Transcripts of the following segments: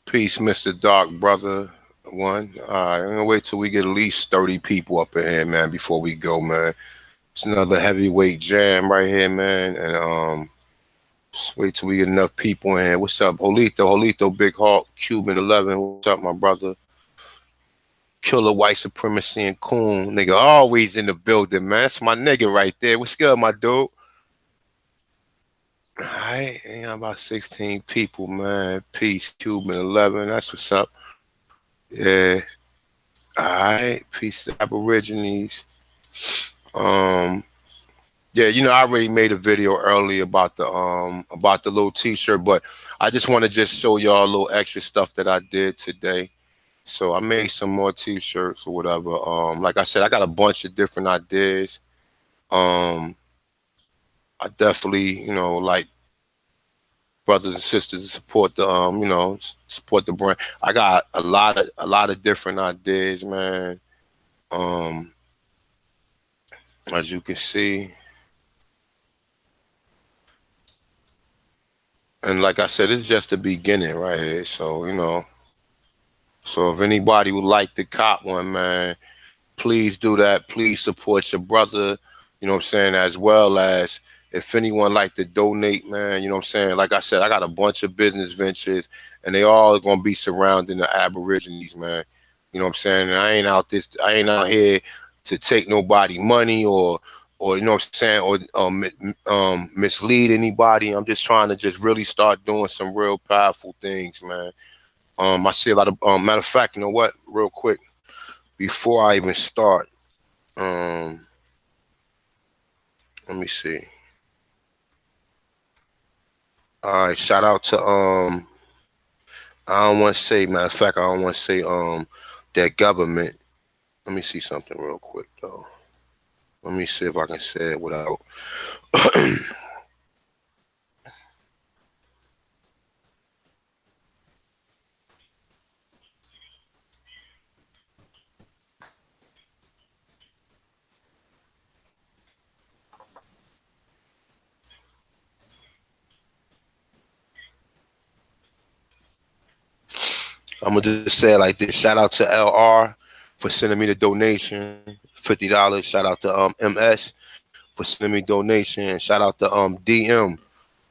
Peace, Mr. Dark Brother. One. All right, I'm gonna wait till we get at least 30 people up in here, man, before we go, man. It's another heavyweight jam right here, man. And just wait till we get enough people in here. What's up, Holito? Holito, Big Hawk, Cuban 11. What's up, my brother? Killer White Supremacy and Coon. Nigga always in the building, man. That's my nigga right there. What's good, my dude? Alright, ain't about 16 people, man. Peace, Cuban 11. That's what's up. Yeah. Alright, peace to Aborigines. Yeah, you know, I already made a video earlier about the little t-shirt, but I just want to just show y'all a little extra stuff that I did today. So I made some more t-shirts or whatever. Like I said, I got a bunch of different ideas. I definitely, you know, like brothers and sisters to support the you know, support the brand. I got a lot of different ideas, man. As you can see. And like I said, it's just the beginning right here. So, you know, so if anybody would like to cop one, man, please do that. Please support your brother, you know what I'm saying, as well as if anyone like to donate, man, you know what I'm saying? Like I said, I got a bunch of business ventures and they all going to be surrounding the Aborigines, man. You know what I'm saying? And I ain't out here to take nobody money or you know what I'm saying, or mislead anybody. I'm just trying to just really start doing some real powerful things, man. I see a lot of matter of fact, you know what? Real quick, before I even start, let me see. All right, shout out to I don't want to say, matter of fact, I don't want to say that government. Let me see something real quick though. Let me see if I can say it without. I'm gonna just say it like this. Shout out to LR for sending me the donation, $50. Shout out to MS for sending me donation, and shout out to DM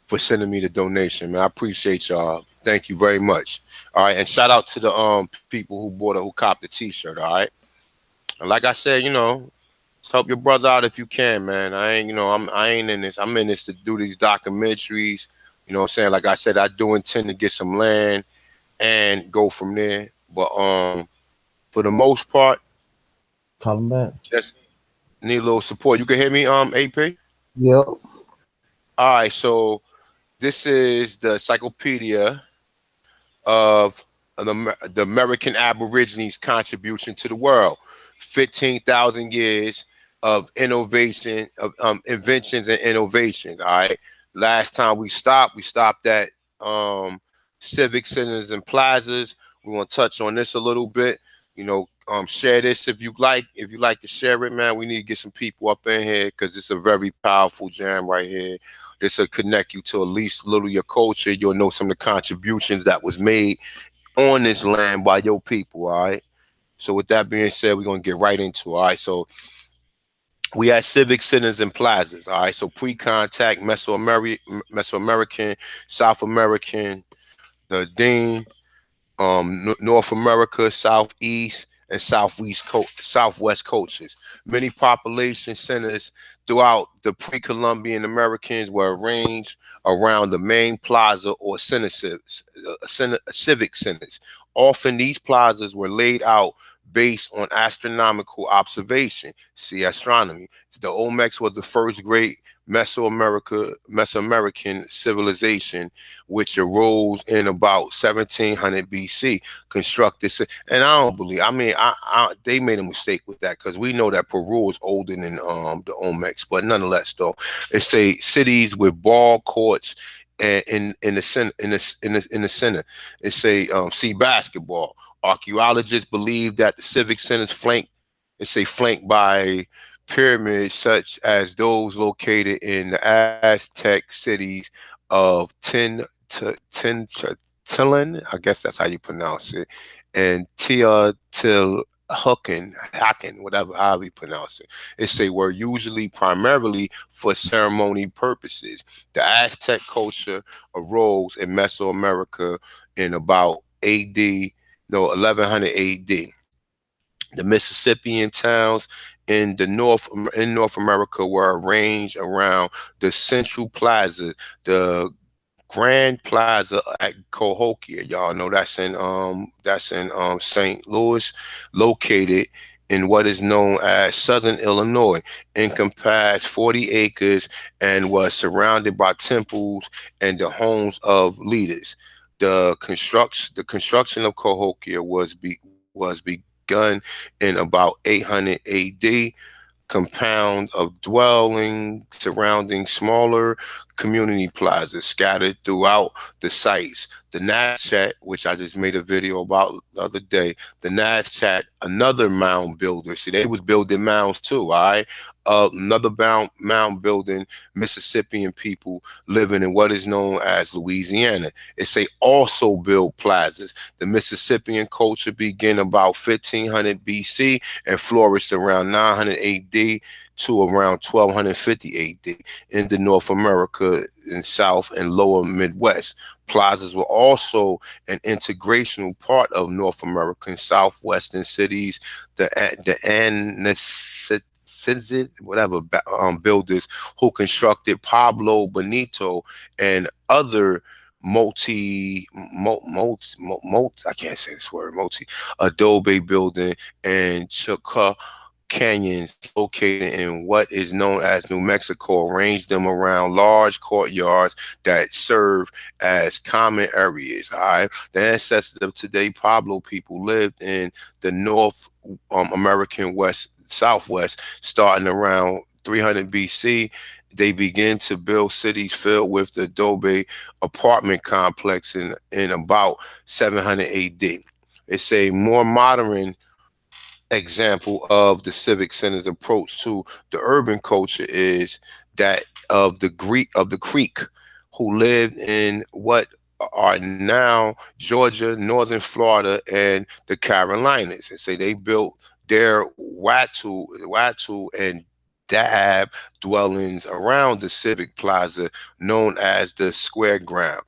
for sending me the donation, man. I appreciate y'all. Thank you very much. All right, and shout out to the people who copped the t-shirt. All right, and like I said, you know, just help your brother out if you can, man. I ain't, you know, I ain't in this. I'm in this to do these documentaries. You know what I'm saying? Like I said, I do intend to get some land and go from there. But for the most part, Clambakes. just need a little support. You can hear me, AP? Yep. All right, so this is the Encyclopedia of the American Aborigines' contribution to the world. 15,000 years of innovation, of inventions and innovations. All right. Last time we stopped at civic centers and plazas. We want to touch on this a little bit. You know, share this if you like. If you like to share it, man, we need to get some people up in here because it's a very powerful jam right here. This will connect you to at least a little of your culture. You'll know some of the contributions that was made on this land by your people, all right? So with that being said, we're going to get right into it, all right? So We had civic centers and plazas. All right, so pre-contact Mesoamerican, South American, the Dean, North America, Southeast, and Southwest cultures. Many population centers throughout the pre-Columbian Americans were arranged around the main plaza or civic centers. Often these plazas were laid out based on astronomical observation. See astronomy. The Olmecs was the first great Mesoamerican civilization, which arose in about 1700 BC. Constructed, and I don't believe. They made a mistake with that because we know that Peru is older than the Olmecs, but nonetheless, though, it say cities with ball courts. And in the center, in the center, it say see basketball. Archaeologists believe that the civic centers flanked by pyramids such as those located in the Aztec cities of Tilan, I guess that's how you pronounce it, and Haken, whatever, however you pronounce it. It say were usually primarily for ceremony purposes. The Aztec culture arose in Mesoamerica in about AD, no, 1100 AD. The Mississippian towns in North America were arranged around the Central Plaza, the Grand Plaza at Cahokia. Y'all know that's in St. Louis, located in what is known as Southern Illinois, encompassed 40 acres and was surrounded by temples and the homes of leaders. The construction of Cahokia was begun in about 800 AD. Compound of dwelling surrounding smaller community plazas scattered throughout the sites. The Naschat, which I just made a video about the other day, the Naschat, another mound builder. See, they was building mounds too, all right? Another mound building Mississippian people living in what is known as Louisiana. It say also build plazas. The Mississippian culture began about 1500 BC and flourished around 900 AD to around 1250 AD in the North America in South and Lower Midwest. Plazas were also an integrational part of North American southwestern cities. The whatever builders who constructed Pablo Benito and other I can't say this word, multi adobe building and Chaka canyons located in what is known as New Mexico, arranged them around large courtyards that serve as common areas. All right. The ancestors of today, Pablo people, lived in the North American Southwest, starting around 300 BC. They began to build cities filled with the adobe apartment complex in about 700 AD. It's a more modern example of the civic center's approach to the urban culture is that of the Creek, who lived in what are now Georgia, northern Florida, and the Carolinas. And say they built their Watu and Dab dwellings around the civic plaza known as the Square Ground.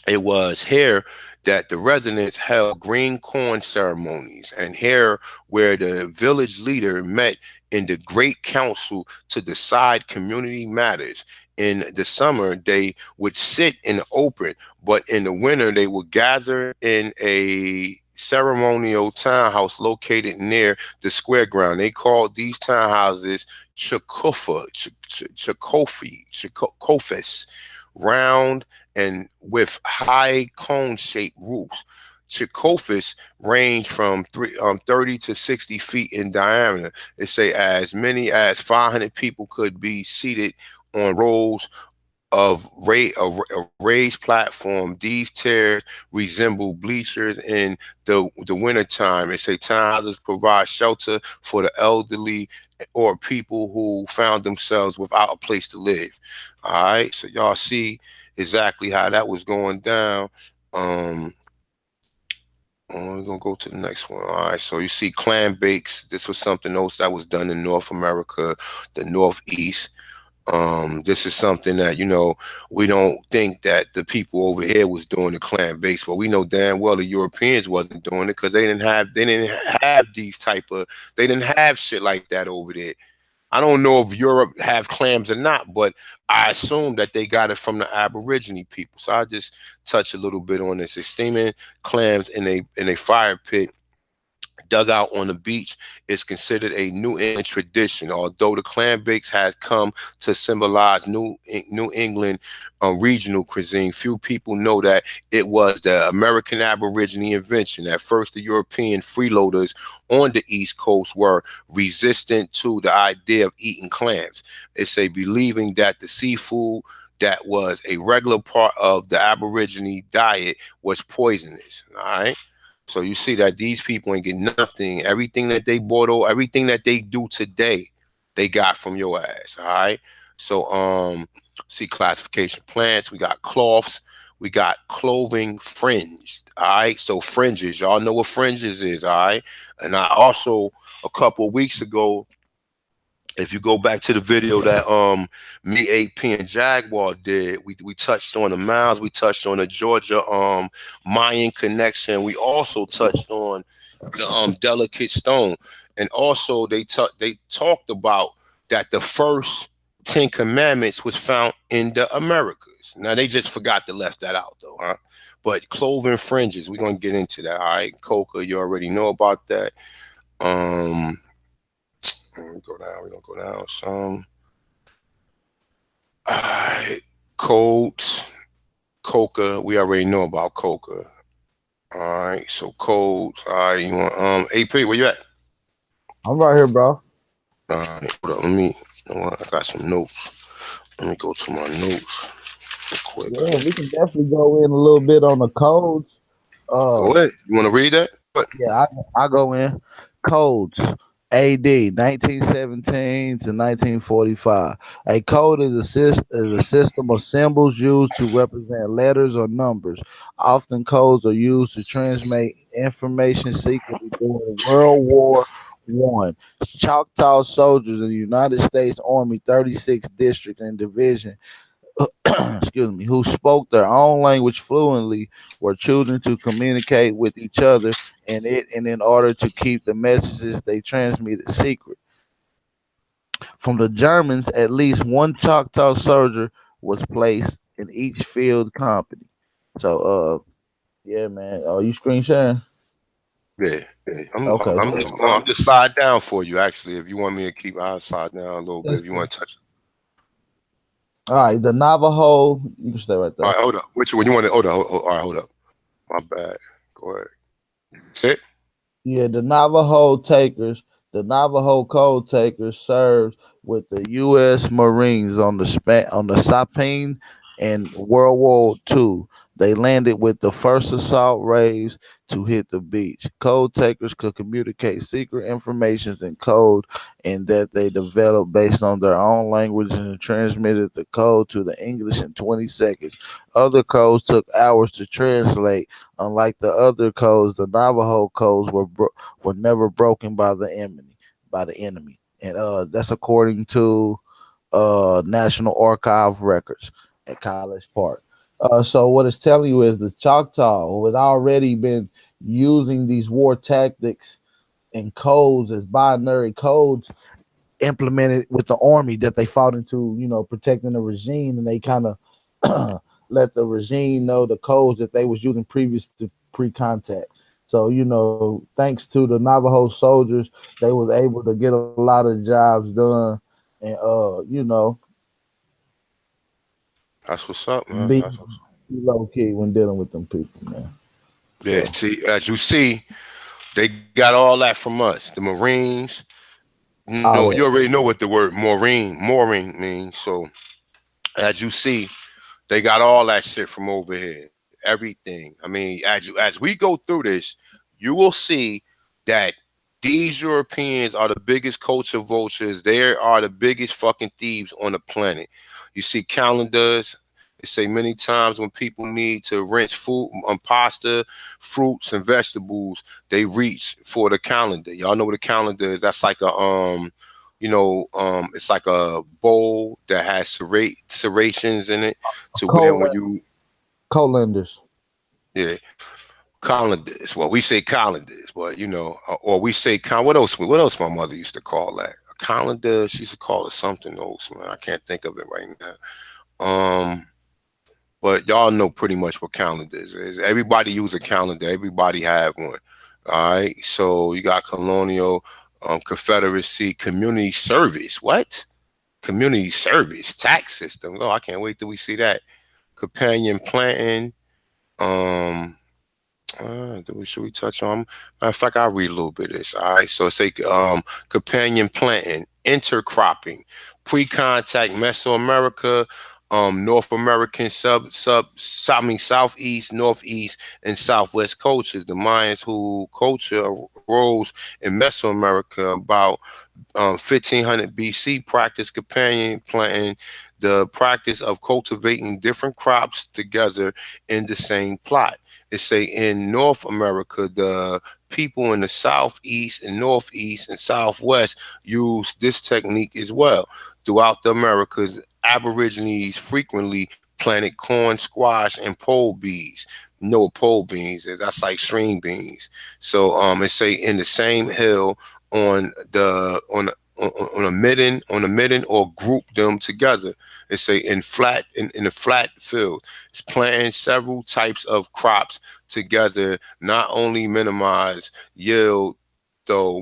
It was here that the residents held green corn ceremonies, and here where the village leader met in the great council to decide community matters. In the summer, they would sit in the open, but in the winter, they would gather in a ceremonial townhouse located near the square ground. They called these townhouses Chakofis, round and with high cone-shaped roofs. Chakofis range from 30 to 60 feet in diameter. They say as many as 500 people could be seated on rows of a raised platform. These chairs resemble bleachers in the wintertime. They say townhouses provide shelter for the elderly or people who found themselves without a place to live. All right, so y'all see exactly how that was going down. Um, We're gonna go to the next one. All right, so you see Clambakes. This was something else that was done in North America, the Northeast. This is something that we don't think that the people over here was doing the clan base, but we know damn well the Europeans wasn't doing it because they didn't have these type of they didn't have shit like that over there. I don't know if Europe have clams or not, but I assume that they got it from the Aborigine people. So I just touch a little bit on this. It's steaming clams in a fire pit dug out on the beach is considered a New England tradition. Although the clam bakes has come to symbolize New England regional cuisine, few people know that it was the American Aborigine invention. At first, the European freeloaders on the East Coast were resistant to the idea of eating clams. It's a believing that the seafood that was a regular part of the Aborigine diet was poisonous. All right. So you see that these people ain't get nothing. Everything that they bought or everything that they do today, they got from your ass. All right. So see classification plants. We got cloths. We got clothing fringed. All right. So fringes. Y'all know what fringes is. All right. And I also a couple of weeks ago, if you go back to the video that me, AP, and Jaguar did, we touched on the Miles, we touched on the Georgia Mayan connection. We also touched on the delicate stone, and also they talked about that the first Ten Commandments was found in the Americas. Now they just forgot to left that out though, huh? But cloven fringes, we're gonna get into that. All right, coca, you already know about that. Um, we go down. We're gonna go down some. Alright, codes, coca. We already know about coca. Alright, so codes. Alright, you want AP, where you at? I'm right here, bro. Alright, hold up, let me I got some notes. Let me go to my notes real quick. Yeah, we can definitely go in a little bit on the codes. Go Uh, ahead. You wanna read that? What? yeah, I go in codes. AD 1917 to 1945. A code is a system of symbols used to represent letters or numbers. Often codes are used to transmit information secretly during World War I. Choctaw soldiers in the United States Army 36th District and Division excuse me, who spoke their own language fluently were choosing to communicate with each other and in order to keep the messages they transmitted secret. From the Germans, at least one Choctaw soldier was placed in each field company. So yeah, man. Oh, you screen sharing? Yeah, yeah. Okay. I'm just slide down for you actually. If you want me to keep, I'll slide down a little bit. If you want to touch. All right, the Navajo, you can stay right All there. right, hold up. Which one you want to? All right, hold up. My bad. Go ahead. That's it. Yeah, the Navajo code takers served with the U.S. Marines on the Sapine in World War II. They landed with the first assault waves to hit the beach. Code takers could communicate secret informations in code, and that they developed based on their own language and transmitted the code to the English in 20 seconds. Other codes took hours to translate. Unlike the other codes, the Navajo codes were never broken by the enemy, and that's according to National Archive records at College Park. So what it's telling you is the Choctaw, who had already been using these war tactics and codes as binary codes implemented with the army that they fought into, protecting the regime, and they kind of let the regime know the codes that they was using previous to pre-contact. So, thanks to the Navajo soldiers, they was able to get a lot of jobs done, and That's what's up, man. be That's what's up. low key when dealing with them people, man. Yeah. So See, as you see, they got all that from us. The Marines. No, all you that. already know what the word Maureen means. So as you see, they got all that shit from over here. Everything. I mean, as we go through this, you will see that these Europeans are the biggest culture vultures. They are the biggest fucking thieves on the planet. You see calendars. They say many times when people need to rinse food, pasta, fruits, and vegetables, they reach for the calendar. Y'all know what a calendar is? That's like a it's like a bowl that has serrations in it, to where when Cola you Colanders. yeah, colanders. Well, we say colanders, but or we say what else? What else? My mother used to call that a colander. She used to call it something else, man. I can't think of it right now. But y'all know pretty much what calendars is. Everybody use a calendar. Everybody have one. All right. So you got colonial, Confederacy, community service. What? Community service tax system. Oh, I can't wait till we see that. Companion planting. Um, should we touch on? Matter of fact, I'll read a little bit of this. All right. So it's a companion planting, intercropping, pre-contact Mesoamerica, North American southeast, northeast, and southwest cultures. The Mayans who culture arose in Mesoamerica about 1500 BC, practiced companion planting, the practice of cultivating different crops together in the same plot. It say in North America, the people in the southeast and northeast and southwest use this technique as well. Throughout the Americas, Aborigines frequently planted corn, squash, and pole beans. You know what pole beans is? That's like string beans. So it say in the same hill on the on a midden or group them together. It say in the flat field. It's planting several types of crops together, not only minimize yield, though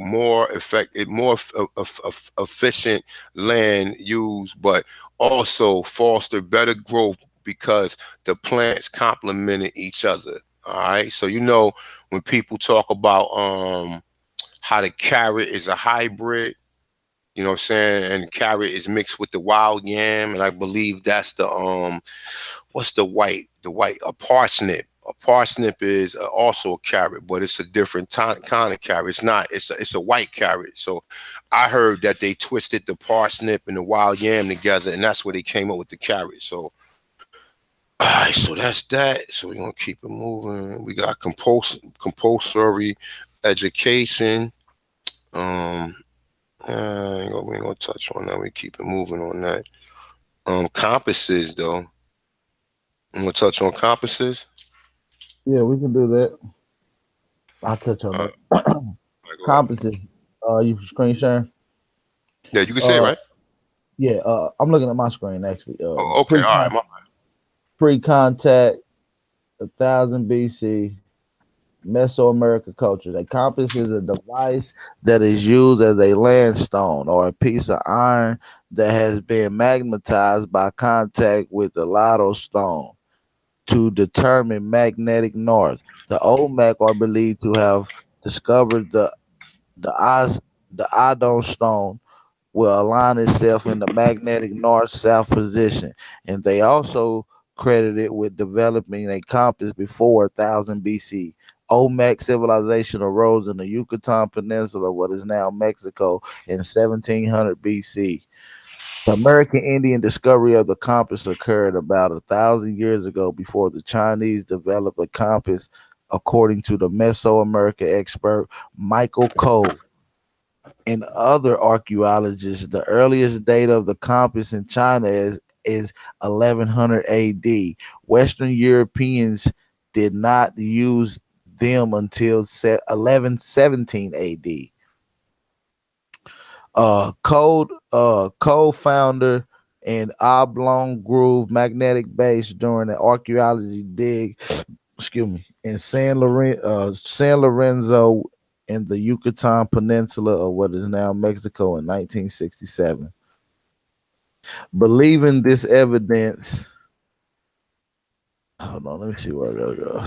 efficient land use, but also foster better growth because the plants complemented each other. All right. So when people talk about how the carrot is a hybrid, you know what I'm saying, and carrot is mixed with the wild yam, and I believe that's the what's the white a parsnip. A parsnip is also a carrot, but it's a different kind of carrot. It's not. It's a white carrot. So I heard that they twisted the parsnip and the wild yam together, and that's where they came up with the carrot. So, all right, so that's that. So we're gonna keep it moving. We got compulsory education. Um, we ain't gonna touch on that. We keep it moving on that. Compasses though. I'm gonna touch on compasses. Yeah, we can do that. I'll touch on Uh, that. go ahead. Compasses. You screen sharing? Yeah, you can say it, Uh, right? yeah. I'm looking at my screen actually. Oh, okay, all right. Pre-contact, 1000 BC, Mesoamerica culture. A compass is a device that is used as a landstone or a piece of iron that has been magnetized by contact with the Lotto stone to determine magnetic north. The Olmec are believed to have discovered the Oz, the Iodine stone will align itself in the magnetic north-south position, and they also credit it with developing a compass before 1000 BC. Olmec civilization arose in the Yucatan Peninsula, what is now Mexico, in 1700 BC. The American Indian discovery of the compass occurred about 1,000 years ago before the Chinese developed a compass, according to the Mesoamerica expert Michael Cole and other archaeologists. The earliest date of the compass in China is 1100 AD. Western Europeans did not use them until 1117 AD. Co-founder and oblong groove magnetic base during the archaeology dig, excuse me, in San Lorenzo in the Yucatan Peninsula of what is now Mexico in 1967. Believing this evidence, hold on, let me see where I gotta go.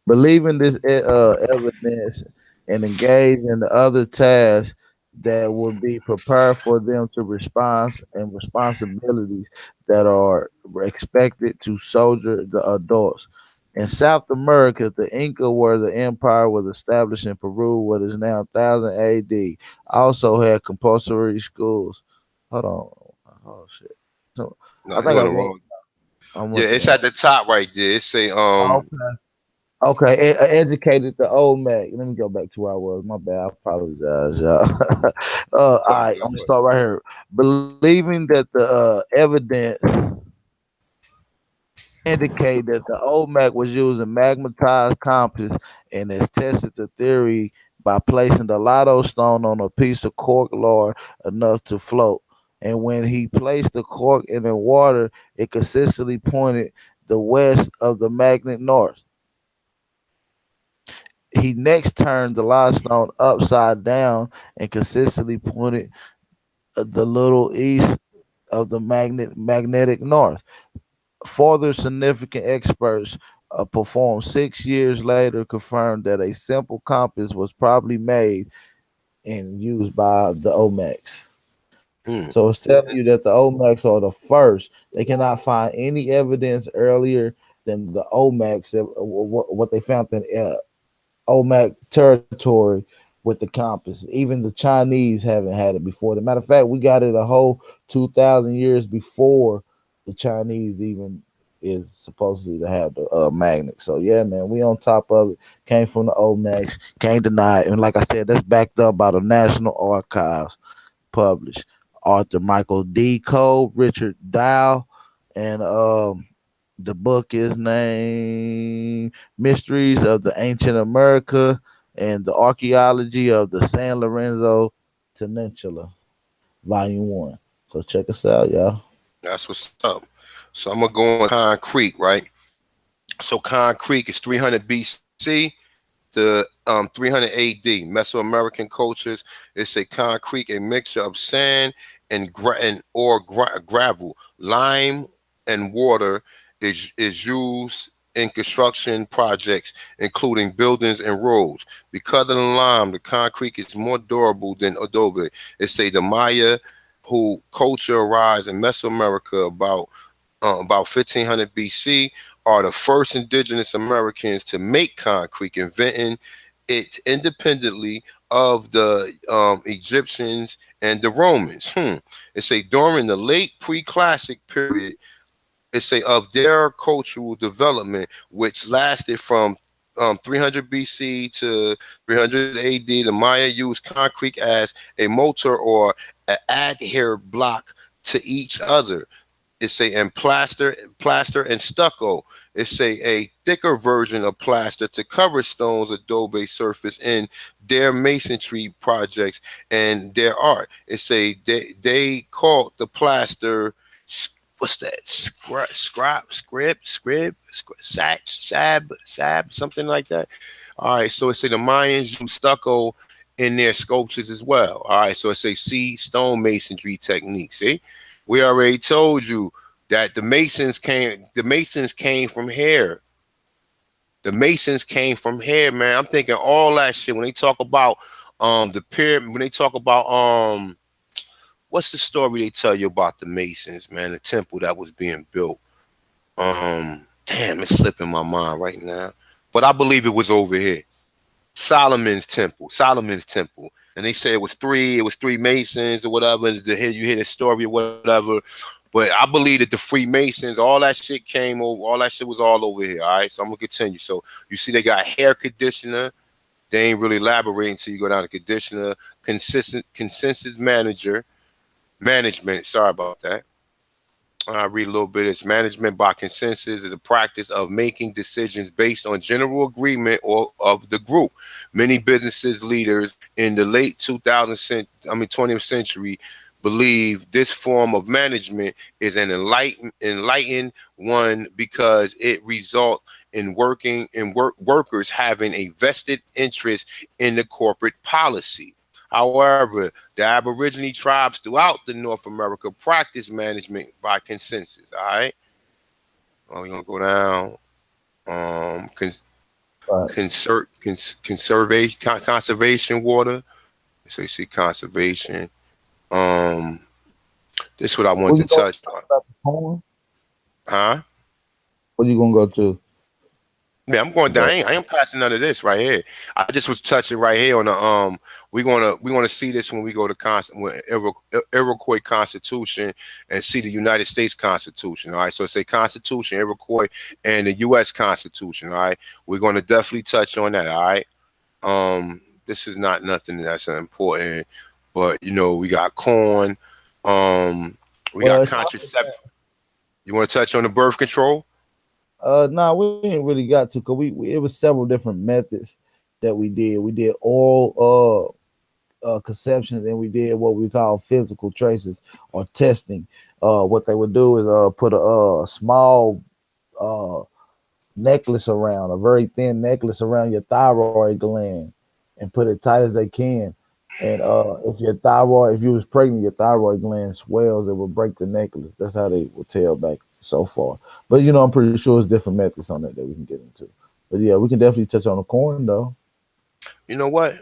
Believing this evidence and engage in the other tasks that would be prepared for them to respond and responsibilities that are expected to soldier the adults. In South America, the Inca, where the empire was established in Peru, what is now 1000 AD, also had compulsory schools. Hold on. Oh shit. So I No, you think on I the wrote wrong. I'm Yeah, with it's you. at the top right there. It say Okay. Okay, educated the old Mac. Let me go back to where I was. My bad. I apologize, y'all. All it's all right, I'm good, gonna bro. start right here. Believing that the evidence indicate that the old Mac was using magnetized compass and has tested the theory by placing the lotto stone on a piece of cork lard enough to float. And when he placed the cork in the water, it consistently pointed the west of the magnet north. He next turned the limestone upside down and consistently pointed the little east of the magnetic north. Further significant experts performed 6 years later confirmed that a simple compass was probably made and used by the Olmecs. Hmm. So it's telling you that the Olmecs are the first. They cannot find any evidence earlier than the Olmecs, what they found in Olmec territory with the compass. Even the Chinese haven't had it before. As a matter of fact, we got it a whole 2,000 years before the Chinese even is supposedly to have the magnet. So yeah, man, we on top of it. Came from the Olmecs. Can't deny it. And like I said, that's backed up by the National Archives. Published. Arthur Michael D. Cole, Richard Dow, and the book is named Mysteries of the Ancient America and the Archaeology of the San Lorenzo Peninsula, Volume 1. So check us out, y'all. That's what's up. So I'm gonna go on concrete, right? So concrete is 300 BC to 300 AD. Mesoamerican cultures. It's a concrete, a mixture of sand and gravel, lime and water is used in construction projects, including buildings and roads. Because of the lime, the concrete is more durable than adobe. It say the Maya, who culture arose in Mesoamerica about 1500 BC, are the first indigenous Americans to make concrete, inventing it independently of the Egyptians and the Romans. It say during the late pre-classic period, it say of their cultural development, which lasted from 300 BC to 300 AD. The Maya used concrete as a mortar or an adhere block to each other. It say and plaster and stucco. It say a thicker version of plaster to cover stones adobe surface in their masonry projects and their art. It say they called the plaster, what's that, sab, something like that. All right, so it say the Mayans used stucco in their sculptures as well. All right, so it say see stone masonry techniques. See, we already told you that the Masons came from here. The Masons came from here, man. I'm thinking all that shit when they talk about the pyramid, when they talk about what's the story they tell you about the Masons, man, the temple that was being built. Damn, it's slipping my mind right now. But I believe it was over here. Solomon's temple. And they say it was three Masons or whatever. You hear the story or whatever. But I believe that the Freemasons, all that shit came over, all that shit was all over here. All right. So I'm gonna continue. So you see they got hair conditioner. They ain't really elaborating until you go down to conditioner, consensus management. Sorry about that. I read a little bit. It's management by consensus is a practice of making decisions based on general agreement or of the group. Many businesses leaders in the late 20th century believe this form of management is an enlightened one because it results in workers having a vested interest in the corporate policy. However, the Aborigine tribes throughout the North America practice management by consensus. All right, we're gonna go down. Right. Conservation water. So you see conservation. Um, this is what I want Where to you going touch on. about the poem? Huh? What you gonna go to? Yeah, I'm going down. But I ain't passing none of this right here. I just was touching right here on the we're gonna see this when we go to Iroquois Constitution and see the United States Constitution. All right, so it's a Constitution, Iroquois, and the U.S. Constitution. All right, we're gonna definitely touch on that. All right, this is not nothing that's important, but we got corn, we well, got it's not contraception. You want to touch on the birth control? nah, we ain't really got to because we it was several different methods that we did. We did oral conceptions and we did what we call physical traces or testing. What they would do is put a small uh necklace around, a very thin necklace around your thyroid gland and put it tight as they can. And if your thyroid, if you was pregnant, your thyroid gland swells, it will break the necklace. That's how they will tell back so far. But I'm pretty sure it's different methods on that we can get into. But yeah, we can definitely touch on the corn though. You know what?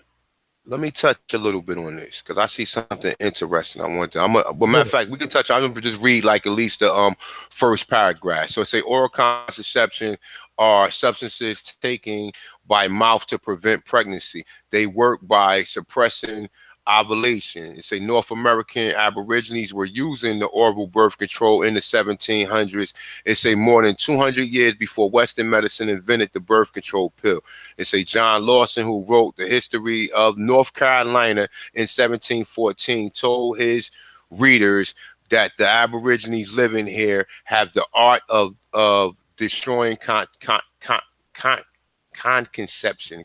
Let me touch a little bit on this because I see something interesting. I want to. But matter of Yeah. fact, we can touch. I'm gonna just read like at least the first paragraph. So it say oral contraception are substances taken by mouth to prevent pregnancy. They work by suppressing ovulation. It say North American Aborigines were using the oral birth control in the 1700s. It say more than 200 years before Western medicine invented the birth control pill. It's a John Lawson who wrote the history of North Carolina in 1714 told his readers that the Aborigines living here have the art of destroying con, conception,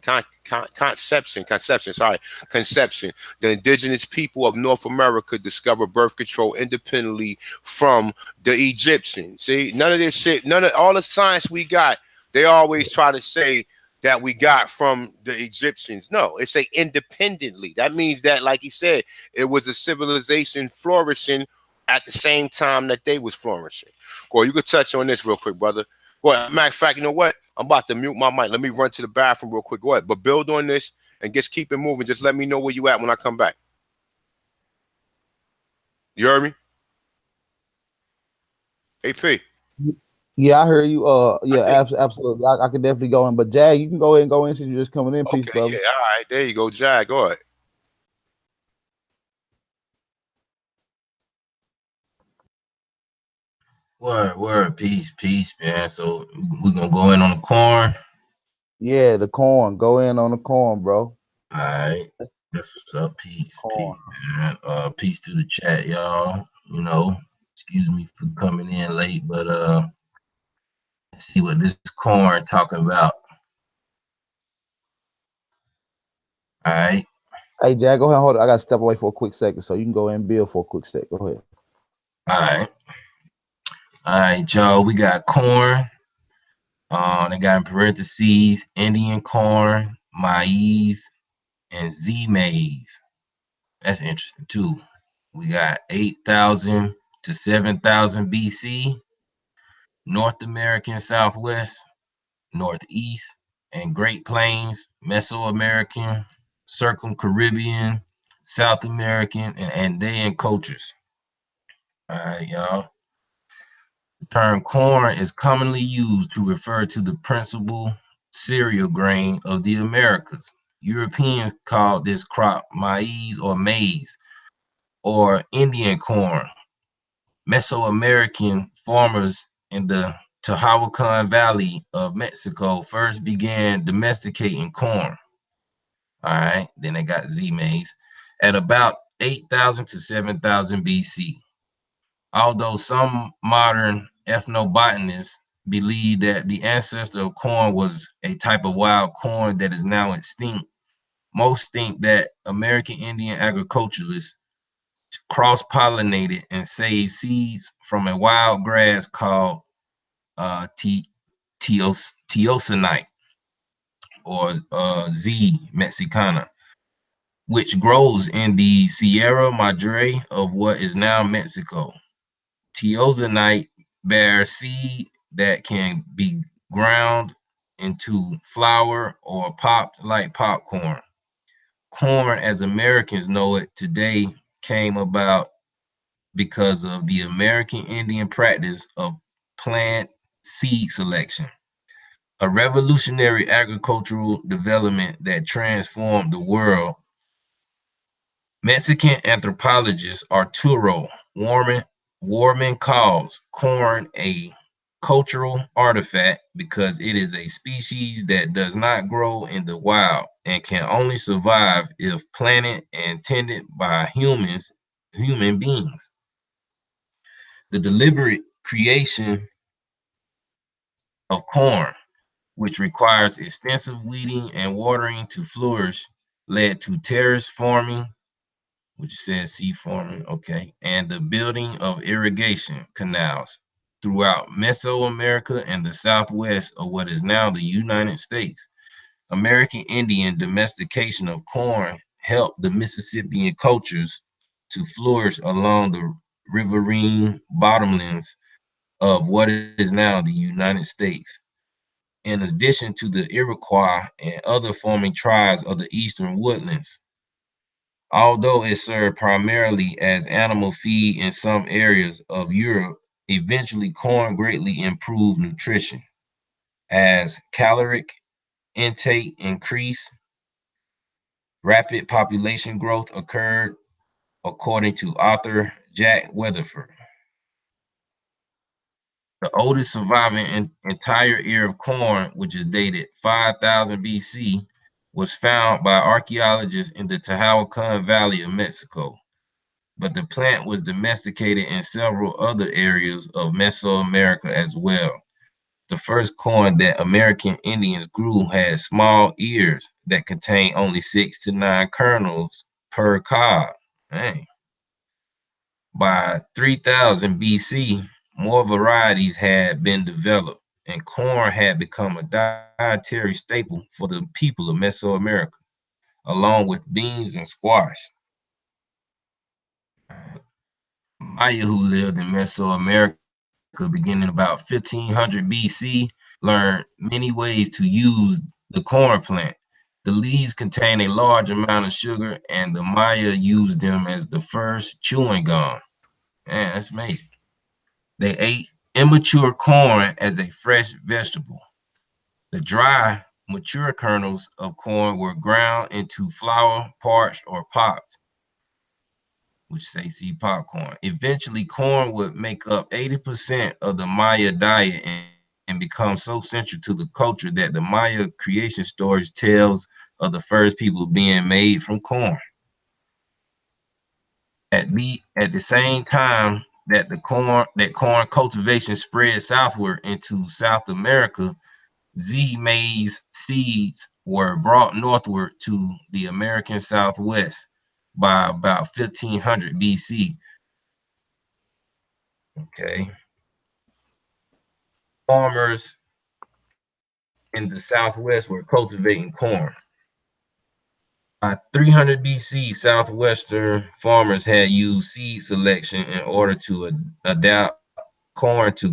conception. The indigenous people of North America discovered birth control independently from the Egyptians. See, none of this shit, none of all the science we got, they always try to say that we got from the Egyptians. No, it's a independently. That means that, like he said, it was a civilization flourishing at the same time that they was flourishing. Well, you could touch on this real quick, brother. Go ahead. Matter of fact, you know what? I'm about to mute my mic. Let me run to the bathroom real quick. Go ahead. But build on this and just keep it moving. Just let me know where you at when I come back. You heard me? AP. Yeah, I heard you. I Yeah, think. absolutely. I could definitely go in. But Jag, you can go ahead and go in since you're just coming in. Peace, Okay, brother. yeah. All right. There you go, Jag. Go ahead. Word, peace, man. So we gonna go in on the corn. Yeah, the corn. Go in on the corn, bro. All right. That's That's what's up. Peace, corn. man. Peace to the chat, y'all. Excuse me for coming in late, but let's see what this corn talking about. All right, Hey, Jag, go ahead and hold it. I got to step away for a quick second, so you can go ahead and build for a quick sec. Go ahead. all right, all right, y'all. We got corn. They got in parentheses Indian corn, maize, and Z maize. That's interesting too. We got 8,000 to 7,000 BC, North American Southwest, Northeast, and Great Plains, Mesoamerican, Circum-Caribbean, South American, and Andean cultures. All right, y'all. The term corn is commonly used to refer to the principal cereal grain of the Americas. Europeans called this crop maize or maize or Indian corn. Mesoamerican farmers in the Tehuacan Valley of Mexico first began domesticating corn. All right, then they got Z maize at about 8,000 to 7,000 BC. Although some modern ethnobotanists believe that the ancestor of corn was a type of wild corn that is now extinct, most think that American Indian agriculturalists cross-pollinated and saved seeds from a wild grass called teosinte or Z mexicana, which grows in the Sierra Madre of what is now Mexico. Teosinte bears seed that can be ground into flour or popped like popcorn. Corn, as Americans know it today, came about because of the American Indian practice of plant seed selection. A revolutionary agricultural development that transformed the world. Mexican anthropologist Arturo Warman calls corn a cultural artifact because it is a species that does not grow in the wild and can only survive if planted and tended by human beings. The deliberate creation of corn, which requires extensive weeding and watering to flourish, led to terrace farming, which says sea farming, okay, and the building of irrigation canals throughout Mesoamerica and the southwest of what is now the United States. American Indian domestication of corn helped the Mississippian cultures to flourish along the riverine bottomlands of what is now the United States. In addition to the Iroquois and other forming tribes of the eastern woodlands, although it served primarily as animal feed in some areas of Europe, eventually corn greatly improved nutrition. As caloric intake increased, rapid population growth occurred, according to author Jack Weatherford. The oldest surviving entire ear of corn, which is dated 5000 BC, was found by archaeologists in the Tehuacan Valley of Mexico. But the plant was domesticated in several other areas of Mesoamerica as well. The first corn that American Indians grew had small ears that contained only 6 to 9 kernels per cob. Dang. By 3000 BC, more varieties had been developed, and corn had become a dietary staple for the people of Mesoamerica, along with beans and squash. Maya, who lived in Mesoamerica beginning about 1500 BC, learned many ways to use the corn plant. The leaves contain a large amount of sugar, and the Maya used them as the first chewing gum. Man, that's amazing. They ate immature corn as a fresh vegetable. The dry, mature kernels of corn were ground into flour, parched, or popped, which they see popcorn. Eventually, corn would make up 80% of the Maya diet and become so central to the culture that the Maya creation stories tells of the first people being made from corn. At the same time that corn cultivation spread southward into South America, maize seeds were brought northward to the American Southwest by about 1500 BC. Okay, farmers in the Southwest were cultivating corn. By 300 BC, Southwestern farmers had used seed selection in order to adapt corn to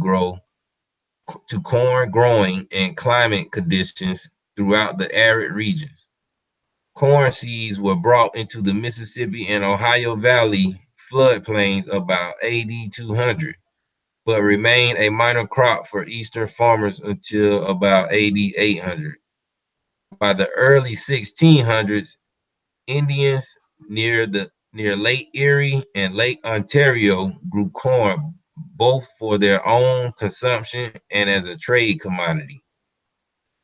corn growing in climate conditions throughout the arid regions. Corn seeds were brought into the Mississippi and Ohio Valley floodplains about AD 200, but remained a minor crop for eastern farmers until about AD 800. By the early 1600s, Indians near Lake Erie and Lake Ontario grew corn both for their own consumption and as a trade commodity.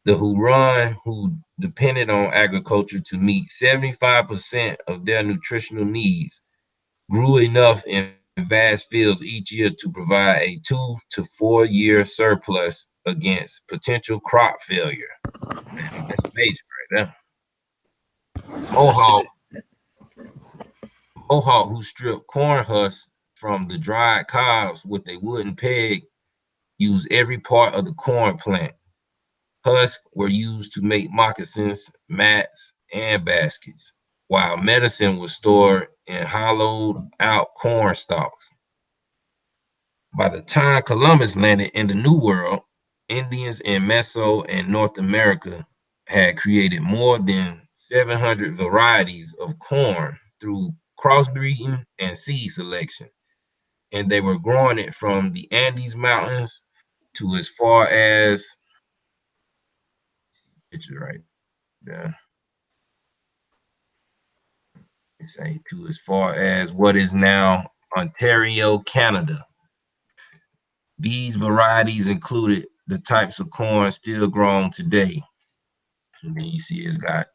The Huron, who depended on agriculture to meet 75% of their nutritional needs, grew enough in vast fields each year to provide a 2 to 4 year surplus against potential crop failure. That's major right there. That's Mohawk, it. Mohawk, who stripped corn husks from the dried cobs with a wooden peg, used every part of the corn plant. Husks were used to make moccasins, mats, and baskets, while medicine was stored in hollowed out corn stalks. By the time Columbus landed in the New World, Indians in Meso and North America had created more than 700 varieties of corn through crossbreeding and seed selection, and they were growing it from the Andes Mountains to as far as picture right there. They say to as far as what is now Ontario, Canada. These varieties included the types of corn still grown today. And then you see it's got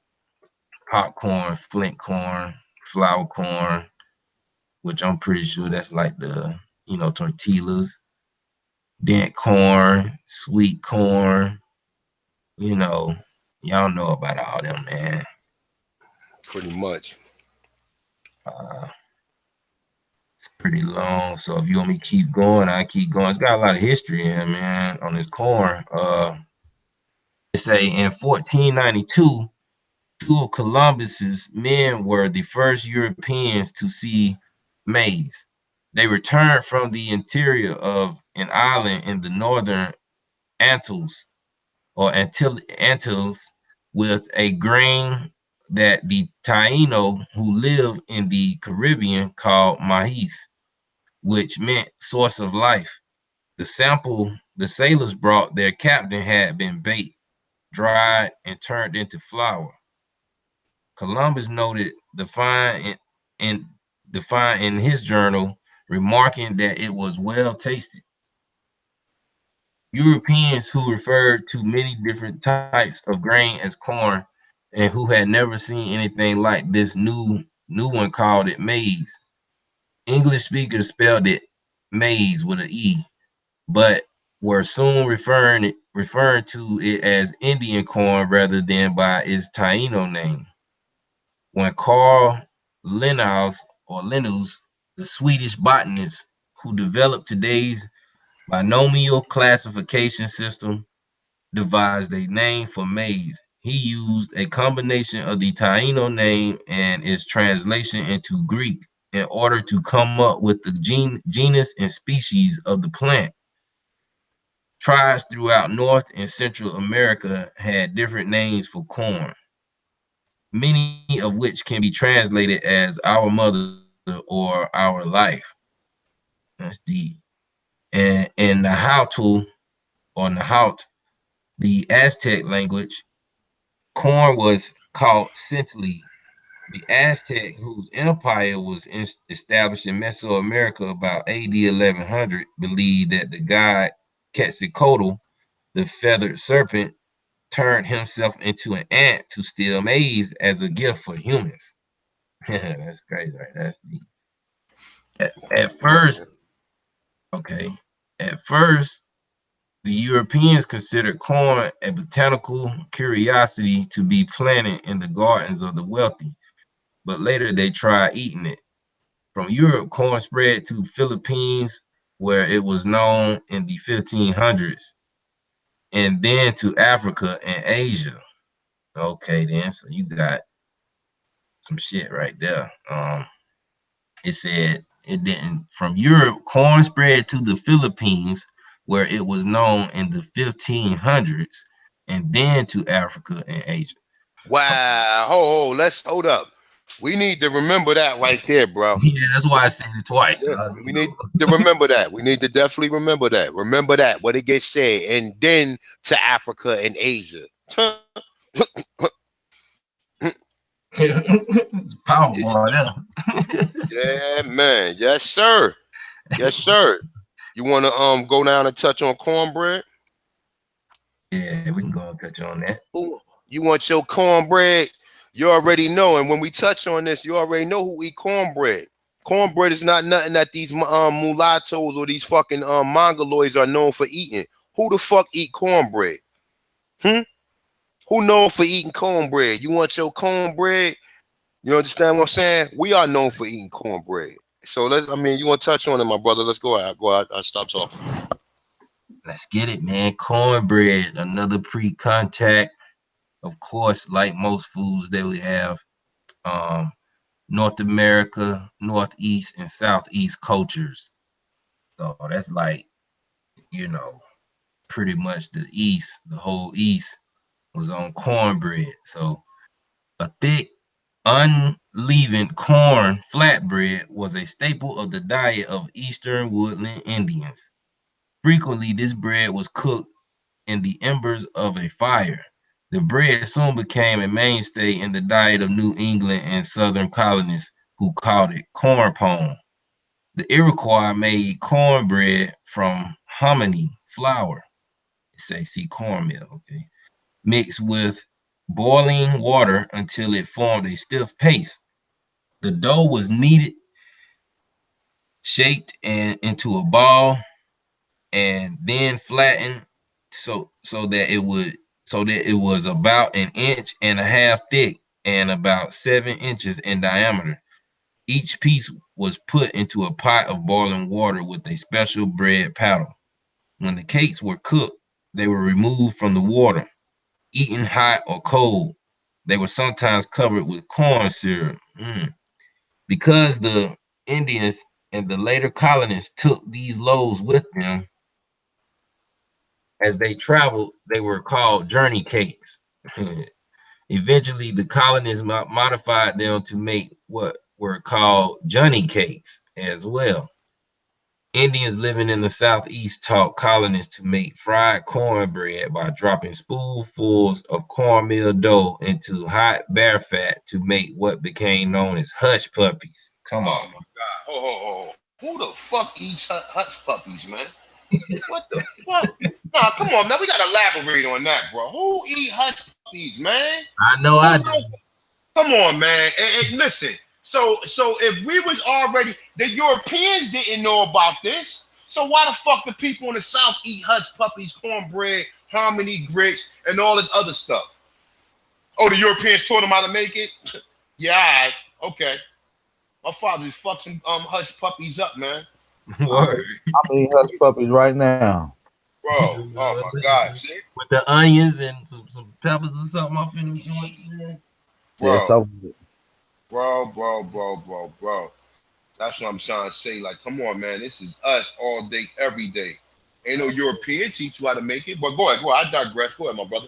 popcorn, flint corn, flour corn, which I'm pretty sure that's like the, tortillas, dent corn, sweet corn, you know, y'all know about all them, man. Pretty much. Uh, it's pretty long. So if you want me to keep going, I keep going. It's got a lot of history in here, man, on this corn. They say in 1492, two of Columbus's men were the first Europeans to see maize. They returned from the interior of an island in the northern Antilles Antilles with a grain that the Taino who live in the Caribbean called maíz, which meant source of life. The sample the sailors brought their captain had been baked, dried, and turned into flour. Columbus noted in, the find in his journal, remarking that it was well tasted. Europeans who referred to many different types of grain as corn and who had never seen anything like this new one called it maize. English speakers spelled it maize with an E, but were soon referring to it as Indian corn rather than by its Taino name. When Carl Linnaeus, the Swedish botanist who developed today's binomial classification system, devised a name for maize. He used a combination of the Taino name and its translation into Greek in order to come up with the genus and species of the plant. Tribes throughout North and Central America had different names for corn, many of which can be translated as our mother or our life. That's deep. And in Nahuatl or Nahuatl, the Aztec language, corn was called century. The Aztec, whose empire was established in Mesoamerica about AD 1100, believed that the god Quetzalcoatl, the feathered serpent, turned himself into an ant to steal maize as a gift for humans. That's crazy, right? That's neat. At first, okay, at first, the Europeans considered corn a botanical curiosity to be planted in the gardens of the wealthy, but later they tried eating it. From Europe, corn spread to Philippines, where it was known in the 1500s, and then to Africa and Asia. Okay, then, so you got some shit right there. It said it didn't from Europe, corn spread to the Philippines, where it was known in the 1500s, and then to Africa and Asia. Okay. Wow. Let's hold up. We need to remember that right there, bro. Yeah, that's why I said it twice. Yeah, we need to remember that. We need to definitely remember that. Remember that, what it gets said, and then to Africa and Asia. It's powerful there. Yeah, man. Yes, sir. Yes, sir. You want to go down and touch on cornbread? Yeah, we can go and touch on that. Who you want your cornbread? You already know, and when we touch on this, you already know who eat cornbread. Cornbread is not nothing that these mulattoes or these fucking mongoloids are known for eating. Who the fuck eat cornbread? Hmm? Who known for eating cornbread? You want your cornbread? You understand what I'm saying? We are known for eating cornbread. So you want to touch on it, my brother? Let's go out. Go out. I'll stop talking. Let's get it, man. Cornbread, another pre-contact. Of course, like most foods that we have, um, North America, Northeast, and Southeast cultures. So that's like, you know, pretty much the East, the whole East was on cornbread. So a thick, unleavened corn flatbread was a staple of the diet of Eastern woodland Indians. Frequently, this bread was cooked in the embers of a fire. The bread soon became a mainstay in the diet of New England and Southern colonists who called it corn pone. The Iroquois made cornbread from hominy flour. Say, see cornmeal, okay, mixed with boiling water until it formed a stiff paste. The dough was kneaded, shaped and into a ball, and then flattened so that it was about an inch and a half thick and about 7 inches in diameter. Each piece was put into a pot of boiling water with a special bread paddle. When the cakes were cooked, they were removed from the water, eaten hot or cold. They were sometimes covered with corn syrup. Because the Indians and the later colonists took these loaves with them as they traveled, they were called journey cakes. Eventually, the colonists modified them to make what were called johnny cakes as well. Indians living in the Southeast taught colonists to make fried cornbread by dropping spoonfuls of cornmeal dough into hot bear fat to make what became known as hush puppies. Come Oh on. my God. Oh. Who the fuck eats Hutch puppies, man? What the fuck? Nah, come on, man. We gotta elaborate on that, bro. Who eat Hutch puppies, man? I know Who I do. knows? Come on, man. And listen. So if we was already the Europeans didn't know about this. So why the fuck the people in the South eat Hutch puppies, cornbread, harmony grits, and all this other stuff? Oh, the Europeans taught them how to make it. Yeah, all right. Okay. My father just fucked some hush puppies up, man. I'm, Word. I'm eating hush puppies right now. Bro, oh my God, see, With the onions and some peppers or something off in the Yeah, bro, so bro. That's what I'm trying to say. Like, come on, man, this is us all day, every day. Ain't no European teach you how to make it. But go ahead. I digress. Go ahead, my brother.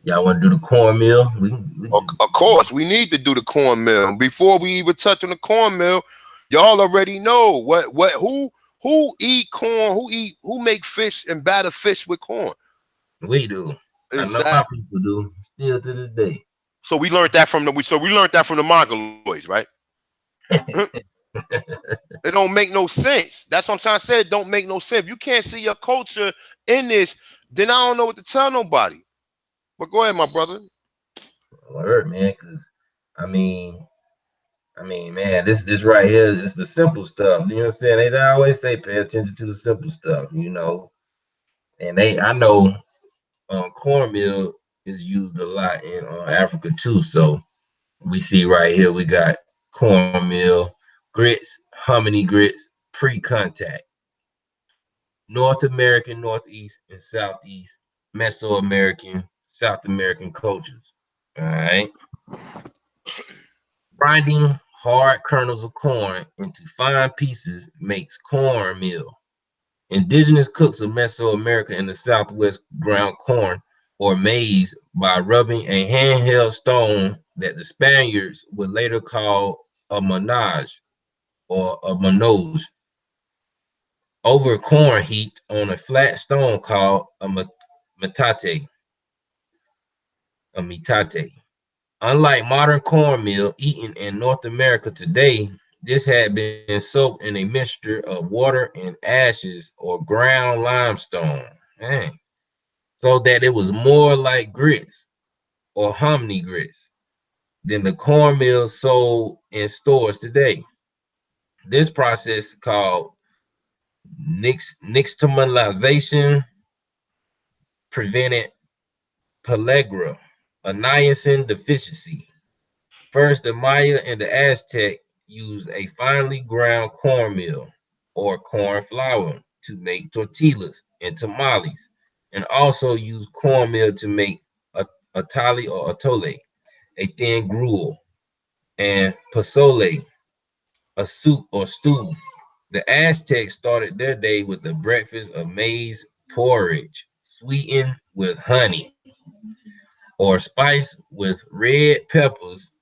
Y'all want to do the cornmeal? Of course, we need to do the cornmeal. Before we even touch on the cornmeal, y'all already know who eat corn, who make fish and batter fish with corn. we do. I know my Exactly. people do. Still to this day. So we learned that from the Mongoloids, right? It don't make no sense. That's what I'm trying to say. It don't make no sense. If you can't see your culture in this, then I don't know what to tell nobody. But go ahead, my brother. Word, man. Because I mean, man, this right here is the simple stuff. You know what I'm saying? They always say pay attention to the simple stuff. And I know cornmeal is used a lot in Africa too. So we see right here we got cornmeal, grits, hominy grits, pre-contact. North American, Northeast, and Southeast, Mesoamerican, South American cultures. All right. Grinding hard kernels of corn into fine pieces makes cornmeal. Indigenous cooks of Mesoamerica and the Southwest ground corn or maize by rubbing a handheld stone that the Spaniards would later call a manage or a manoj over corn heaped on a flat stone called a metate, a mitate. Unlike modern cornmeal eaten in North America today, this had been soaked in a mixture of water and ashes or ground limestone, dang, so that it was more like grits or hominy grits than the cornmeal sold in stores today. This process called nixtamalization prevented pellagra, a niacin deficiency. First, the Maya and the Aztec used a finely ground cornmeal or corn flour to make tortillas and tamales, and also used cornmeal to make atali or atole, a thin gruel, and pozole, a soup or stew. The Aztecs started their day with a breakfast of maize porridge, sweetened with honey, or spiced with red peppers,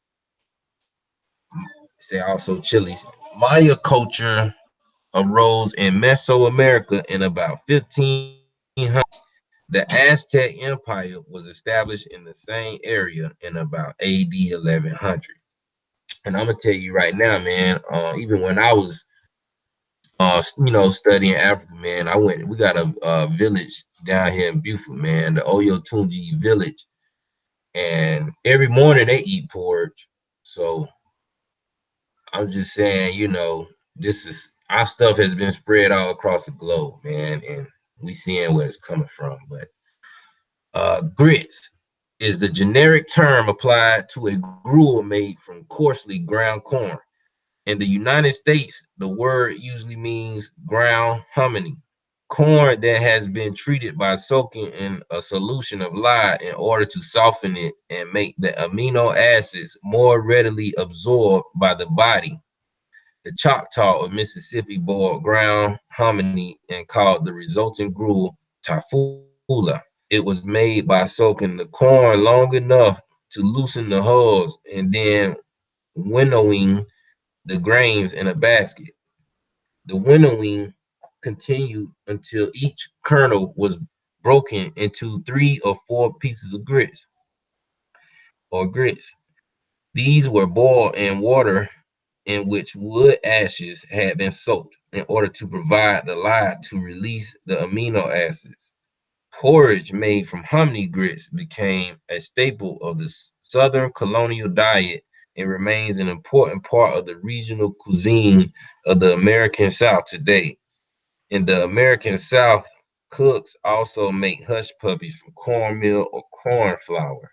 say also chilies. Maya culture arose in Mesoamerica in about 1500 The Aztec Empire was established in the same area in about AD 1100. And I'm gonna tell you right now, man. Even when I was, studying Africa, man, we got a village down here in Beaufort, man, the Oyotunji village, and every morning they eat porridge. So I'm just saying, this is our stuff has been spread all across the globe, man, and we seeing where it's coming from. But grits is the generic term applied to a gruel made from coarsely ground corn. In the United States, the word usually means ground hominy, corn that has been treated by soaking in a solution of lye in order to soften it and make the amino acids more readily absorbed by the body. The Choctaw of Mississippi boiled ground hominy and called the resulting gruel tafula. It was made by soaking the corn long enough to loosen the hulls and then winnowing the grains in a basket. The winnowing continued until each kernel was broken into 3 or 4 pieces of grits. These were boiled in water in which wood ashes had been soaked in order to provide the lye to release the amino acids. Porridge made from hominy grits became a staple of the Southern colonial diet and remains an important part of the regional cuisine of the American South today. In the American South, cooks also make hush puppies from cornmeal or corn flour.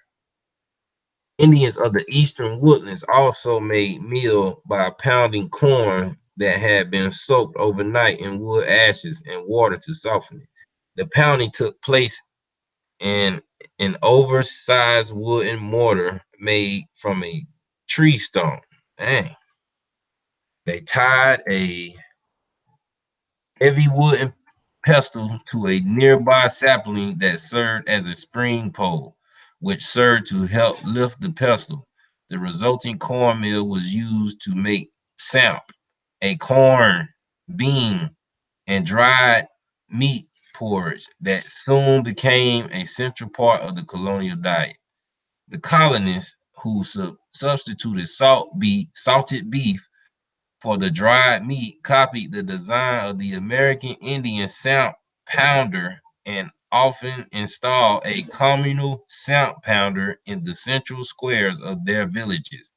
Indians of the eastern woodlands also made meal by pounding corn that had been soaked overnight in wood ashes and water to soften it. The pounding took place in an oversized wooden mortar made from a tree stump. Dang. They tied a heavy wooden pestle to a nearby sapling that served as a spring pole, which served to help lift the pestle. The resulting cornmeal was used to make samp, a corn, bean, and dried meat porridge that soon became a central part of the colonial diet. The colonists, who substituted salted beef for the dried meat, copied the design of the American Indian samp pounder and often installed a communal samp pounder in the central squares of their villages.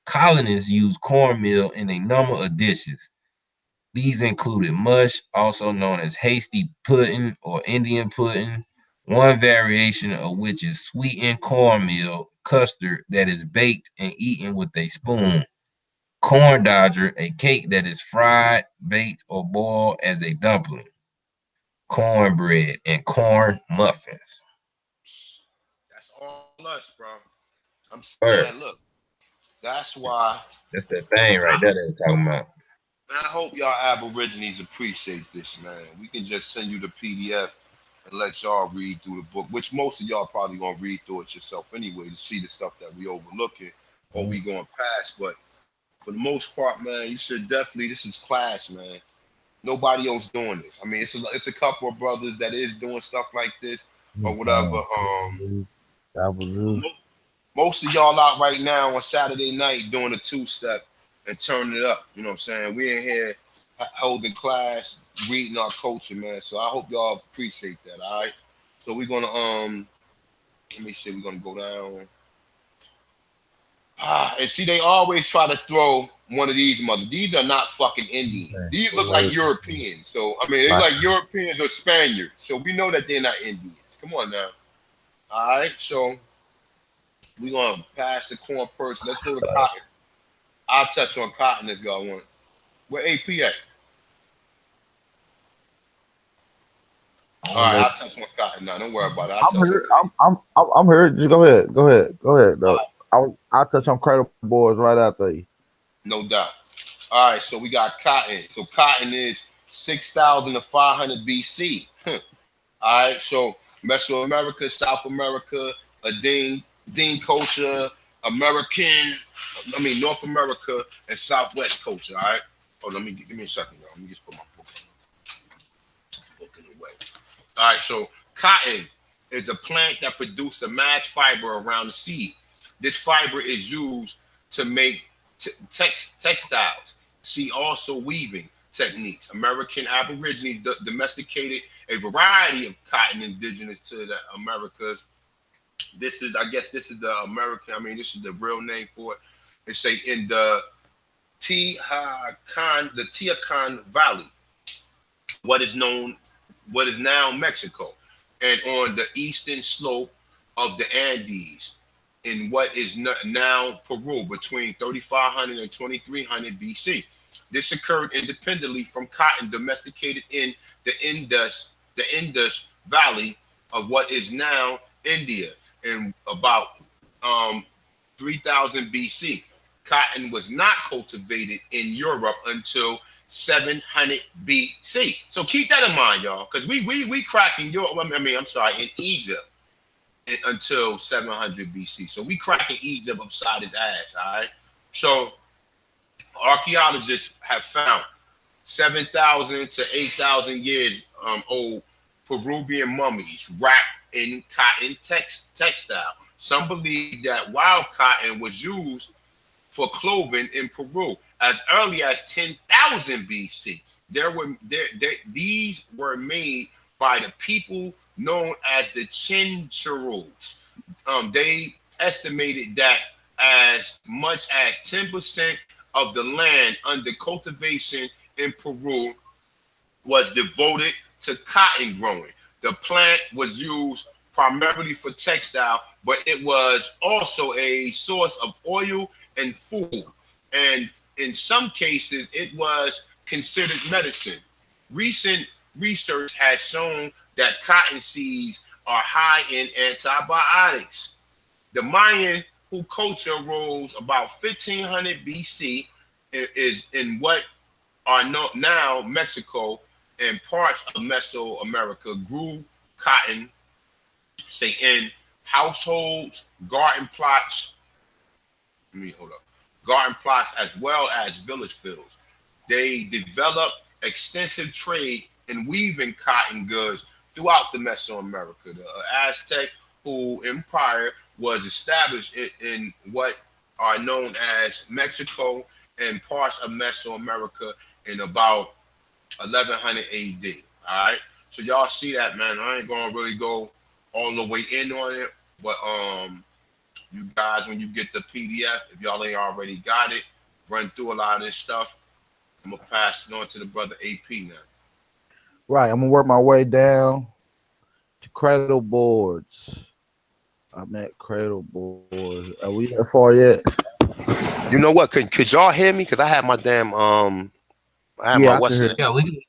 Colonists used cornmeal in a number of dishes. These included mush, also known as hasty pudding or Indian pudding, one variation of which is sweetened cornmeal custard that is baked and eaten with a spoon. Corn dodger, a cake that is fried, baked, or boiled as a dumpling. Cornbread and corn muffins. That's all us, bro. I'm Word. saying, look, that's why That's that thing right there that they're talking about. I hope y'all Aborigines appreciate this, man. We can just send you the PDF and let y'all read through the book, which most of y'all probably gonna read through it yourself anyway to see the stuff that we overlooking or we going past. But for the most part, man, you should definitely. This is class, man. Nobody else doing this. I mean, it's a couple of brothers that is doing stuff like this or whatever. Most of y'all out right now on Saturday night doing a 2-step and turning it up. You know what I'm saying? We in here holding class, reading our culture, man. So I hope y'all appreciate that. All right. So we're gonna let me see. We're gonna go down. And see, they always try to throw one of these mothers. These are not fucking Indians. These look like Europeans. So I mean, they like Europeans or Spaniards. So we know that they're not Indians. Come on now. All right. So we're gonna pass the corn person. Let's go to cotton. I'll touch on cotton if y'all want. Where AP at? All right, I'll touch on cotton now. Don't worry about it. I'll touch on cotton. I'm here. Just go ahead. Go ahead. Though. I'll touch on Cradleboards right after you. No doubt. All right, so we got cotton. So cotton is 6,000 to 500 BC. All right, so Mesoamerica, South America, Dean culture, North America, and Southwest culture. All right. Oh, give me a second, y'all. Let me just put my book in the way. All right, so Cotton is a plant that produces a mass fiber around the seed. This fiber is used to make textiles. See also weaving techniques. American Aborigines domesticated a variety of cotton indigenous to the Americas. This is, I guess, this is the American. I mean, this is the real name for it. They say in the Tiacan Valley, what is known, what is now Mexico, and on the eastern slope of the Andes, in what is now Peru, between 3500 and 2300 BC. This occurred independently from cotton domesticated in the Indus Valley of what is now India in about 3000 BC. Cotton was not cultivated in Europe until 700 BC. So keep that in mind, y'all, because we cracked in Europe. I mean, I'm sorry, in Egypt until 700 BC. So we cracking Egypt upside his ass. All right. So archaeologists have found 7,000 to 8,000 years old Peruvian mummies wrapped in cotton textile. Some believe that wild cotton was used for clothing in Peru as early as 10,000 BC. These were made by the people known as the Chincharos. They estimated that as much as 10% of the land under cultivation in Peru was devoted to cotton growing. The plant was used primarily for textile, but it was also a source of oil and food. And in some cases, it was considered medicine. Recent research has shown that cotton seeds are high in antibiotics. The Mayan, who culture rose about 1500 BC, is in what are now Mexico and parts of Mesoamerica, grew cotton, say in households, garden plots. Let me hold up. Garden plots as well as village fields. They developed extensive trade in weaving cotton goods throughout the Mesoamerica. The Aztec who empire was established in what are known as Mexico and parts of Mesoamerica in about 1100 AD. All right. So y'all see that, man. I ain't gonna really go all the way in on it, but you guys, when you get the PDF, if y'all ain't already got it, run through a lot of this stuff. I'm gonna pass it on to the brother AP now. Right, I'm gonna work my way down to Cradleboards. I'm at Cradleboards. Are we that far yet? You know what? Could y'all hear me? Cause I had my damn I had my Yeah, I can what's hear. it? Yeah, we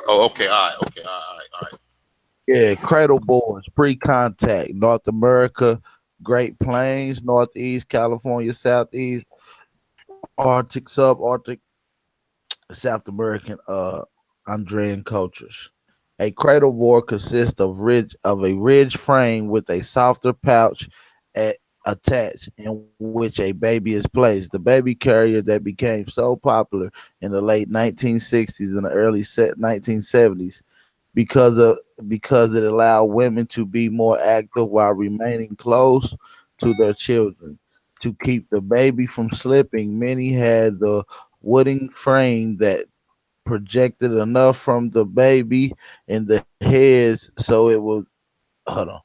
Oh, okay, all right, okay, all right. Yeah, Cradleboards, pre-contact, North America, Great Plains, Northeast, California, Southeast, Arctic, subarctic, South American, Andrean cultures. A cradle board consists of a ridge frame with a softer pouch at, attached in which a baby is placed. The baby carrier that became so popular in the late 1960s and the early 1970s because of because it allowed women to be more active while remaining close to their children. To keep the baby from slipping, many had the wooden frame that projected enough from the baby in the heads so it would hold on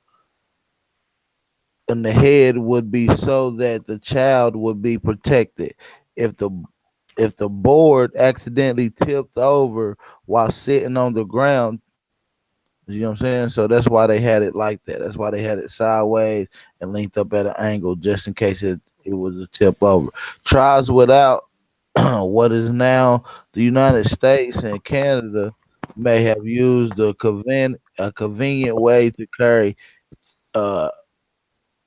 and the head would be so that the child would be protected. If the if the board accidentally tipped over while sitting on the ground, you know what I'm saying? So that's why they had it like that. That's why they had it sideways and linked up at an angle just in case it was a tip over. Tribes without what is now the United States and Canada may have used a convenient way uh,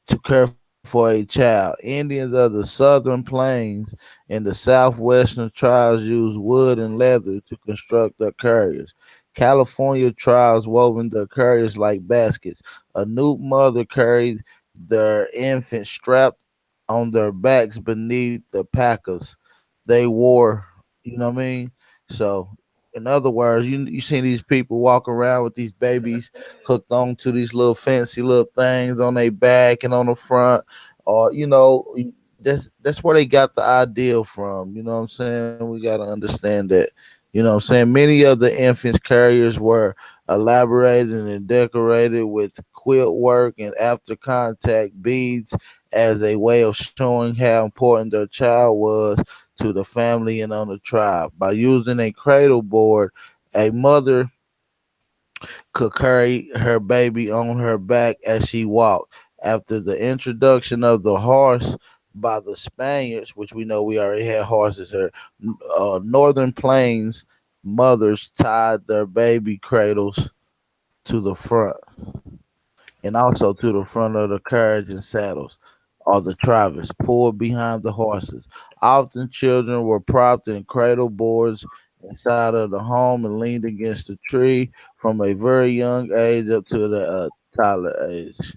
to care for a child. Indians of the southern plains and the southwestern tribes use wood and leather to construct their carriers. California tribes woven their carriers like baskets. A new mother carried their infant strapped on their backs beneath the packers they wore. You know what I mean? So In other words, you see these people walk around with these babies hooked onto these little fancy little things on their back and on the front, or that's where they got the ideal from. You know what I'm saying? We gotta understand that. You know what I'm saying? Many of the infants carriers were elaborated and decorated with quilt work and after contact beads as a way of showing how important their child was to the family and on the tribe. By using a cradle board, a mother could carry her baby on her back as she walked. After the introduction of the horse by the Spaniards, which we know we already had horses here, northern plains mothers tied their baby cradles to the front and also to the front of the carriage and saddles or the travis pulled behind the horses. Often children were propped in cradle boards inside of the home and leaned against the tree from a very young age up to the toddler age.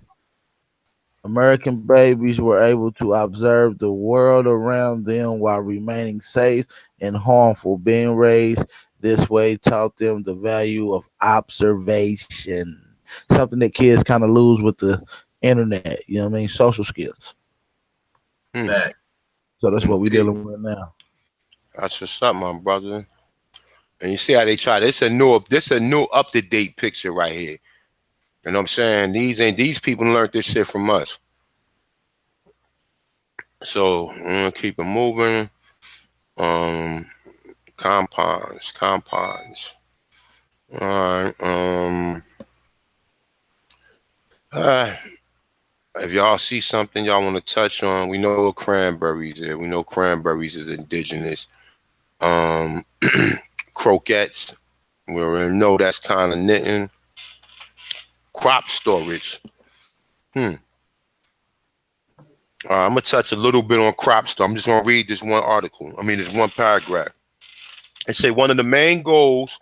American babies were able to observe the world around them while remaining safe and harmful. Being raised this way taught them the value of observation, something that kids kind of lose with the internet. You know what I mean? Social skills. Hmm. Fact. So that's what we're Indeed. dealing with now. That's what's up, my brother. And you see how they try. This a new up to date picture right here. You know what I'm saying? These people learned this shit from us. So I'm gonna keep it moving. Um, compounds. All right. Uh, if y'all see something y'all want to touch on, we know what cranberries is. We know cranberries is indigenous. Um, croquettes. We already know that's kind of knitting. Crop storage. Hmm. I'm gonna touch a little bit on crop storage. I'm just gonna read this one article. I mean, this one paragraph. It say one of the main goals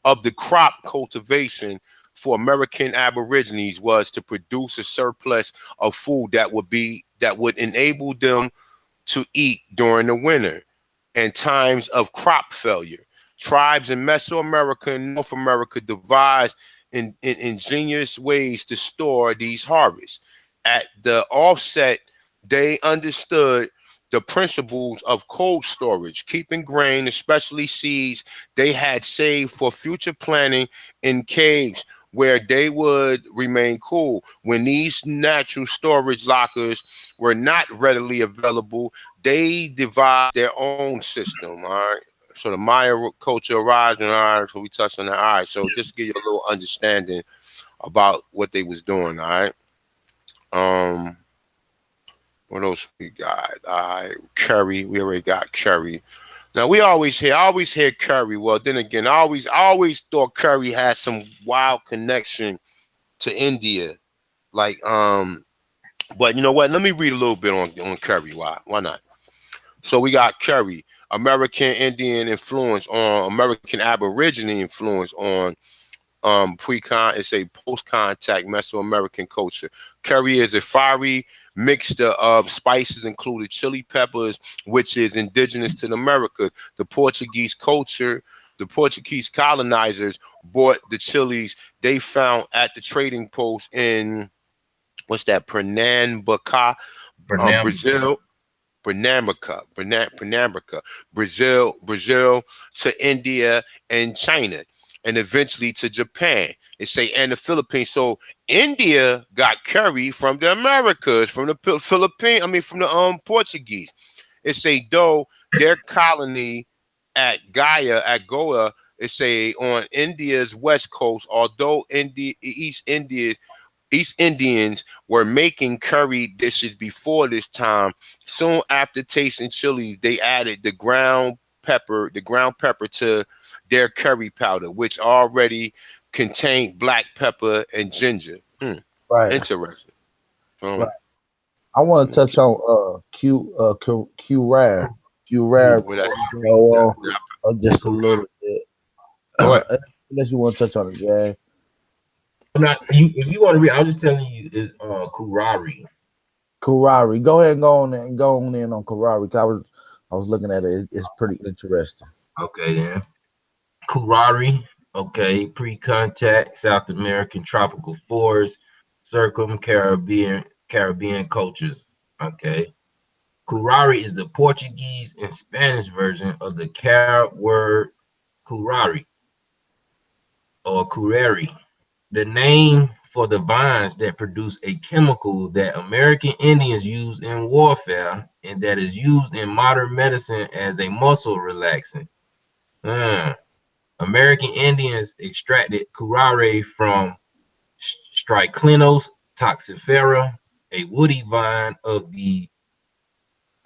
of the crop cultivation for American Aborigines was to produce a surplus of food that would enable them to eat during the winter and times of crop failure. Tribes in Mesoamerica and North America devised in ingenious ways to store these harvests. At the offset, they understood the principles of cold storage, keeping grain, especially seeds they had saved for future planting in caves where they would remain cool. When these natural storage lockers were not readily available, they devised their own system. All right. So the Maya culture arrived, and all right, so we touched on that. All right. So just to give you a little understanding about what they was doing. All right. Um, what else we got? All right. Curry. We already got curry. Now I always hear curry. Well, then again, I always thought curry had some wild connection to India. Like, but you know what? Let me read a little bit on curry. Why not? So we got curry, American Indian influence on American Aborigine influence on pre-con. It's a post-contact Mesoamerican culture. Curry is a fiery mixture of spices, including chili peppers, which is indigenous to the Americas. The Portuguese colonizers bought the chilies they found at the trading post in what's that, Pernambuco, Pernambuco. Brazil. Pernambuco, Brazil to India and China, and eventually to Japan. It say and the Philippines. So India got curry from the Americas, from the Philippines. I mean, from the Portuguese. It say though their colony at Goa. It say on India's west coast, although East Indians were making curry dishes before this time. Soon after tasting chilies, they added the ground pepper to their curry powder, which already contained black pepper and ginger. Right. Interesting. Right. Um, I want to touch okay. on Curare. Curare Well, that's before we go on just a cool. little bit. Go ahead. Unless you want to touch on it, yeah. Not you. If you want to read, I was just telling you is Curare. Curare. Go ahead and go on in on Curare. I was looking at it. It's pretty interesting. Okay then. Curare, okay, pre-contact South American tropical forest, Caribbean cultures, okay. Curare is the Portuguese and Spanish version of the Carib word curare or curare, the name for the vines that produce a chemical that American Indians use in warfare and that is used in modern medicine as a muscle relaxant. Hmm. American Indians extracted curare from Strychlinos toxifera, a woody vine of the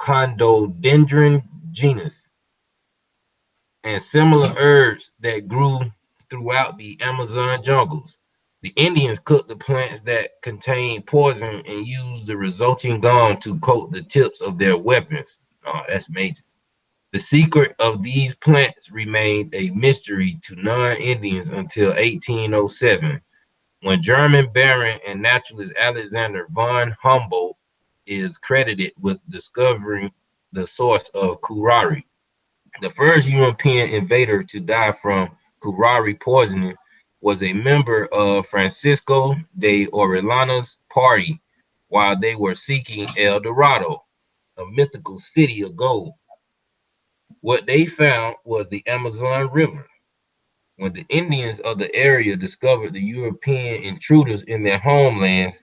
Condodendron genus, and similar herbs that grew throughout the Amazon jungles. The Indians cooked the plants that contained poison and used the resulting gum to coat the tips of their weapons. Oh, that's major. The secret of these plants remained a mystery to non-Indians until 1807, when German baron and naturalist Alexander von Humboldt is credited with discovering the source of curare. The first European invader to die from curare poisoning was a member of Francisco de Orellana's party while they were seeking El Dorado, a mythical city of gold. What they found was the Amazon River. When the Indians of the area discovered the European intruders in their homelands,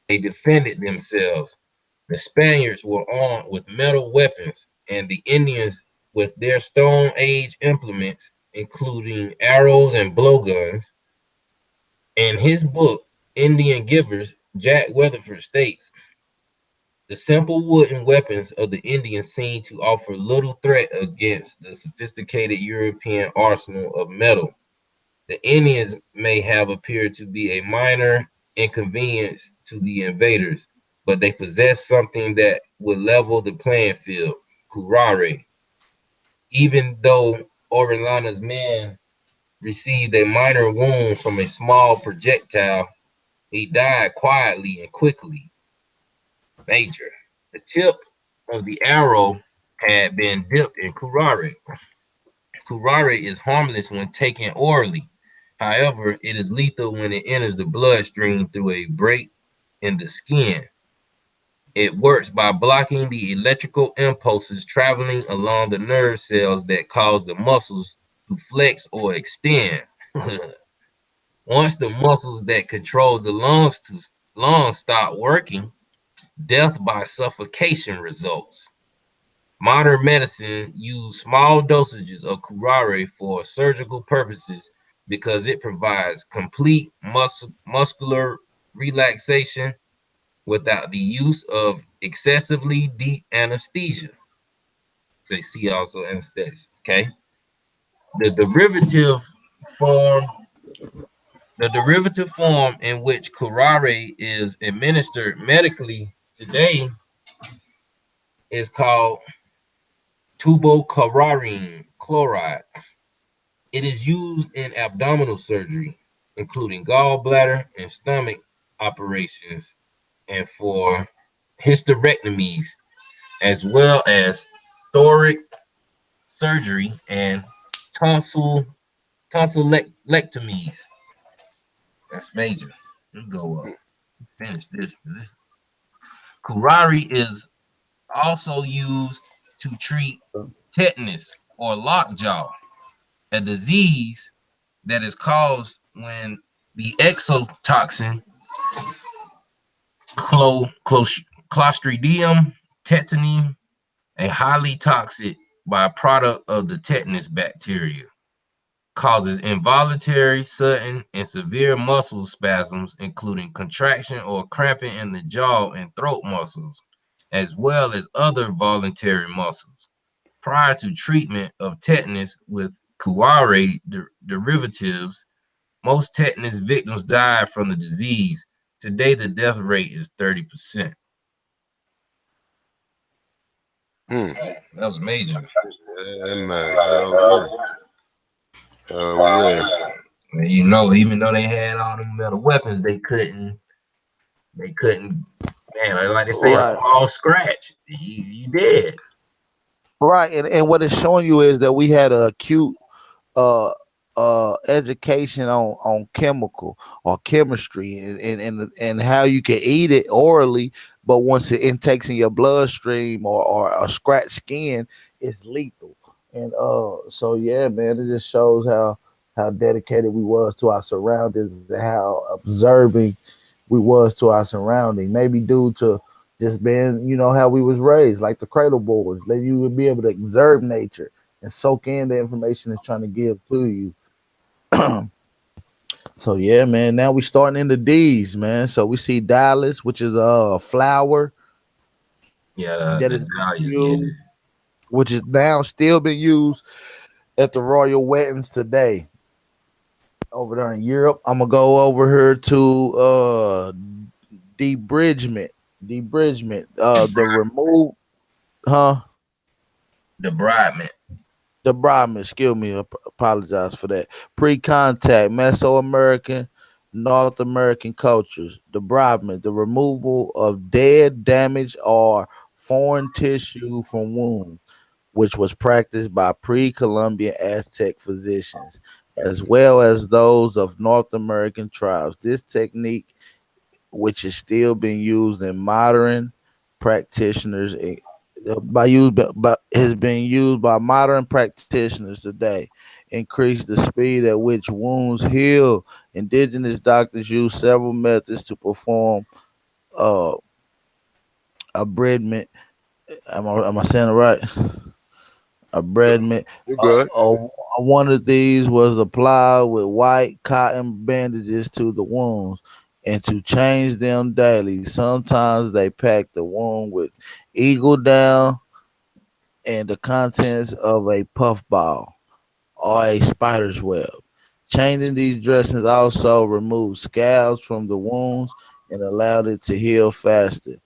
they defended themselves. The Spaniards were armed with metal weapons, and the Indians with their Stone Age implements, including arrows and blowguns. In his book, Indian Givers, Jack Weatherford states, the simple wooden weapons of the Indians seem to offer little threat against the sophisticated European arsenal of metal. The Indians may have appeared to be a minor inconvenience to the invaders, but they possessed something that would level the playing field, curare. Even though Orellana's men received a minor wound from a small projectile, he died quietly and quickly. Major. The tip of the arrow had been dipped in curare. Curare is harmless when taken orally. However, it is lethal when it enters the bloodstream through a break in the skin. It works by blocking the electrical impulses traveling along the nerve cells that cause the muscles to flex or extend. Once the muscles that control the lungs stop working, death by suffocation results. Modern medicine uses small dosages of curare for surgical purposes because it provides complete muscular relaxation without the use of excessively deep anesthesia. They see also anesthetics. Okay. The derivative form, the derivative form in which curare is administered medically today is called tubocurarine chloride. It is used in abdominal surgery, including gallbladder and stomach operations, and for hysterectomies, as well as thoracic surgery and tonsillectomies. That's major. Let me go up. Finish this. This curare is also used to treat tetanus or lockjaw, a disease that is caused when the exotoxin Clostridium tetani, a highly toxic byproduct of the tetanus bacteria, causes involuntary, sudden, and severe muscle spasms, including contraction or cramping in the jaw and throat muscles, as well as other voluntary muscles. Prior to treatment of tetanus with curare derivatives, most tetanus victims died from the disease. Today, the death rate is 30%. Hmm. That was major. Yeah, man. Hell yeah. Hell yeah. And you know, even though they had all them metal weapons, they couldn't, man, like they say, a Right. small scratch, you dead. Right. And what it's showing you is that we had an acute uh education on chemical or chemistry and how you can eat it orally, but once it intakes in your bloodstream or scratch skin, it's lethal. And so yeah, man, it just shows how dedicated we was to our surroundings and how observing we was to our surrounding. Maybe due to just being, how we was raised, like the cradle boards, that you would be able to observe nature and soak in the information it's trying to give to you. So yeah, man. Now we starting in the D's, man. So we see Dallas, which is a flower Yeah, that the is being dahlias. Yeah, used, which is now still being used at the royal weddings today over there in Europe. I'm gonna go over here to debridement. Debridement. The remove, huh? debridement. Debridement. Excuse me. Apologize for that. Pre-contact. Mesoamerican, North American cultures. Debridement. The removal of dead, damaged, or foreign tissue from wounds, which was practiced by pre-Columbian Aztec physicians, as well as those of North American tribes. This technique, which is still being used in modern practitioners, has been used by modern practitioners today. Increase the speed at which wounds heal. Indigenous doctors use several methods to perform uh, abridgment. Am I saying it right? Abridgment. You good? One of these was applied with white cotton bandages to the wounds and to change them daily. Sometimes they pack the wound with eagle down and the contents of a puffball or a spider's web. Changing these dressings also removed scabs from the wounds and allowed it to heal faster.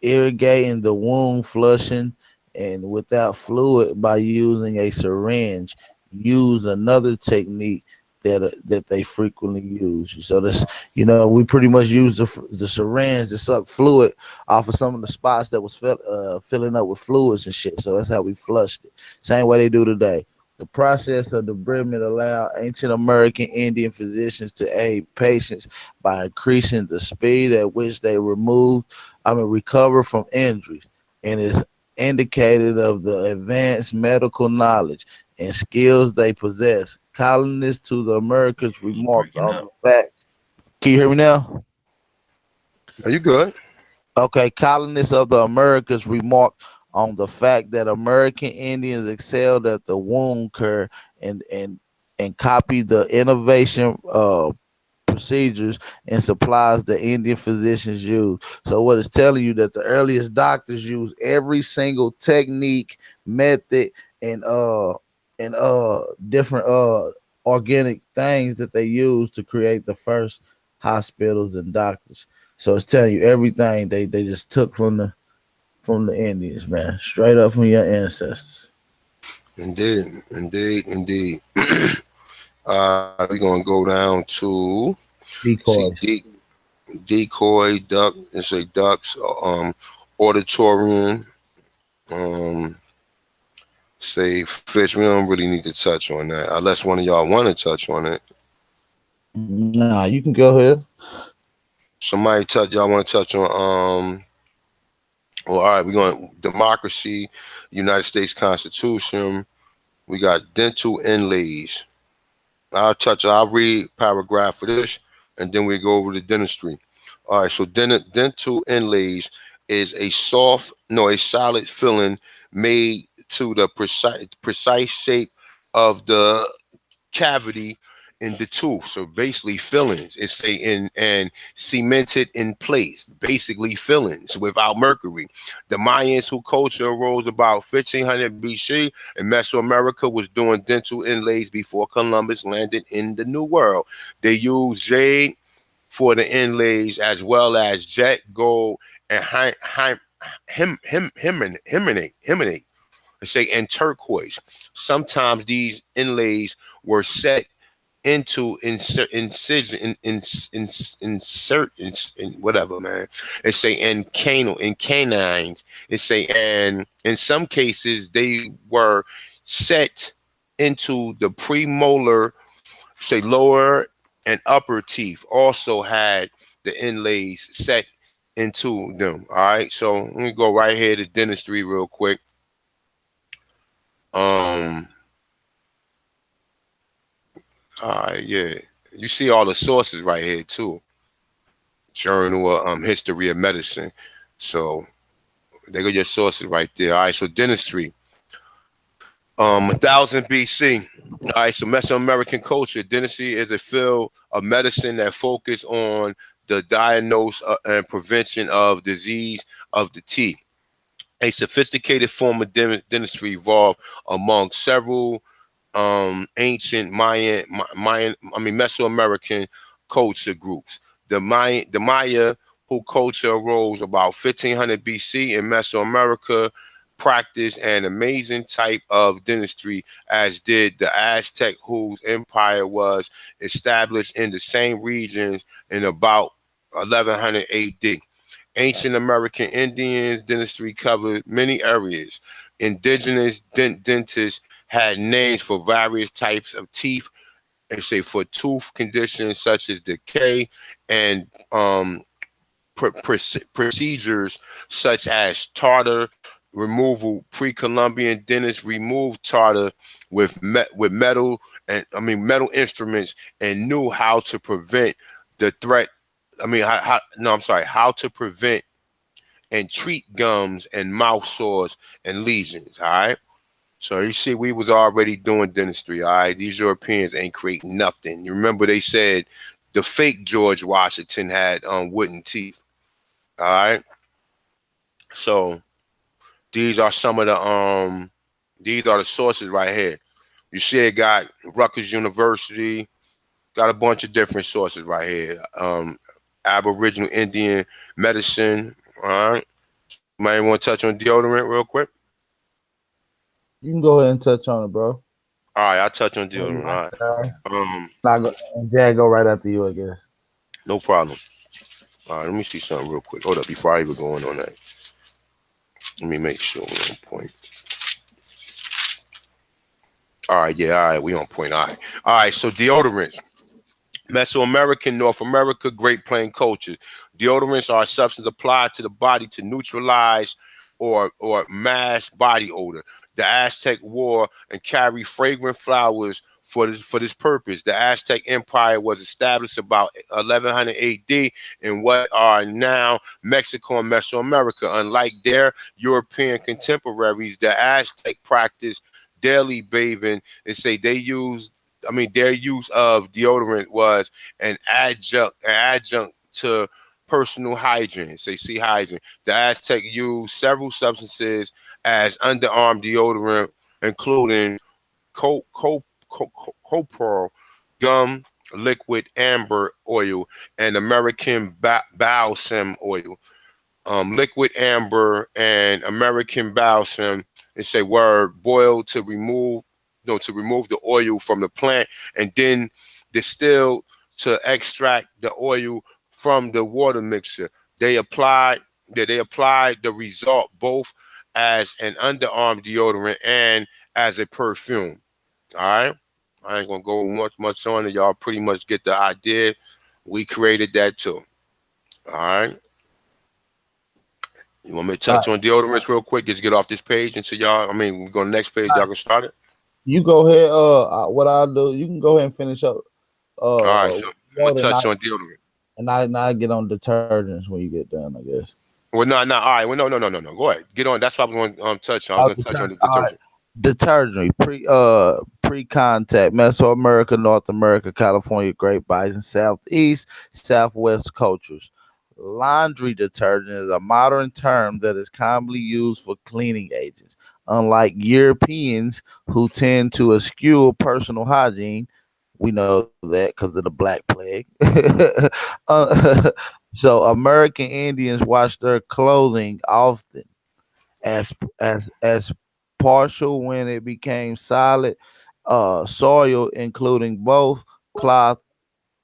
Irrigating the wound, flushing, and without fluid by using a syringe. Use another technique that they frequently use. So this, we pretty much use the syringe to suck fluid off of some of the spots that was filling up with fluids and shit. So that's how we flushed it. Same way they do today. The process of debridement allowed ancient American Indian physicians to aid patients by increasing the speed at which they recover from injuries, and is indicated of the advanced medical knowledge and skills they possess. Colonists to the Americas You remarked breaking on up. the fact. Can you hear me now? Are you good? Okay, colonists of the Americas remarked on the fact that American Indians excelled at the wound care and copied the innovation procedures and supplies the Indian physicians use. So what it's telling you that the earliest doctors use every single technique, method, and different organic things that they use to create the first hospitals and doctors. So it's telling you everything they just took from the Indians, man, straight up from your ancestors. Indeed, indeed, indeed. We're gonna go down to see Decoys. decoy duck. It's a ducks auditorium. Um, say fish. We don't really need to touch on that unless one of y'all want to touch on it. Nah, you can go ahead. Somebody touch. Y'all want to touch on Well, all right. We're going democracy, United States Constitution. We got dental inlays. I'll read paragraph for this, and then we go over to dentistry. All right, so dental inlays is a solid filling made to the precise shape of the cavity in the tooth. So basically fillings. It's say in and cemented in place. Basically fillings without mercury. The Mayans who culture arose about 1500 BC and Mesoamerica was doing dental inlays before Columbus landed in the New World. They used jade for the inlays as well as jet gold and himmenate. Say and turquoise. Sometimes these inlays were set into whatever, man. It say in canines. It say and in some cases they were set into the premolar, say lower and upper teeth, also had the inlays set into them. All right, so let me go right here to dentistry real quick. Um, all right, yeah, you see all the sources right here too. Journal of History of Medicine. So they got your sources right there. All right, so dentistry. 1000 BC. All right, so Mesoamerican culture, dentistry is a field of medicine that focus on the diagnosis and prevention of disease of the teeth. A sophisticated form of dentistry evolved among several ancient Mesoamerican culture groups. The Maya, who culture arose about 1500 BC in Mesoamerica, practiced an amazing type of dentistry, as did the Aztec, whose empire was established in the same regions in about 1100 AD. Ancient American Indians dentistry covered many areas. Indigenous dentists had names for various types of teeth, and say for tooth conditions such as decay and procedures such as tartar removal. Pre-Columbian dentists removed tartar with metal and metal instruments and knew how to prevent the threat. No, I'm sorry, how to prevent and treat gums and mouth sores and lesions. All right. So you see, we was already doing dentistry. All right. These Europeans ain't creating nothing. You remember they said the fake George Washington had wooden teeth. All right. So these are some of the these are the sources right here. You see, it got Rutgers University, got a bunch of different sources right here. Aboriginal Indian medicine. All right. Might want to touch on deodorant real quick. You can go ahead and touch on it, bro. All right, I'll touch on Well, you deodorant. right All there. right. Not go, and Dad go right after you, I guess. No problem. All right, let me see something real quick. Hold up, before I even go on that. Let me make sure we're on point. All right, yeah, all right, we on point. All right. So deodorants. Mesoamerican, North America, Great Plain culture. Deodorants are a substance applied to the body to neutralize or mask body odor. The Aztec wore and carried fragrant flowers for this purpose. The Aztec Empire was established about 1100 AD in what are now Mexico and Mesoamerica. Unlike their European contemporaries, the Aztec practiced daily bathing and say they used their use of deodorant was an adjunct to personal hygiene. Say, see hygiene. The Aztec used several substances as underarm deodorant, including copal, gum, liquid amber oil, and American balsam oil. Liquid amber and American balsam. They say were boiled to remove, to remove the oil from the plant, and then distilled to extract the oil from the water mixture. They applied they applied the result both as an underarm deodorant and as a perfume. All right. I ain't gonna go much on it. Y'all pretty much get the idea. We created that too. All right. You want me to All touch right. on deodorants real quick? Just get off this page until y'all. We go to the next page. Y'all can start it. You go ahead. What I'll do, you can go ahead and finish up. All right. Uh, So I'm gonna Yoda, touch on deodorant. and I get on detergents when you get done, I guess. Well, no, no. All right. Well, no. Go ahead. Get on. That's what I'm going to touch on. I was Oh, going to touch on the all right. detergent. Detergent, pre contact, Mesoamerica, North America, California, Great Bison, Southeast, Southwest cultures. Laundry detergent is a modern term that is commonly used for cleaning agents. Unlike Europeans who tend to eschew personal hygiene, we know that because of the Black Plague. So American Indians wash their clothing often as as partial when it became solid soil, including both cloth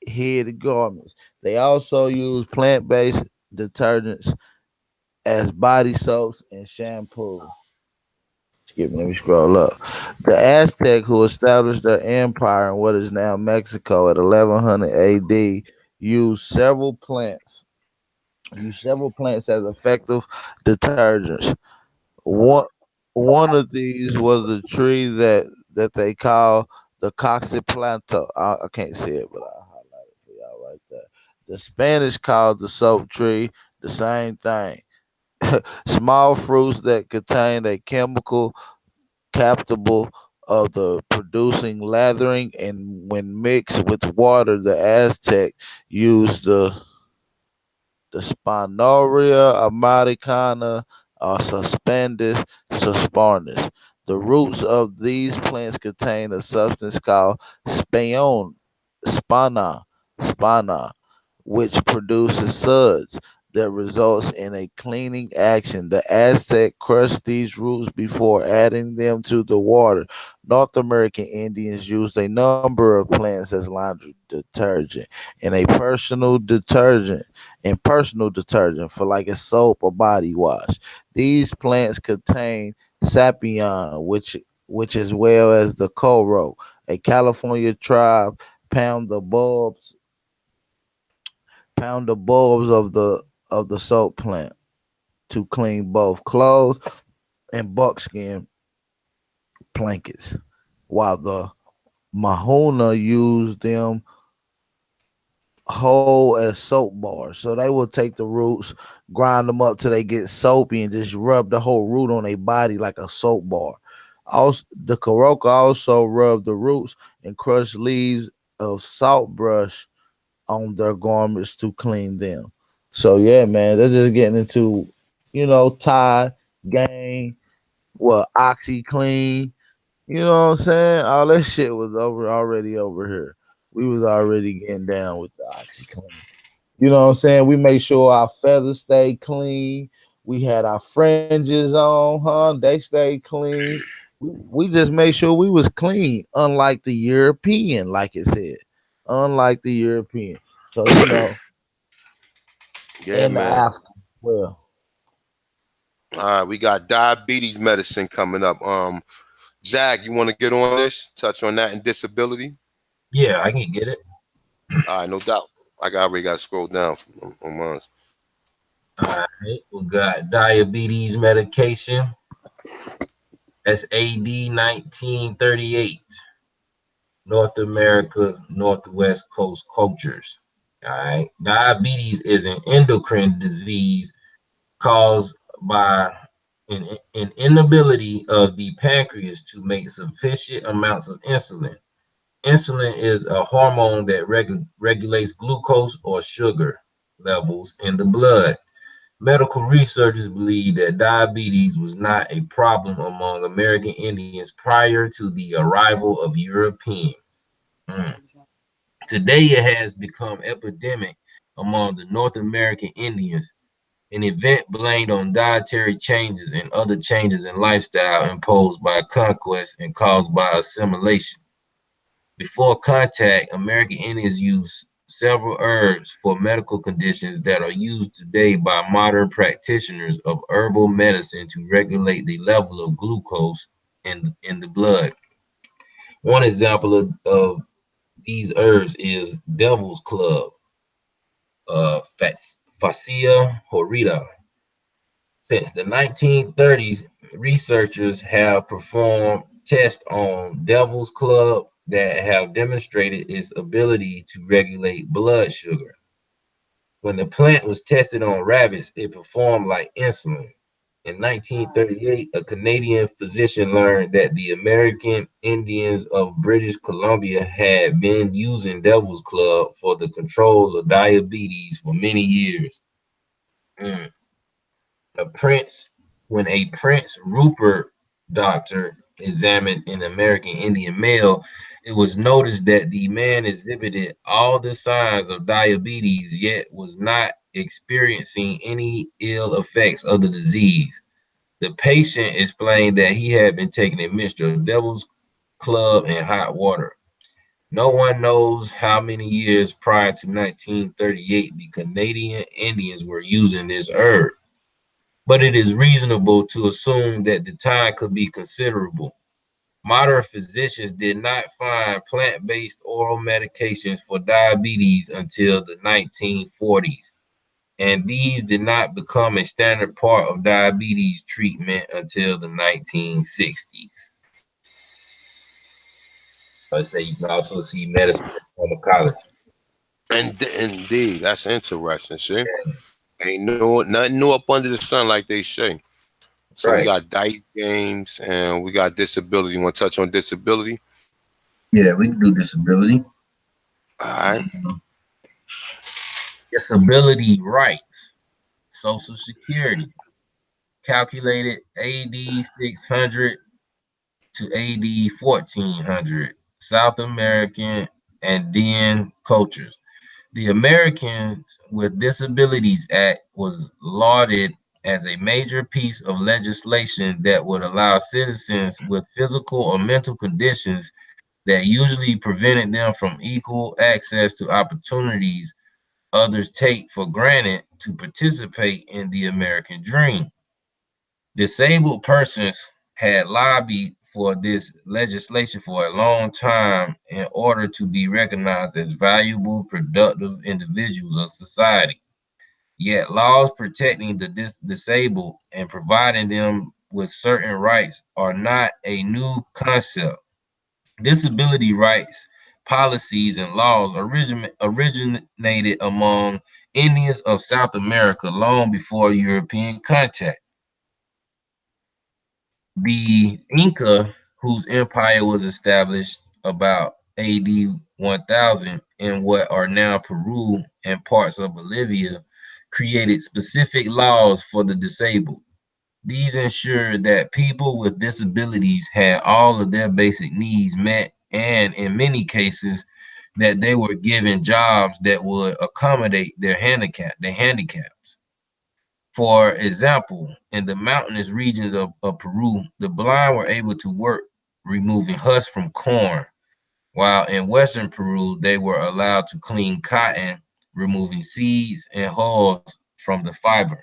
head garments. They also use plant-based detergents as body soaps and shampoo. skip me. Let me scroll up. The Aztec, who established their empire in what is now Mexico at 1100 AD, used several plants. Used several plants as effective detergents. One one of these was the tree that they call the coxyplanta. I can't see it, but I'll highlight it for y'all right there. The Spanish called the soap tree the same thing. Small fruits that contain a chemical capable of the producing lathering, and when mixed with water, the Aztec used the Spinoria americana or Suspendus suspendus. The roots of these plants contain a substance called spina, spina, which produces suds that results in a cleaning action. The Aztec crushed these roots before adding them to the water. North American Indians used a number of plants as laundry detergent and a personal detergent for like a soap or body wash. These plants contain sapion, which as well as the koro, a California tribe, pound the bulbs of the soap plant to clean both clothes and buckskin blankets, while the Mahona used them whole as soap bars. So they will take the roots, grind them up till they get soapy, and just rub the whole root on their body like a soap bar. Also, the Karoka also rub the roots and crush leaves of saltbrush on their garments to clean them. So yeah, man, they're just getting into, Tide, Gain, Oxy Clean. You know what I'm saying? All that shit was already over here. We was already getting down with the Oxy Clean. You know what I'm saying? We make sure our feathers stay clean. We had our fringes on, huh? They stayed clean. We just made sure we was clean, unlike the European, like it said. Unlike the European. So, Yeah, and the man. African. Well, All right, we got diabetes medicine coming up. Zach, you want to get on this? Touch on that and disability. Yeah, I can get it. All right, no doubt. Already got to scroll down on mine. All right, we got diabetes medication. That's AD 1938. North America, Northwest Coast cultures. All right. Diabetes is an endocrine disease caused by an inability of the pancreas to make sufficient amounts of insulin. Insulin is a hormone that regulates glucose or sugar levels in the blood. Medical researchers believe that diabetes was not a problem among American Indians prior to the arrival of Europeans. Mm. Today, it has become epidemic among the North American Indians, an event blamed on dietary changes and other changes in lifestyle imposed by conquest and caused by assimilation. Before contact, American Indians used several herbs for medical conditions that are used today by modern practitioners of herbal medicine to regulate the level of glucose in the blood. One example of these herbs is Devil's Club, Fascia horrida. Since the 1930s, researchers have performed tests on Devil's Club that have demonstrated its ability to regulate blood sugar. When the plant was tested on rabbits, it performed like insulin. In 1938, a Canadian physician learned that the American Indians of British Columbia had been using Devil's Club for the control of diabetes for many years. Mm. A prince, when a Prince Rupert doctor examined an American Indian male, it was noticed that the man exhibited all the signs of diabetes, yet was not experiencing any ill effects of the disease. The patient explained that he had been taking a mixture of Devil's Club and hot water. No one knows how many years prior to 1938 the Canadian Indians were using this herb. but it is reasonable to assume that the time could be considerable. Modern physicians did not find plant-based oral medications for diabetes until the 1940s, and these did not become a standard part of diabetes treatment until the 1960s. I say you can also see medicine and pharmacology. And indeed, that's interesting. See, ain't no nothing new up under the sun, like they say. So we Right. got dice games and we got disability. You want to touch on disability? Yeah, we can do disability. All right. Disability rights, Social Security, calculated AD 600 to AD 1400, South American and then cultures. The Americans with Disabilities Act was lauded as a major piece of legislation that would allow citizens with physical or mental conditions that usually prevented them from equal access to opportunities others take for granted to participate in the American dream. Disabled persons had lobbied for this legislation for a long time in order to be recognized as valuable, productive individuals of society. Yet laws protecting the disabled and providing them with certain rights are not a new concept. Disability rights policies and laws originated among Indians of South America long before European contact. The Inca, whose empire was established about AD 1000 in what are now Peru and parts of Bolivia, created specific laws for the disabled. These ensured that people with disabilities had all of their basic needs met, and in many cases, that they were given jobs that would accommodate their handicaps. For example, in the mountainous regions of Peru, the blind were able to work removing husks from corn, while in western Peru, they were allowed to clean cotton, removing seeds and hulls from the fiber.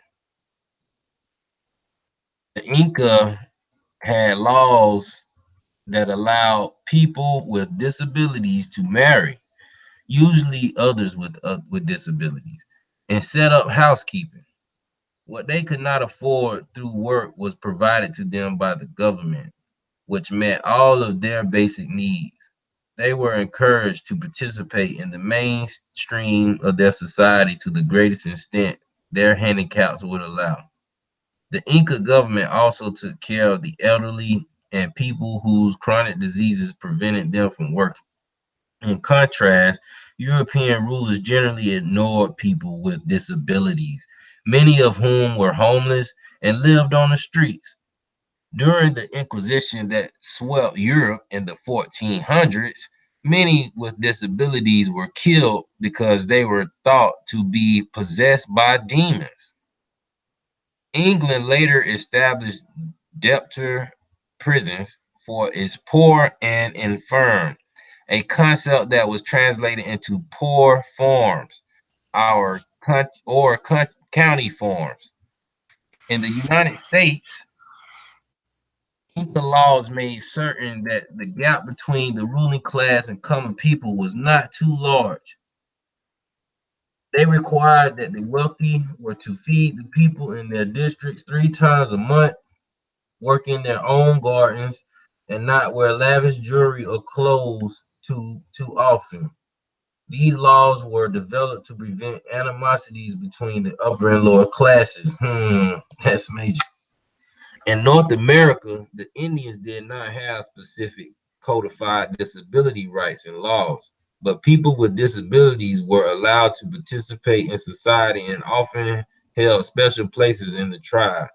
The Inca had laws that allowed people with disabilities to marry, usually others with disabilities, and set up housekeeping. What they could not afford through work was provided to them by the government, which met all of their basic needs. They were encouraged to participate in the mainstream of their society to the greatest extent their handicaps would allow. The Inca government also took care of the elderly and people whose chronic diseases prevented them from working. In contrast, European rulers generally ignored people with disabilities, many of whom were homeless and lived on the streets. During the Inquisition that swept Europe in the 1400s, many with disabilities were killed because they were thought to be possessed by demons. England later established debtor prisons for its poor and infirm, a concept that was translated into poor forms, county forms. In the United States, Inca laws made certain that the gap between the ruling class and common people was not too large. They required that the wealthy were to feed the people in their districts 3 times a month, work in their own gardens, and not wear lavish jewelry or clothes too often. These laws were developed to prevent animosities between the upper and lower classes. That's major. In North America, the Indians did not have specific codified disability rights and laws, but people with disabilities were allowed to participate in society and often held special places in the tribe.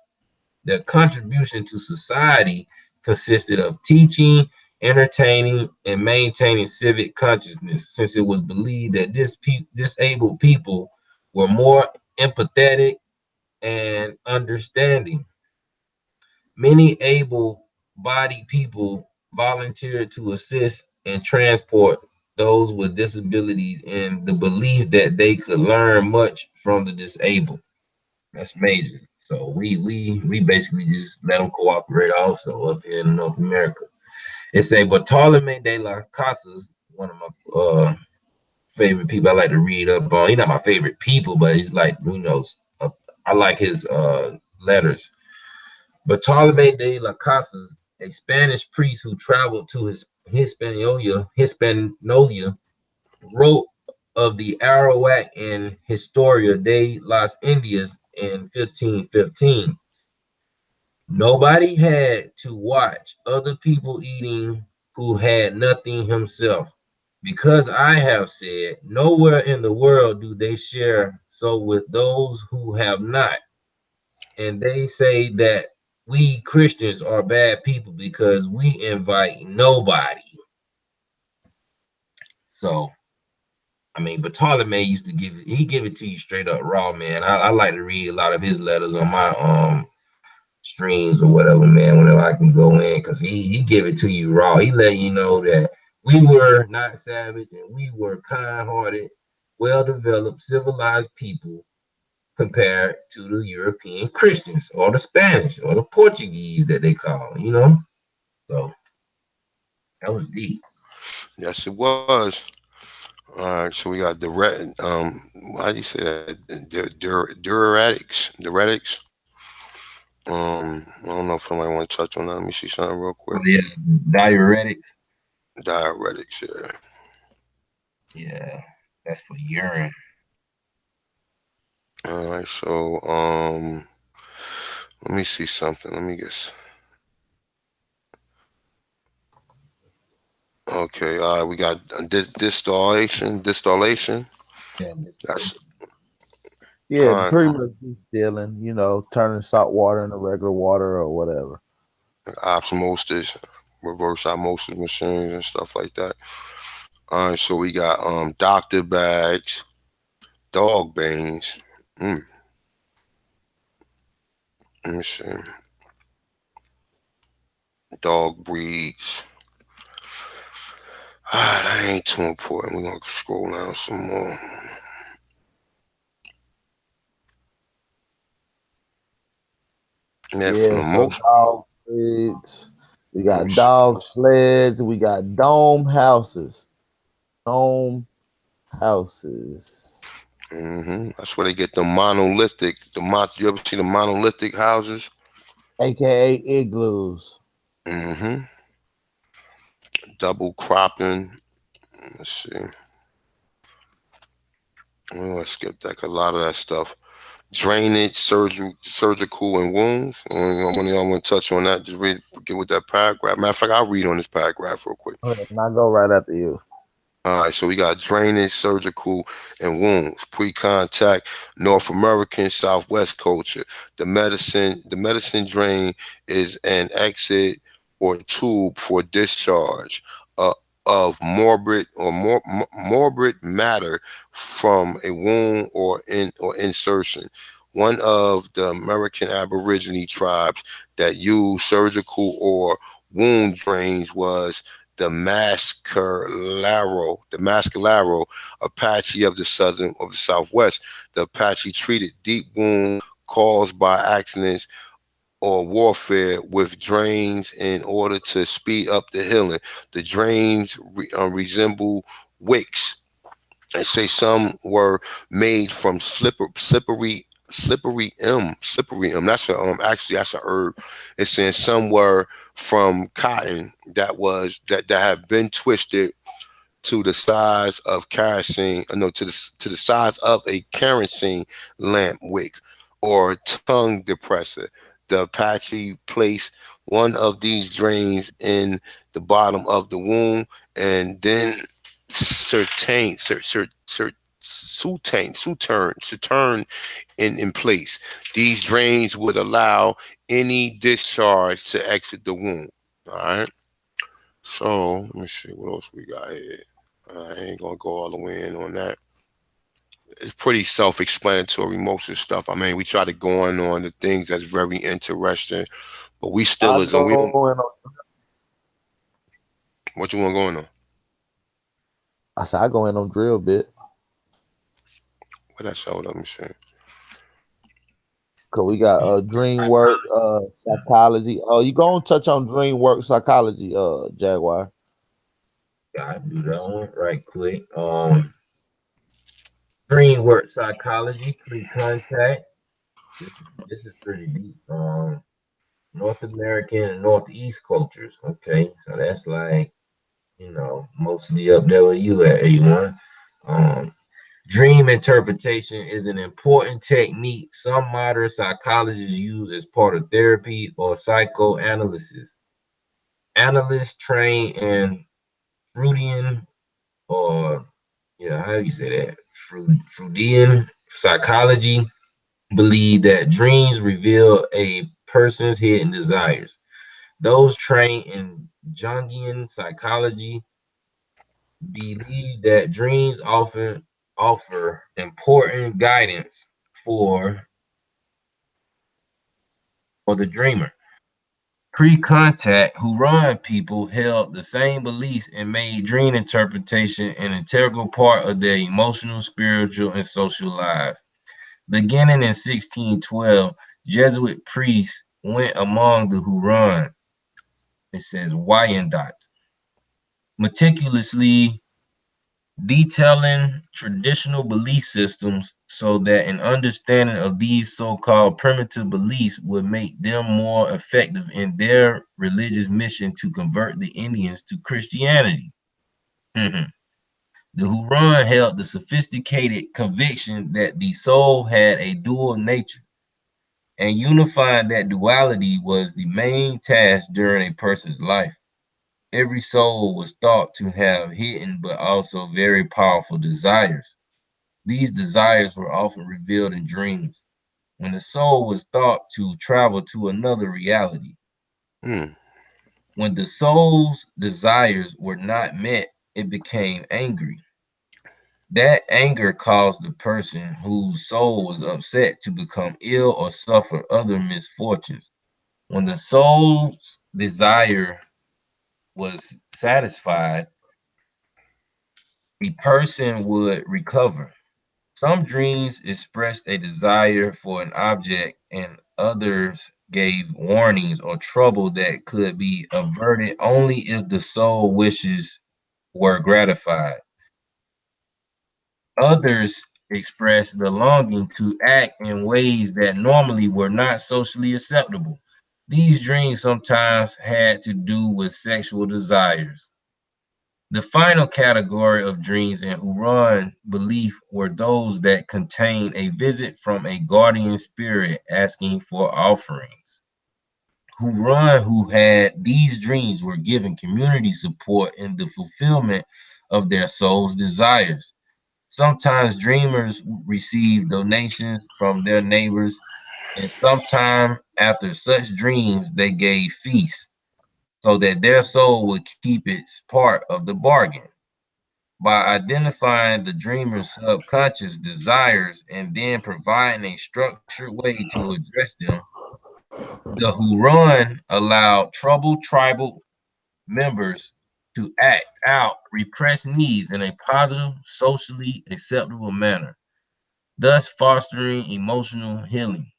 Their contribution to society consisted of teaching, entertaining, and maintaining civic consciousness, since it was believed that disabled people were more empathetic and understanding. Many able-bodied people volunteered to assist and transport those with disabilities in the belief that they could learn much from the disabled. That's major. So we basically just let them cooperate also up here in North America. It say Bartolome de las Casas, one of my favorite people I like to read up on. He's not my favorite people, but he's like, I like his letters. Bartolome de las Casas, a Spanish priest who traveled to Hispaniola, wrote of the Arawak and Historia de las Indias in 1515. Nobody had to watch other people eating who had nothing himself. Because I have said, nowhere in the world do they share so with those who have not. And they say that we Christians are bad people because we invite nobody. So, I mean, but Ptolemy used to give it to you straight up raw, man. I like to read a lot of his letters on my streams or whatever, man, whenever I can go in, because he give it to you raw. He let you know that we were not savage and we were kind-hearted, well-developed, civilized people compared to the European Christians or the Spanish or the Portuguese that they call, you know? So that was deep. Yes, it was. All right, so we got the red. How do you say that? Diuretics. I don't know if somebody want to touch on that. Let me see something real quick. Oh, yeah, diuretics. Diuretics. Yeah. Yeah, that's for urine. All right. So let me see something. Let me guess. Okay. All right. We got distillation. Distillation. Yeah, That's Yeah, all right. pretty much distilling, turning salt water into regular water or whatever. Osmosis, reverse osmosis machines and stuff like that. All right. So we got doctor bags, dog bangs. Mm, let me see. Dog breeds. Ah, that ain't too important. We're gonna scroll down some more. Yeah, for Yeah, the so most. dog sleds, we Let me got see. dog sleds, we got dome houses. Dome houses. That's where they get the monolithic. You ever see the monolithic houses? AKA igloos. hmm Double cropping. Let's see. Let's skip that. 'Cause a lot of that stuff. Drainage, surgical, and wounds. When y'all want to touch on that, just read, get with that paragraph. Matter of fact, I'll read on this paragraph real quick. Okay, and I go right after you. All right, so we got drainage, surgical, and wounds. Pre-contact, North American Southwest culture. The medicine drain is an exit or tube for discharge uh, of morbid matter from a wound or insertion. One of the American Aborigine tribes that used surgical or wound drains was the Mascalaro Apache of the Southwest. The Apache treated deep wounds caused by accidents or warfare with drains in order to speed up the healing. The drains resemble wicks, and say some were made from slippery That's actually that's a herb. It's saying some were from cotton that have been twisted to the size of kerosene, no, to the size of a kerosene lamp wick or tongue depressor. The Apache placed one of these drains in the bottom of the wound and then certain cer, cer, cer, suturn in place. These drains would allow any discharge to exit the wound. All right. So let me see what else we got here. I ain't gonna go all the way in on that. It's pretty self-explanatory, most of the stuff. I mean, we try to go on the things that's very interesting, but we still I is on. We go don't. in on What you want going on? I said I go in on drill bit. What that show? Let me see. Cause we got dream work, psychology. Oh, you gonna touch on dream work psychology, Jaguar. I do that one right quick. Dream work psychology, pre-contact. This is pretty deep. North American and Northeast cultures. Okay, so that's like mostly up there with you at A1. Um, Dream interpretation is an important technique some modern psychologists use as part of therapy or psychoanalysis. Analysts trained in Freudian or how do you say that? Freudian psychology believe that dreams reveal a person's hidden desires. Those trained in Jungian psychology believe that dreams often offer important guidance for the dreamer. Pre-contact Huron people held the same beliefs and made dream interpretation an integral part of their emotional, spiritual, and social lives. Beginning in 1612, Jesuit priests went among the Huron, it says Wyandotte, meticulously detailing traditional belief systems so that an understanding of these so-called primitive beliefs would make them more effective in their religious mission to convert the Indians to Christianity. The Huron held the sophisticated conviction that the soul had a dual nature, and unifying that duality was the main task during a person's life. Every soul was thought to have hidden but also very powerful desires. These desires were often revealed in dreams, when the soul was thought to travel to another reality. Hmm. When the soul's desires were not met, it became angry. That anger caused the person whose soul was upset to become ill or suffer other misfortunes. When the soul's desire was satisfied, the person would recover. Some dreams expressed a desire for an object, and others gave warnings or trouble that could be averted only if the soul wishes were gratified. Others expressed the longing to act in ways that normally were not socially acceptable. These dreams sometimes had to do with sexual desires. The final category of dreams in Huron belief were those that contained a visit from a guardian spirit asking for offerings. Huron who had these dreams were given community support in the fulfillment of their soul's desires. Sometimes dreamers received donations from their neighbors, and sometime after such dreams, they gave feasts so that their soul would keep its part of the bargain. By identifying the dreamer's subconscious desires and then providing a structured way to address them, the Huron allowed troubled tribal members to act out repressed needs in a positive, socially acceptable manner, thus fostering emotional healing.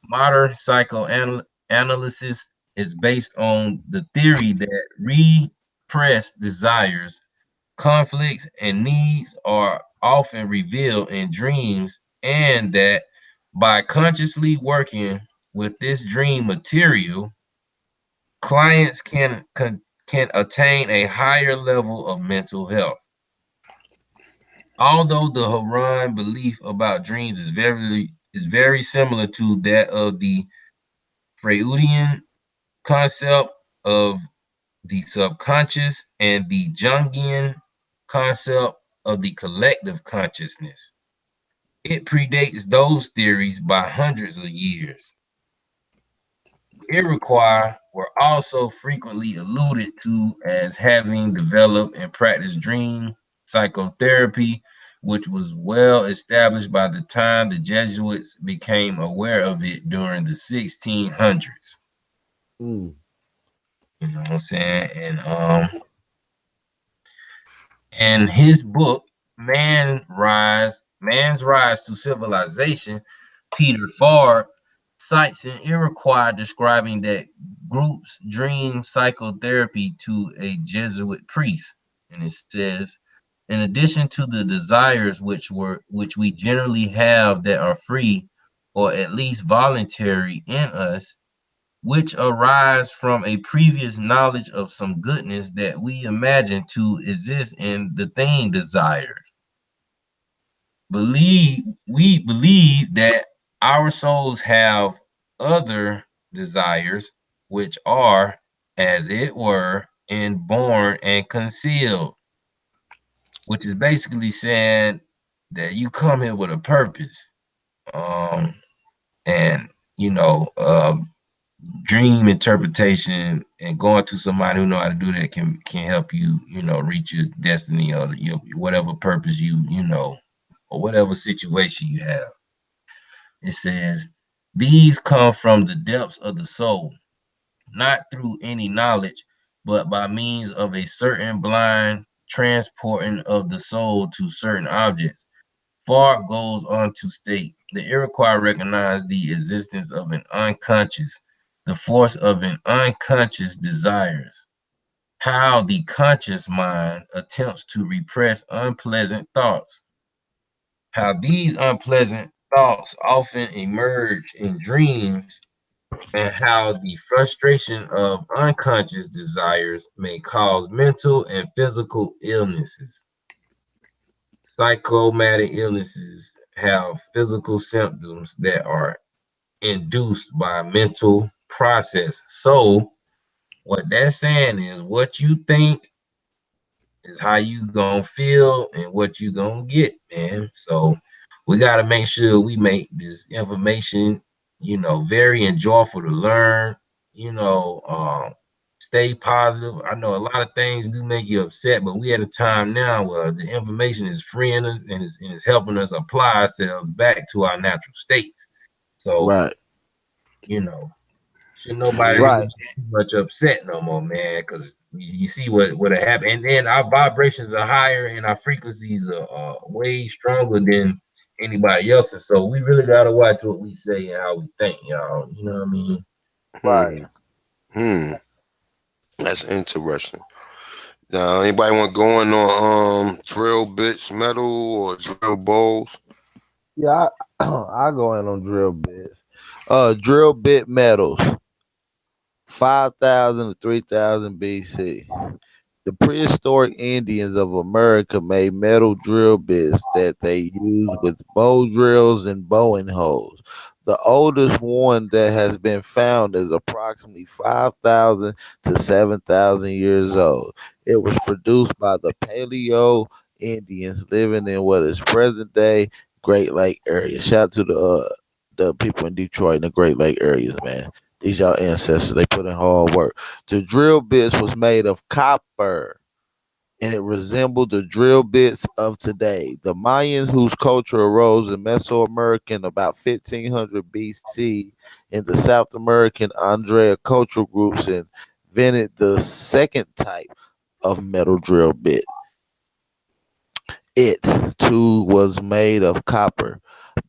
Modern psychoanalysis is based on the theory that repressed desires, conflicts, and needs are often revealed in dreams, and that by consciously working with this dream material, clients can attain a higher level of mental health. Although the Haran belief about dreams is very similar to that of the Freudian concept of the subconscious and the Jungian concept of the collective consciousness. It predates those theories by hundreds of years. Iroquois were also frequently alluded to as having developed and practiced dream psychotherapy, which was well established by the time the Jesuits became aware of it during the 1600s. Mm. You know what I'm saying? And his book, Man's Rise to Civilization, Peter Ford cites an Iroquois describing that group's dream psychotherapy to a Jesuit priest. And it says, in addition to the desires which we generally have that are free or at least voluntary in us, which arise from a previous knowledge of some goodness that we imagine to exist in the thing desired. We believe that our souls have other desires which are, as it were, inborn and concealed, which is basically saying that you come here with a purpose. Um, and you know, dream interpretation and going to somebody who know how to do that can help you, reach your destiny or your whatever purpose or whatever situation you have. It says these come from the depths of the soul, not through any knowledge, but by means of a certain blind transporting of the soul to certain objects. Far goes on to state the Iroquois recognized the existence of an unconscious, the force of an unconscious desires. How the conscious mind attempts to repress unpleasant thoughts. How these unpleasant thoughts often emerge in dreams, and how the frustration of unconscious desires may cause mental and physical illnesses. Psychomatic illnesses have physical symptoms that are induced by mental process. So, what that's saying is what you think is how you gonna feel and what you gonna get, man. So, we gotta make sure we make this information, very enjoyable to learn. You know, stay positive. I know a lot of things do make you upset, but we at a time now where the information is freeing us and is helping us apply ourselves back to our natural states. So, Right. you know, should nobody Yeah. really Right. be too much upset no more, man, because you see what happened. And then our vibrations are higher and our frequencies are way stronger than anybody else's. So we really gotta watch what we say and how we think, y'all. You know what I mean? Right. Hmm. Hmm. That's interesting. Now, anybody want going on drill bits, metal, or drill bowls? Yeah, I go in on drill bits. Drill bit metals, 5,000 to 3,000 BC. The prehistoric Indians of America made metal drill bits that they used with bow drills and bowing holes. The oldest one that has been found is approximately 5,000 to 7,000 years old. It was produced by the Paleo Indians living in what is present day Great Lake area. Shout out to the people in Detroit and the Great Lake areas, man. These y'all ancestors, they put in hard work. The drill bits was made of copper and it resembled the drill bits of today. The Mayans, whose culture arose in Mesoamerica in about 1500 BC, in the South American Andrea cultural groups, invented the second type of metal drill bit. It too was made of copper,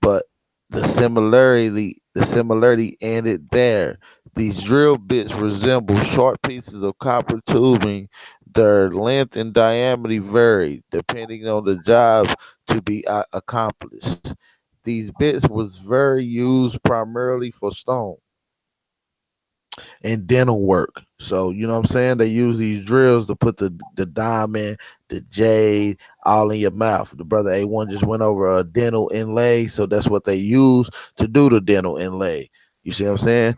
but the similarity ended there. These drill bits resemble short pieces of copper tubing. Their length and diameter vary depending on the job to be accomplished. These bits was very used primarily for stone and dental work. So you know what I'm saying? They use these drills to put the diamond, the jade, all in your mouth. The brother A1 just went over a dental inlay, so that's what they use to do the dental inlay. You see what I'm saying?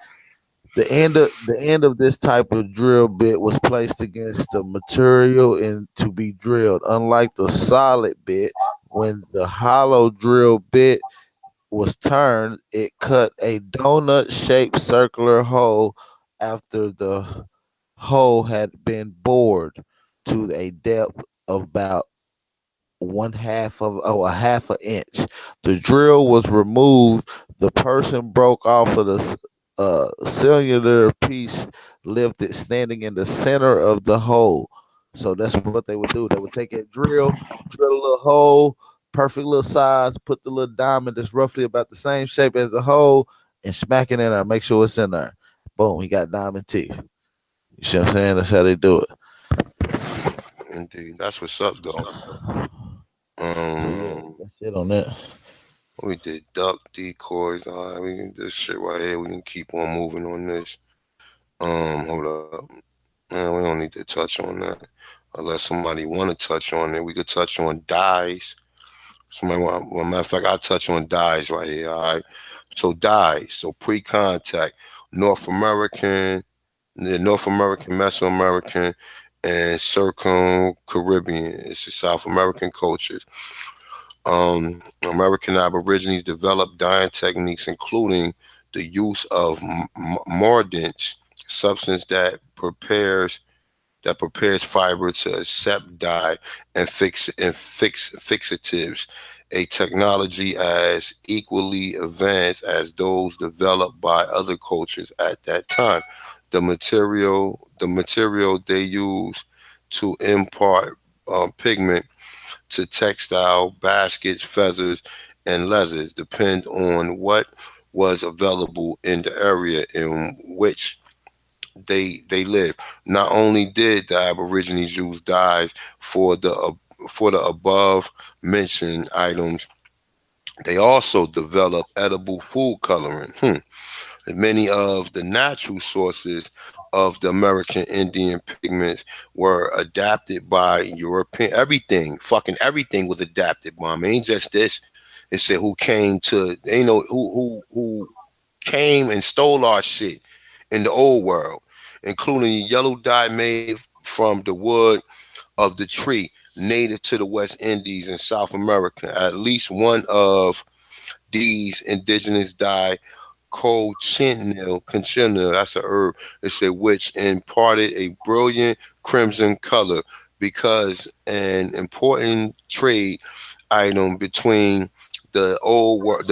The end of this type of drill bit was placed against the material and to be drilled. Unlike the solid bit, when the hollow drill bit was turned, it cut a donut shaped circular hole after the hole had been bored to a depth of about a half an inch. The drill was removed. The person broke off of the cellular piece, lifted, standing in the center of the hole. So that's what they would do. They would take a drill a little hole, perfect little size, put the little diamond that's roughly about the same shape as the hole, and smack it in there. Make sure it's in there. Boom, he got diamond teeth. You see what I'm saying? That's how they do it. Indeed, that's what's up though. So yeah, Um, that's it on that. we did duck decoys. All right, we can this shit right here. We can keep on moving on this. Hold up. Man, we don't need to touch on that unless somebody want to touch on it. We could touch on dyes. Somebody want, well, matter of fact, I'll touch on dyes right here. All right. So dyes. So pre-contact, North American, the North American, Mesoamerican, and Circum-Caribbean. It's the South American cultures. American Aborigines developed dyeing techniques, including the use of mordants, substance that prepares fiber to accept dye and fixatives, a technology as equally advanced as those developed by other cultures at that time. The material they use to impart pigment to textile baskets, feathers, and leathers depend on what was available in the area in which they live. Not only did the Aborigines use dyes for the above mentioned items, they also developed edible food coloring. Many of the natural sources of the American Indian pigments were adapted by European. Fucking everything was adapted by them. It ain't just this. It said who came to, you know, who came and stole our shit in the old world, including yellow dye made from the wood of the tree native to the West Indies and South America. At least one of these indigenous dye cochineal, that's a herb. It said which imparted a brilliant crimson color because an important trade item between the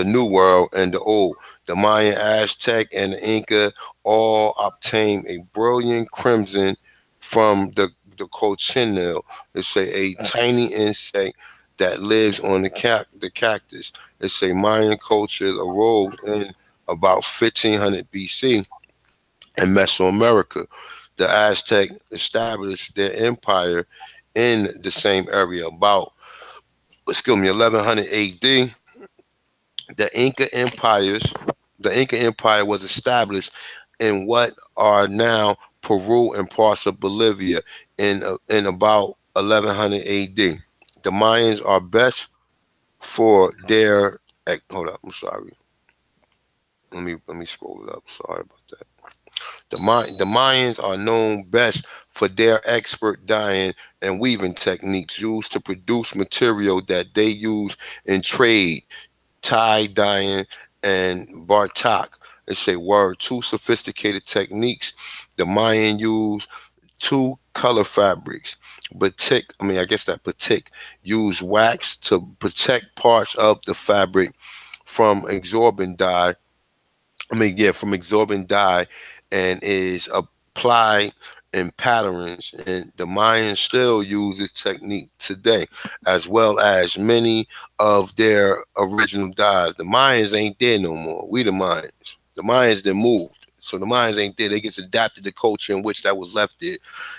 new world and the old. The Mayan, Aztec, and the Inca all obtained a brilliant crimson from the cochineal. It's a tiny insect that lives on the cactus. It's a Mayan culture arose in about 1500 BC in Mesoamerica. The Aztec established their empire in the same area about 1100 AD. The Inca empires, the Inca Empire was established in what are now Peru and parts of Bolivia in about 1100 AD. The Mayans are best for their hold up. I'm sorry. Let me scroll it up. Sorry about that. The Mayans are known best for their expert dyeing and weaving techniques used to produce material that they use in trade, tie dyeing, and bartok. It's a word, two sophisticated techniques. The Mayan used two color fabrics. I guess that batik used wax to protect parts of the fabric from absorbent dye. From absorbent dye, and is applied in patterns. And the Mayans still use this technique today, as well as many of their original dyes. The Mayans ain't there no more. We the Mayans. The Mayans then moved. So the Mayans ain't there. They gets adapted to culture in which that was left there.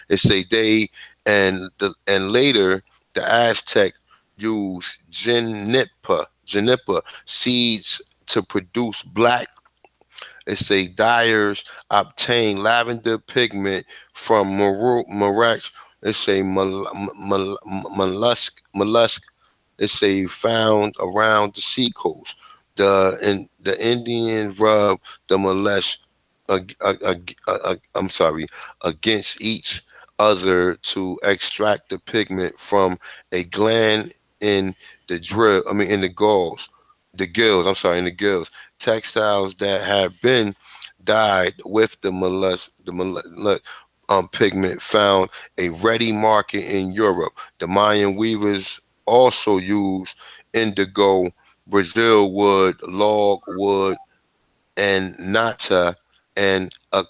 It's a they and later the Aztec used juniper seeds to produce black. It's a dyers obtain lavender pigment from Marek. It's a mollusk. It's a found around the seacoast. The Indians rub the mollusk. I'm sorry, against each other to extract the pigment from a gland in in the gills. I'm sorry, in the gills. Textiles that have been dyed with the pigment found a ready market in Europe. The Mayan weavers also used indigo, Brazil wood, log wood, and nata, and a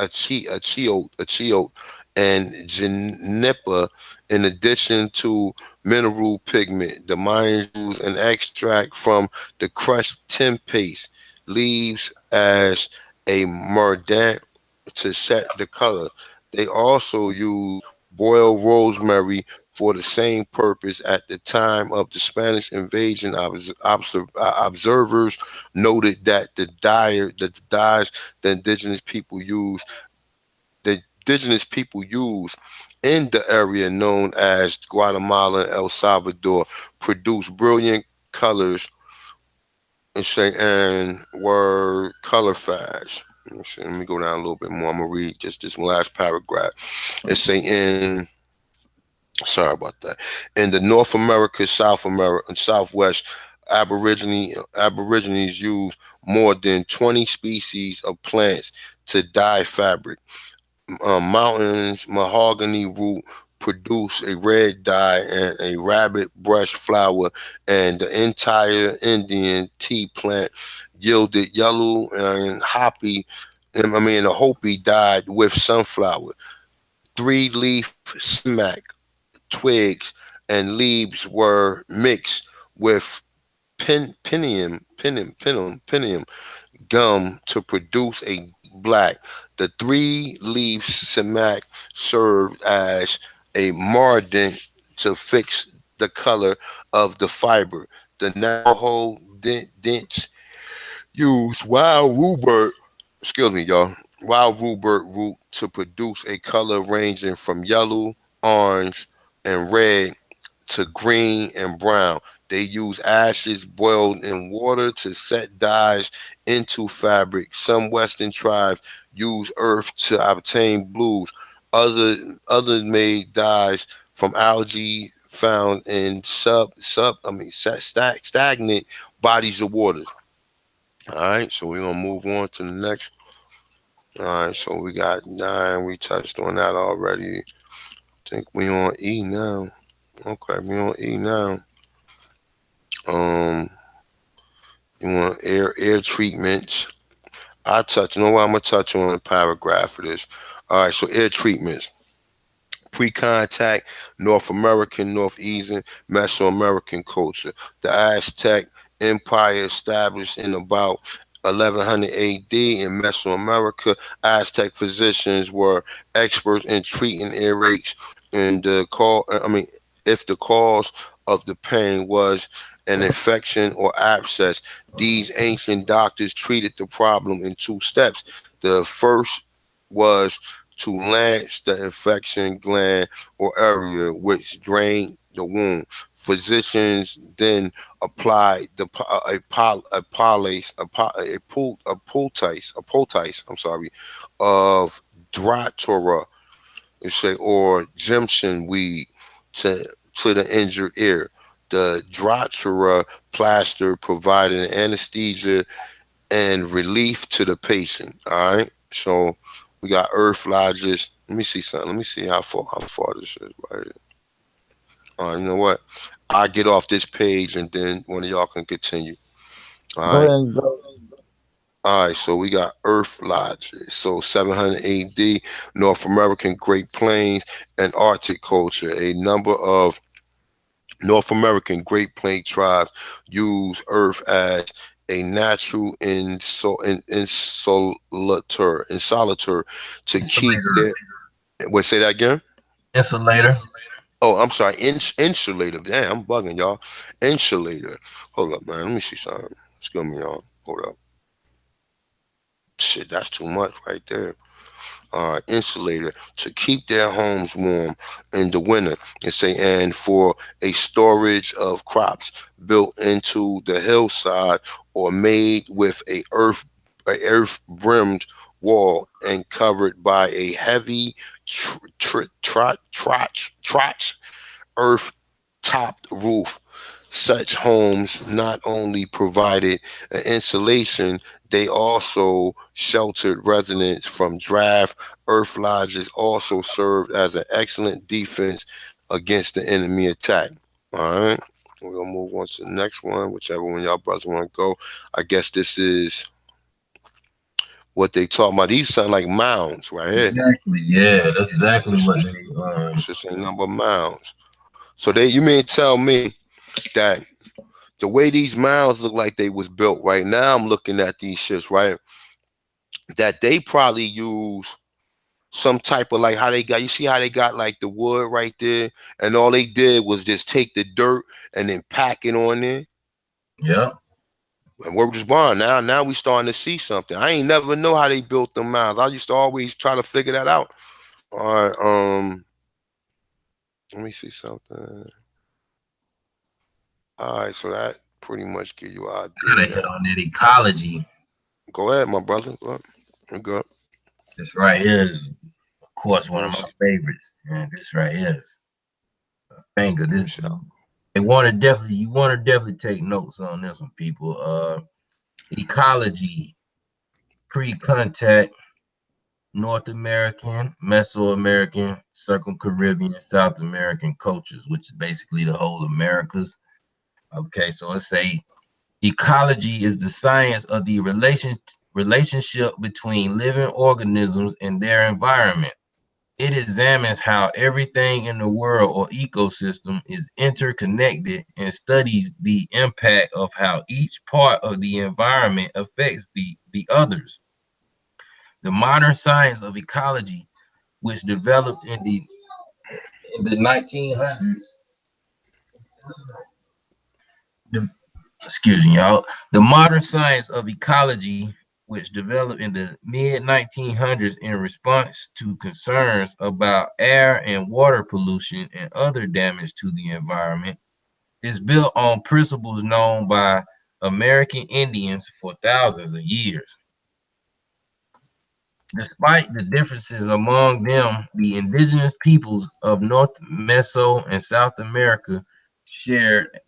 chiote, and juniper, in addition to mineral pigment. The Mayans use an extract from the crushed tin paste leaves as a mordant to set the color. They also use boiled rosemary for the same purpose. At the time of the Spanish invasion, observers noted that the dyes the indigenous people use in the area known as Guatemala and El Salvador produce brilliant colors and were color fast. Let me go down a little bit more. I'm gonna read just this last paragraph. It's saying, sorry about that. In the North America, South America, and Southwest, Aborigines use more than 20 species of plants to dye fabric. Mountains mahogany root produce a red dye, and a rabbit brush flower and the entire Indian tea plant yielded yellow and a hopi dyed with sunflower. Three leaf sumac twigs and leaves were mixed with pinium gum to produce a black. The three leaf sumac served as a mordant to fix the color of the fiber. The Navajo dents used wild rhubarb root to produce a color ranging from yellow, orange, and red to green and brown. They use ashes boiled in water to set dyes into fabric. Some Western tribes use earth to obtain blues. Other Others made dyes from algae found in stagnant bodies of water. All right, so we're gonna move on to the next. All right, so we got nine. We touched on that already. Think we on E now. Okay, we on E now. Um, you want air treatments. You know what? I'm gonna touch on a paragraph for this. All right, so air treatments. Pre-contact North American, Northeastern, Mesoamerican culture. The Aztec Empire established in about 1100 AD in Mesoamerica. Aztec physicians were experts in treating earaches and if the cause of the pain was an infection or abscess. These ancient doctors treated the problem in two steps. The first was to lance the infection gland or area which drained the wound. Physicians then applied a poultice, of Dratura, or Jimson weed to the injured ear. The Dratura plaster provided anesthesia and relief to the patient. All right. So we got earth lodges. Let me see something. Let me see how far this is right here. All right, you know what? I get off this page and then one of y'all can continue. All Go right. ahead and go. All right, so we got Earth lodges. So 700 AD, North American Great Plains and Arctic culture. A number of North American Great Plains tribes use Earth as a natural insulator to keep Insulator. their. Wait, say that again. Insulator. Oh, I'm sorry. Insulator. Damn, I'm bugging y'all. Insulator. Hold up, man. Let me see something. Excuse me, y'all. Hold up. Shit, that's too much right there. Insulator to keep their homes warm in the winter. And for a storage of crops built into the hillside or made with a earth brimmed wall and covered by a heavy trotch earth topped roof. Such homes not only provided insulation, they also sheltered residents from draft. Earth lodges also served as an excellent defense against the enemy attack. All right. We're gonna move on to the next one, whichever one y'all brothers want to go. I guess this is what they talk about. These sound like mounds right here. Exactly. Yeah, that's exactly This what is, they this is a number of mounds. So you mean tell me that the way these mounds look like they was built right now, I'm looking at these shits, right? That they probably use some type of like how they got, you see how they got like the wood right there, and all they did was just take the dirt and then pack it on there. Yeah. And we're just bond now we starting to see something. I ain't never know how they built them mounds. I used to always try to figure that out. All right, let me see something. All right, so that pretty much give you an I gotta idea. hit on that ecology. Go ahead, my brother. Go ahead. Go. This right here is, of course, Let one me of my see. favorites. Man, this right here is a banger. Let This me see. you want to definitely take notes on this one, people. Ecology, pre-contact, North American, Mesoamerican, Circum-Caribbean, South American cultures, which is basically the whole Americas. Okay, so let's say ecology is the science of the relationship between living organisms and their environment. It examines how everything in the world or ecosystem is interconnected and studies the impact of how each part of the environment affects the others. The modern science of ecology, which developed in the 1900s, the, excuse me, y'all. The modern science of ecology, which developed in the mid 1900s in response to concerns about air and water pollution and other damage to the environment, is built on principles known by American Indians for thousands of years. Despite the differences among them, the indigenous peoples of North Meso and South America shared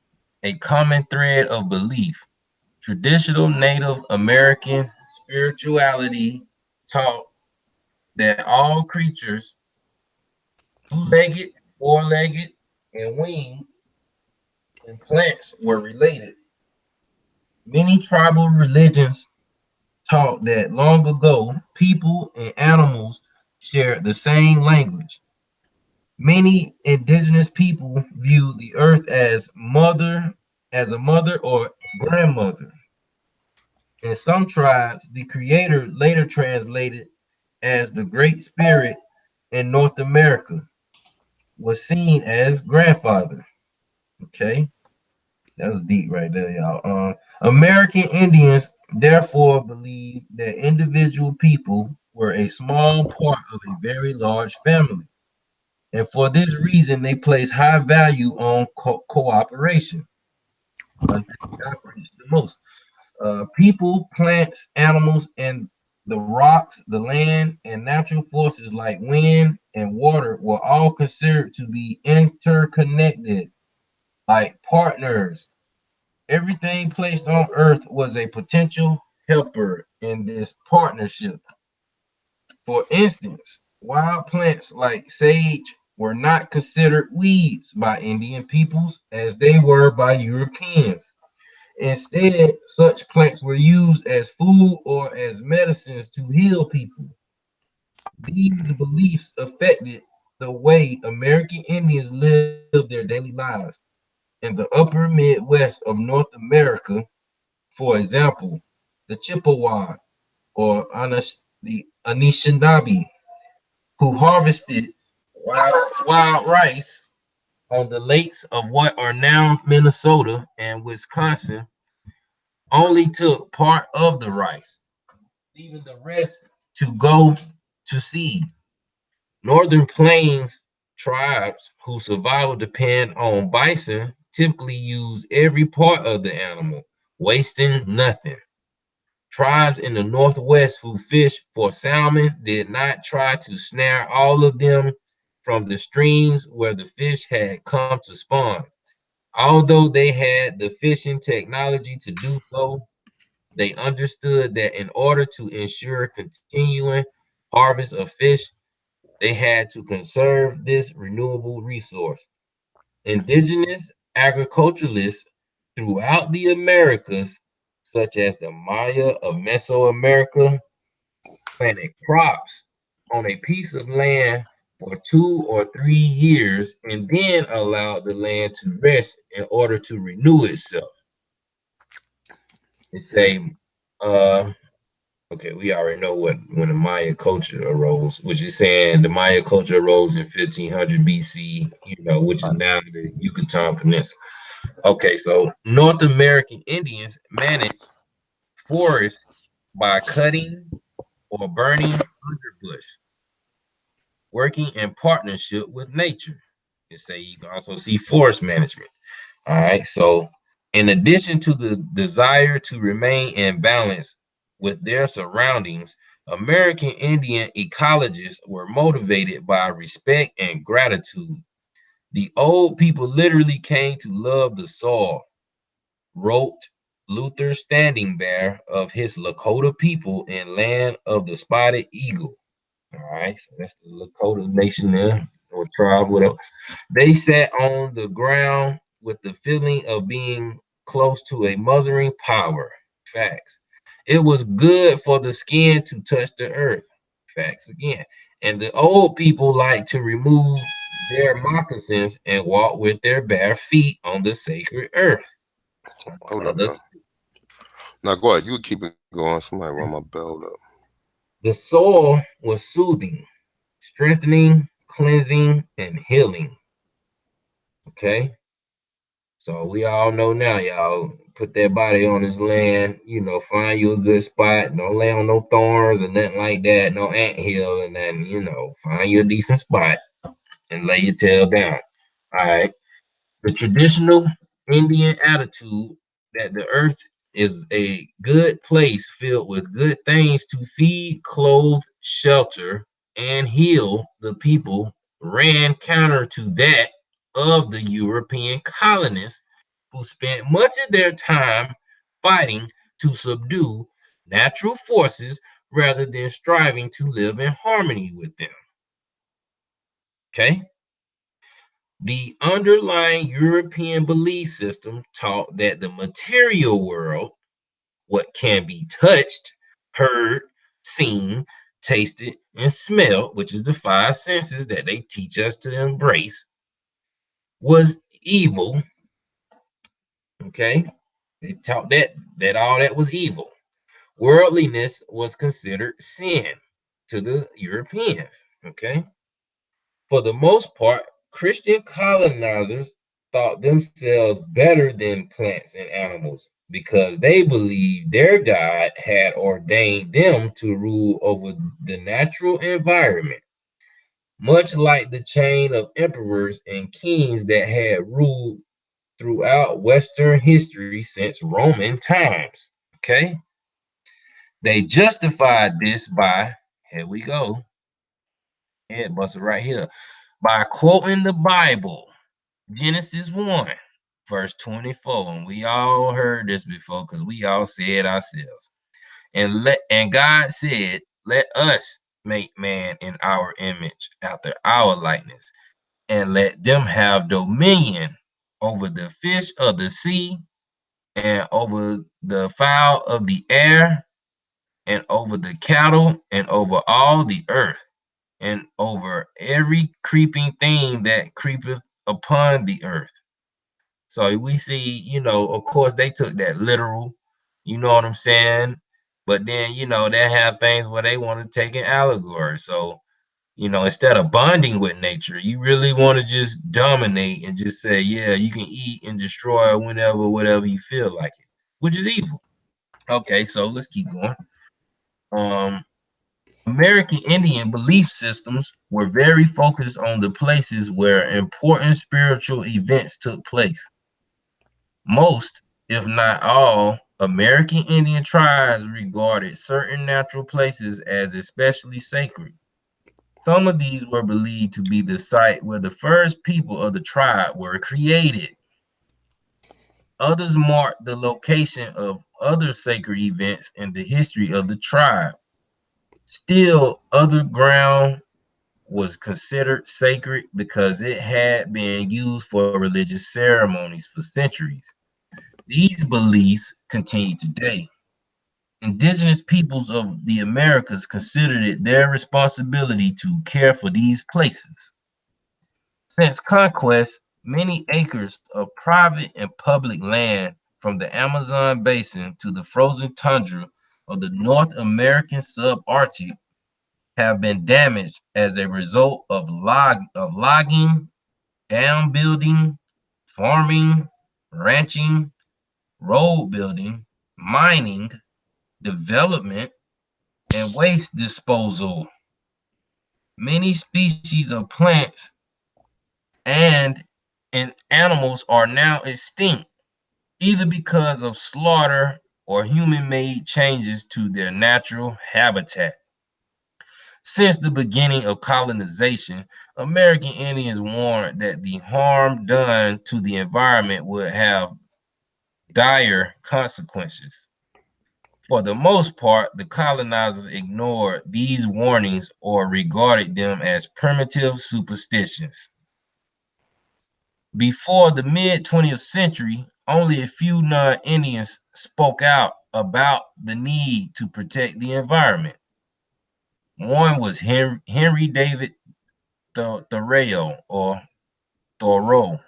a common thread of belief. Traditional Native American spirituality taught that all creatures, two-legged, four-legged, and winged, and plants were related. Many tribal religions taught that long ago, people and animals shared the same language. Many indigenous people viewed the earth as a mother or grandmother. In some tribes, the creator later translated as the Great Spirit in North America was seen as grandfather. Okay, that was deep right there, y'all. American Indians therefore believed that individual people were a small part of a very large family. And for this reason, they place high value on cooperation. One thing I preach the most. People, plants, animals, and the rocks, the land, and natural forces like wind and water were all considered to be interconnected, like partners. Everything placed on earth was a potential helper in this partnership. For instance, wild plants like sage were not considered weeds by Indian peoples as they were by Europeans. Instead, such plants were used as food or as medicines to heal people. These beliefs affected the way American Indians lived their daily lives. In the upper Midwest of North America, for example, the Chippewa or the Anishinaabe, who harvested wild rice on the lakes of what are now Minnesota and Wisconsin, only took part of the rice, leaving the rest to go to seed. Northern Plains tribes whose survival depend on bison typically use every part of the animal, wasting nothing. Tribes in the Northwest who fish for salmon did not try to snare all of them from the streams where the fish had come to spawn. Although they had the fishing technology to do so, they understood that in order to ensure continuing harvest of fish, they had to conserve this renewable resource. Indigenous agriculturalists throughout the Americas, such as the Maya of Mesoamerica, planted crops on a piece of land for 2 or 3 years and then allowed the land to rest in order to renew itself. It say, uh, okay, we already know what when the Maya culture arose, which is saying the Maya culture arose in 1500 BC, which is now the Yucatan Peninsula. Okay, so North American Indians managed forests by cutting or burning underbush, working in partnership with nature. You say you can also see forest management. All right. So, in addition to the desire to remain in balance with their surroundings, American Indian ecologists were motivated by respect and gratitude. The old people literally came to love the soil, wrote Luther Standing Bear of his Lakota people in Land of the Spotted Eagle. All right. So, that's the Lakota nation there, or tribe, whatever. They sat on the ground with the feeling of being close to a mothering power. Facts. It was good for the skin to touch the earth. Facts again. And the old people like to remove their moccasins and walk with their bare feet on the sacred earth. Hold up, Other, though. Now go ahead. You keep it going. Somebody run my bell up. the soil was soothing, strengthening, cleansing, and healing. Okay. So we all know now, y'all put that body on this land, find you a good spot. Don't lay on no thorns or nothing like that, no anthill, and then, find you a decent spot and lay your tail down. All right. The traditional Indian attitude that the earth is a good place filled with good things to feed, clothe, shelter, and heal the people ran counter to that of the European colonists who spent much of their time fighting to subdue natural forces rather than striving to live in harmony with them. Okay? The underlying European belief system taught that the material world, what can be touched, heard, seen, tasted, and smelled, which is the five senses that they teach us to embrace, was evil. Okay? They taught that all that was evil. Worldliness was considered sin to the Europeans. Okay? For the most part, Christian colonizers thought themselves better than plants and animals because they believed their God had ordained them to rule over the natural environment, much like the chain of emperors and kings that had ruled throughout Western history since Roman times. Okay? They justified this by, here we go, head buster right here, by quoting the Bible. Genesis 1, verse 24. And we all heard this before because we all said ourselves. And God said, let us make man in our image after our likeness, and let them have dominion over the fish of the sea, and over the fowl of the air, and over the cattle, and over all the earth, and over every creeping thing that creepeth upon the earth. So we see, of course, they took that literal, you know what I'm saying? But then, they have things where they want to take an allegory. So, instead of bonding with nature, you really want to just dominate and just say, yeah, you can eat and destroy whenever, whatever you feel like it, which is evil. Okay, so let's keep going. Um, American Indian belief systems were very focused on the places where important spiritual events took place. Most, if not all, American Indian tribes regarded certain natural places as especially sacred. Some of these were believed to be the site where the first people of the tribe were created. Others marked the location of other sacred events in the history of the tribe. Still, other ground was considered sacred because it had been used for religious ceremonies for centuries. These beliefs continue today. Indigenous peoples of the Americas considered it their responsibility to care for these places. Since conquest, many acres of private and public land from the Amazon basin to the frozen tundra of the North American subarctic have been damaged as a result of logging, dam building, farming, ranching, road building, mining, development, and waste disposal. Many species of plants and animals are now extinct, either because of slaughter or human-made changes to their natural habitat. Since the beginning of colonization, American Indians warned that the harm done to the environment would have dire consequences. For the most part, the colonizers ignored these warnings or regarded them as primitive superstitions. Before the mid 20th century, only a few non Indians spoke out about the need to protect the environment. One was Henry David Thoreau, or Thoreau,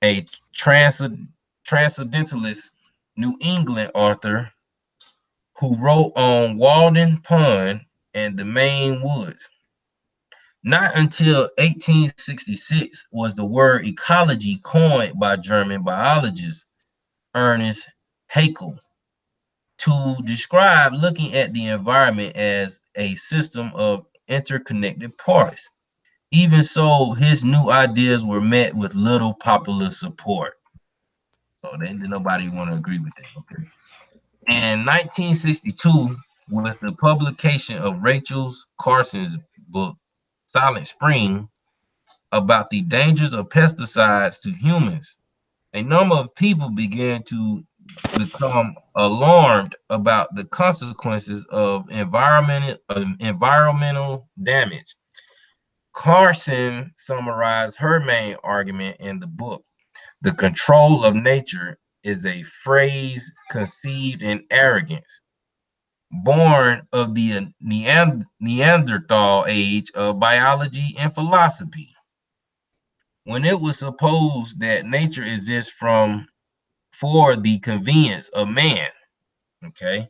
a transcendentalist New England author who wrote on Walden Pond and the Maine Woods. Not until 1866 was the word ecology coined by German biologist Ernest Haeckel to describe looking at the environment as a system of interconnected parts. Even so, his new ideas were met with little popular support. So then nobody want to agree with that. Okay. In 1962, with the publication of Rachel Carson's book, Silent Spring, about the dangers of pesticides to humans, a number of people began to become alarmed about the consequences of environmental damage. Carson summarized her main argument in the book. The control of nature is a phrase conceived in arrogance, born of the Neanderthal age of biology and philosophy, when it was supposed that nature exists for the convenience of man. Okay,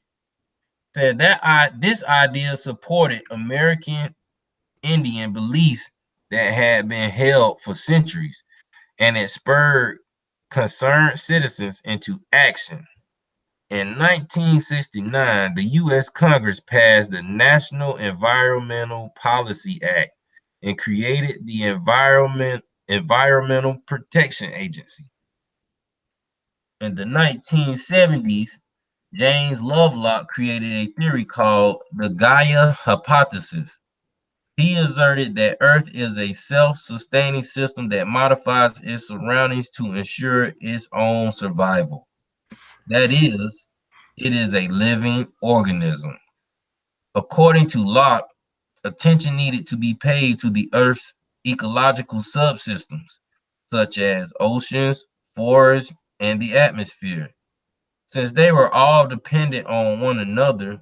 said that this idea supported American Indian beliefs that had been held for centuries, and it spurred concerned citizens into action. In 1969, the U.S. Congress passed the National Environmental Policy Act and created the Environmental Protection Agency. In the 1970s, James Lovelock created a theory called the Gaia hypothesis. He asserted that Earth is a self-sustaining system that modifies its surroundings to ensure its own survival. That is, it is a living organism. According to Locke, attention needed to be paid to the Earth's ecological subsystems, such as oceans, forests, and the atmosphere, since they were all dependent on one another.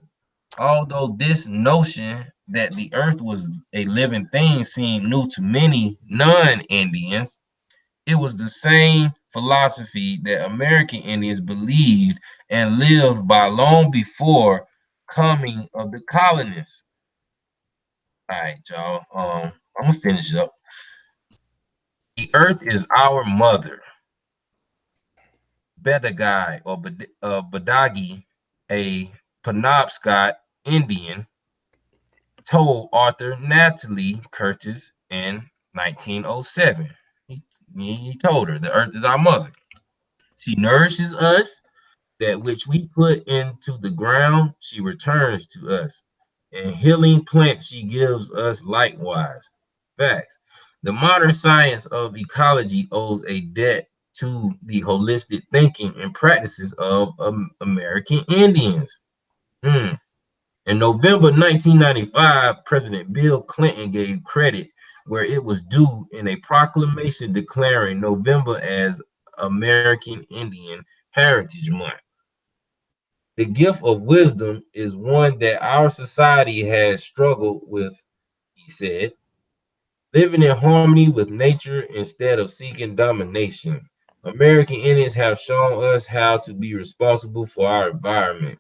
Although this notion that the earth was a living thing seemed new to many non-Indians, it was the same philosophy that American Indians believed and lived by long before coming of the colonists. All right, y'all. I'm gonna finish up. The earth is our mother. Bedagai or Badagi, a Penobscot Indian, told Arthur Natalie Curtis in 1907. He told her the earth is our mother. She nourishes us, that which we put into the ground, she returns to us. And healing plants she gives us likewise. Facts. The modern science of ecology owes a debt to the holistic thinking and practices of American Indians. Hmm. In November 1995, President Bill Clinton gave credit where it was due in a proclamation declaring November as American Indian Heritage Month. The gift of wisdom is one that our society has struggled with, he said, living in harmony with nature instead of seeking domination. American Indians have shown us how to be responsible for our environment,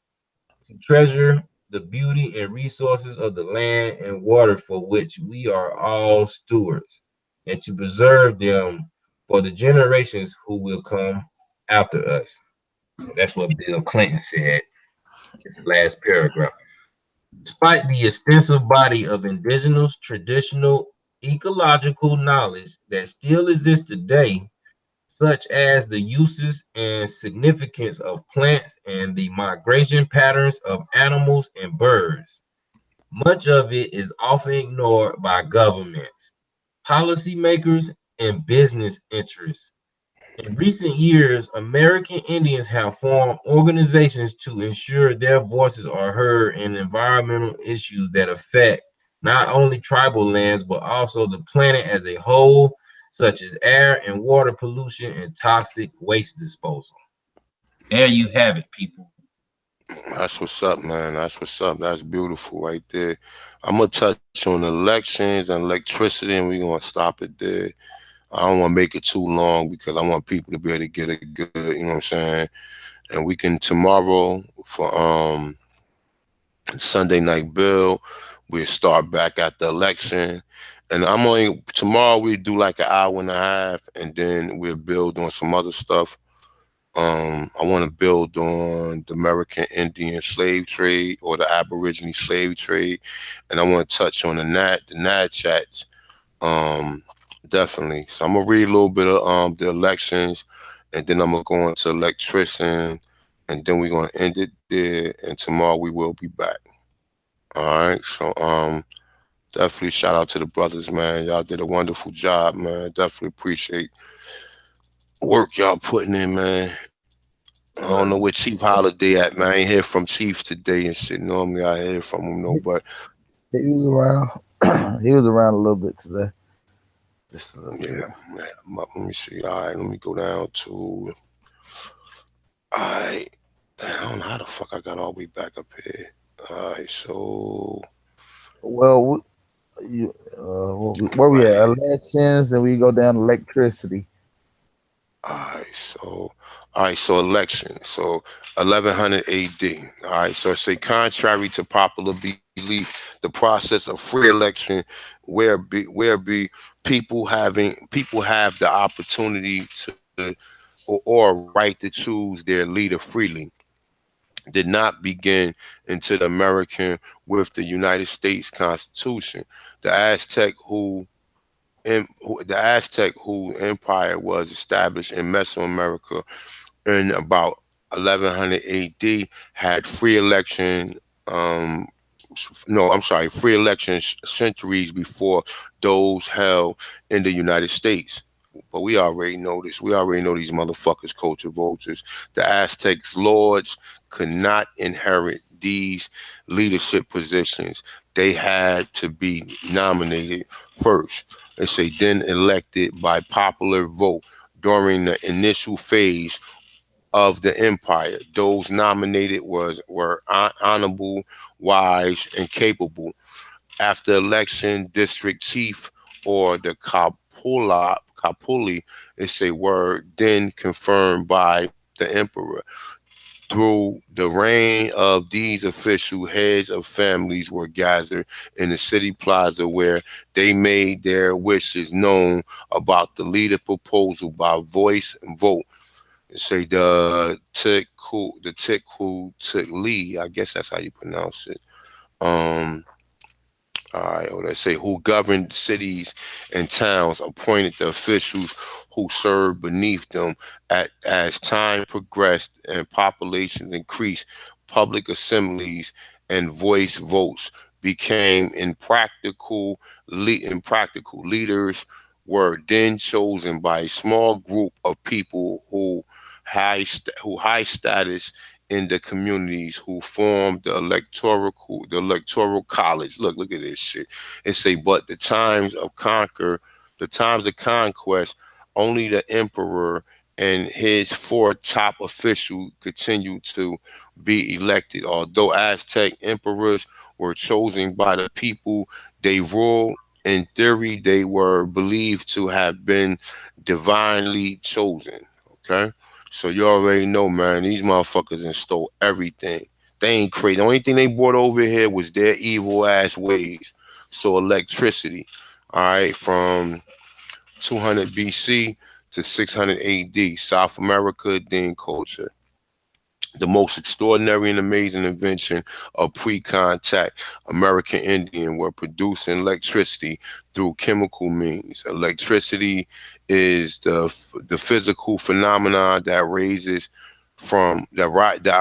to treasure the beauty and resources of the land and water for which we are all stewards, and to preserve them for the generations who will come after us. So that's what Bill Clinton said in the last paragraph. Despite the extensive body of indigenous, traditional, ecological knowledge that still exists today, such as the uses and significance of plants and the migration patterns of animals and birds, much of it is often ignored by governments, policymakers, and business interests. In recent years, American Indians have formed organizations to ensure their voices are heard in environmental issues that affect not only tribal lands but also the planet as a whole, such as air and water pollution and toxic waste disposal. There you have it, people. That's what's up, man. That's what's up. That's beautiful right there. I'm gonna touch on elections and electricity, and we're gonna stop it there. I don't want to make it too long because I want people to be able to get it good. You know what I'm saying? And we can tomorrow for Sunday night bill. We'll start back at the election. And I'm only tomorrow we do like an hour and a half, and then we'll build on some other stuff. I want to build on the American Indian slave trade or the Aborigine slave trade, and I want to touch on the NAD chats. Um, Definitely. So I'm gonna read a little bit of the elections, and then I'm gonna go into electrician, and then we're gonna end it there. And tomorrow we will be back. All right. So definitely shout out to the brothers, man. Y'all did a wonderful job, man. Definitely appreciate work y'all putting in, man. I don't know Uh, where Chief Holiday at, man. I ain't hear from Chief today and shit. Normally I hear from him, no, he, but he was around. He was around a little bit today, just a little yeah, bit. man. Let me see. All right, let me go down to. All right, I don't know how the fuck I got all the way back up here. All right, so Well, where we right at? here. Elections, then we go down to electricity. All right, so election. So 1100 AD. All right, so say contrary to popular belief, the process of free election, where be people have the opportunity to or right to choose their leader freely, did not begin into the American with the United States Constitution. The Aztec who empire was established in Mesoamerica in about 1100 AD had free election. Um, no, I'm sorry, free elections centuries before those held in the United States. But we already know this. We already know these motherfuckers culture vultures. The Aztecs lords could not inherit these leadership positions. They had to be nominated first. They say then elected by popular vote during the initial phase of the empire. Those nominated were honorable, wise, and capable. After election, district chief or the Kapuli is a word then confirmed by the emperor. Through the reign of these official heads of families were gathered in the city plaza where they made their wishes known about the leader proposal by voice and vote. Say the Tick Lee, I guess that's how you pronounce it. Um, all right, or let's say who governed cities and towns, appointed the officials who served beneath them. As time progressed and populations increased, public assemblies and voice votes became impractical. Leaders were then chosen by a small group of people who high status in the communities who formed the electoral college. Look at this shit. It say, but the times of conquest, only the emperor and his four top officials continued to be elected. Although Aztec emperors were chosen by the people they ruled, in theory they were believed to have been divinely chosen. Okay, so you already know, man. These motherfuckers install everything. They ain't crazy. The only thing they brought over here was their evil ass ways. So electricity, all right, from 200 BC to 600 AD, South America, then culture. The most extraordinary and amazing invention of pre-contact American Indian were producing electricity through chemical means. Electricity is the physical phenomenon that raises from that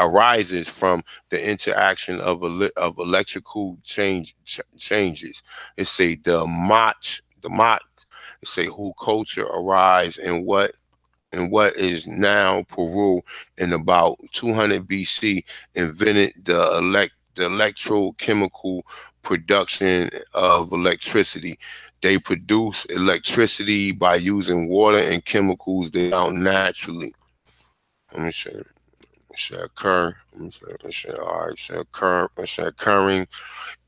arises from the interaction of electrical changes. It say the Mach. It say who culture arise and what is now Peru in about 200 BC invented the electrochemical production of electricity. They produce electricity by using water and chemicals they found naturally. Let me see. Should occur. Let me see. All right. Should occur. Should occurring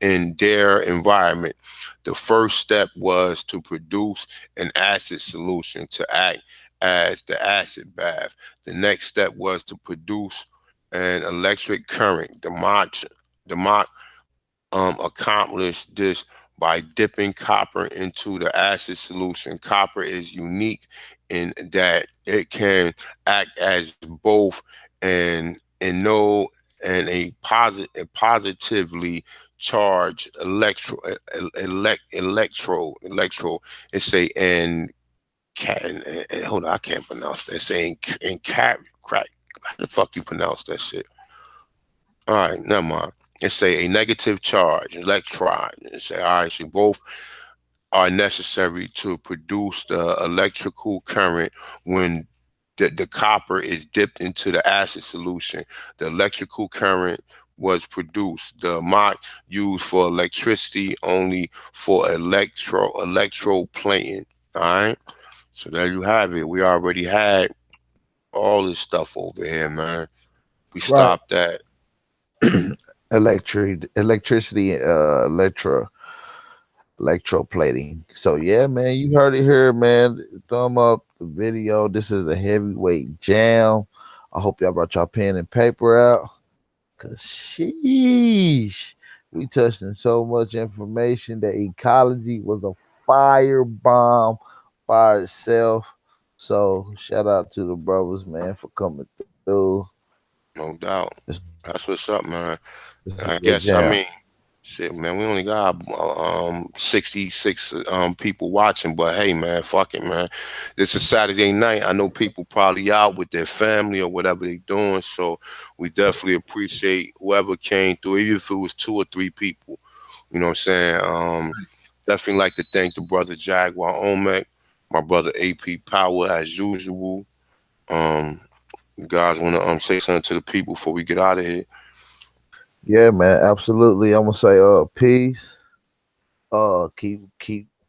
in their environment. The first step was to produce an acid solution to act as the acid bath. The next step was to produce an electric current. The Mach accomplished this by dipping copper into the acid solution. Copper is unique in that it can act as both an no and a positively charged electro. It's a and cat. Hold on, I can't pronounce that. It's saying in cat crack. How the fuck you pronounce that shit? All right, never mind. It's a negative charge, electron. It's a, all right, so both are necessary to produce the electrical current when the copper is dipped into the acid solution. The electrical current was produced. The Mach used for electricity only for electroplating. All right. So there you have it. We already had all this stuff over here, man. We Right. stopped at Electricity, electroplating. So yeah, man, you heard it here, man. Thumb up the video. This is a heavyweight jam. I hope y'all brought y'all pen and paper out. Cause sheesh, we touched on so much information that ecology was a firebomb by itself. So shout out to the brothers, man, for coming through. no doubt. This, That's what's up, man. this is a I good guess I jam. mean shit, man. We only got 66 people watching, but hey, man, fuck it, man. It's a Saturday night. I know people probably out with their family or whatever they doing, so we definitely appreciate whoever came through, even if it was two or three people. You know what I'm saying? Definitely like to thank the brother Jaguar Omek, my brother AP Power as usual. Um, you guys want to say something to the people before we get out of here? Yeah, man, absolutely. I'm gonna say peace.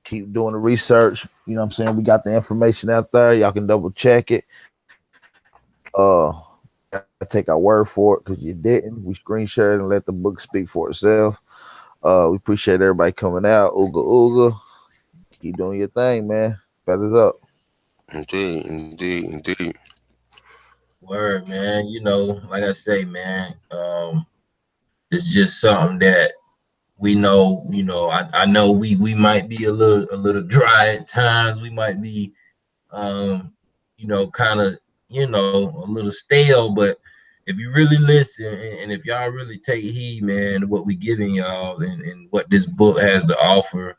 Keep doing the research. You know what I'm saying? We got the information out there. Y'all can double check it. You gotta take our word for it because you didn't. We screen shared and let the book speak for itself. We appreciate everybody coming out. Ooga ooga. Keep doing your thing, man. Feathers up. Indeed, indeed, indeed. Word, man. Like I say, man, it's just something that we know. I know we might be a little dry at times. We might be kind of, a little stale. But if you really listen and if y'all really take heed, man, to what we giving y'all and what this book has to offer,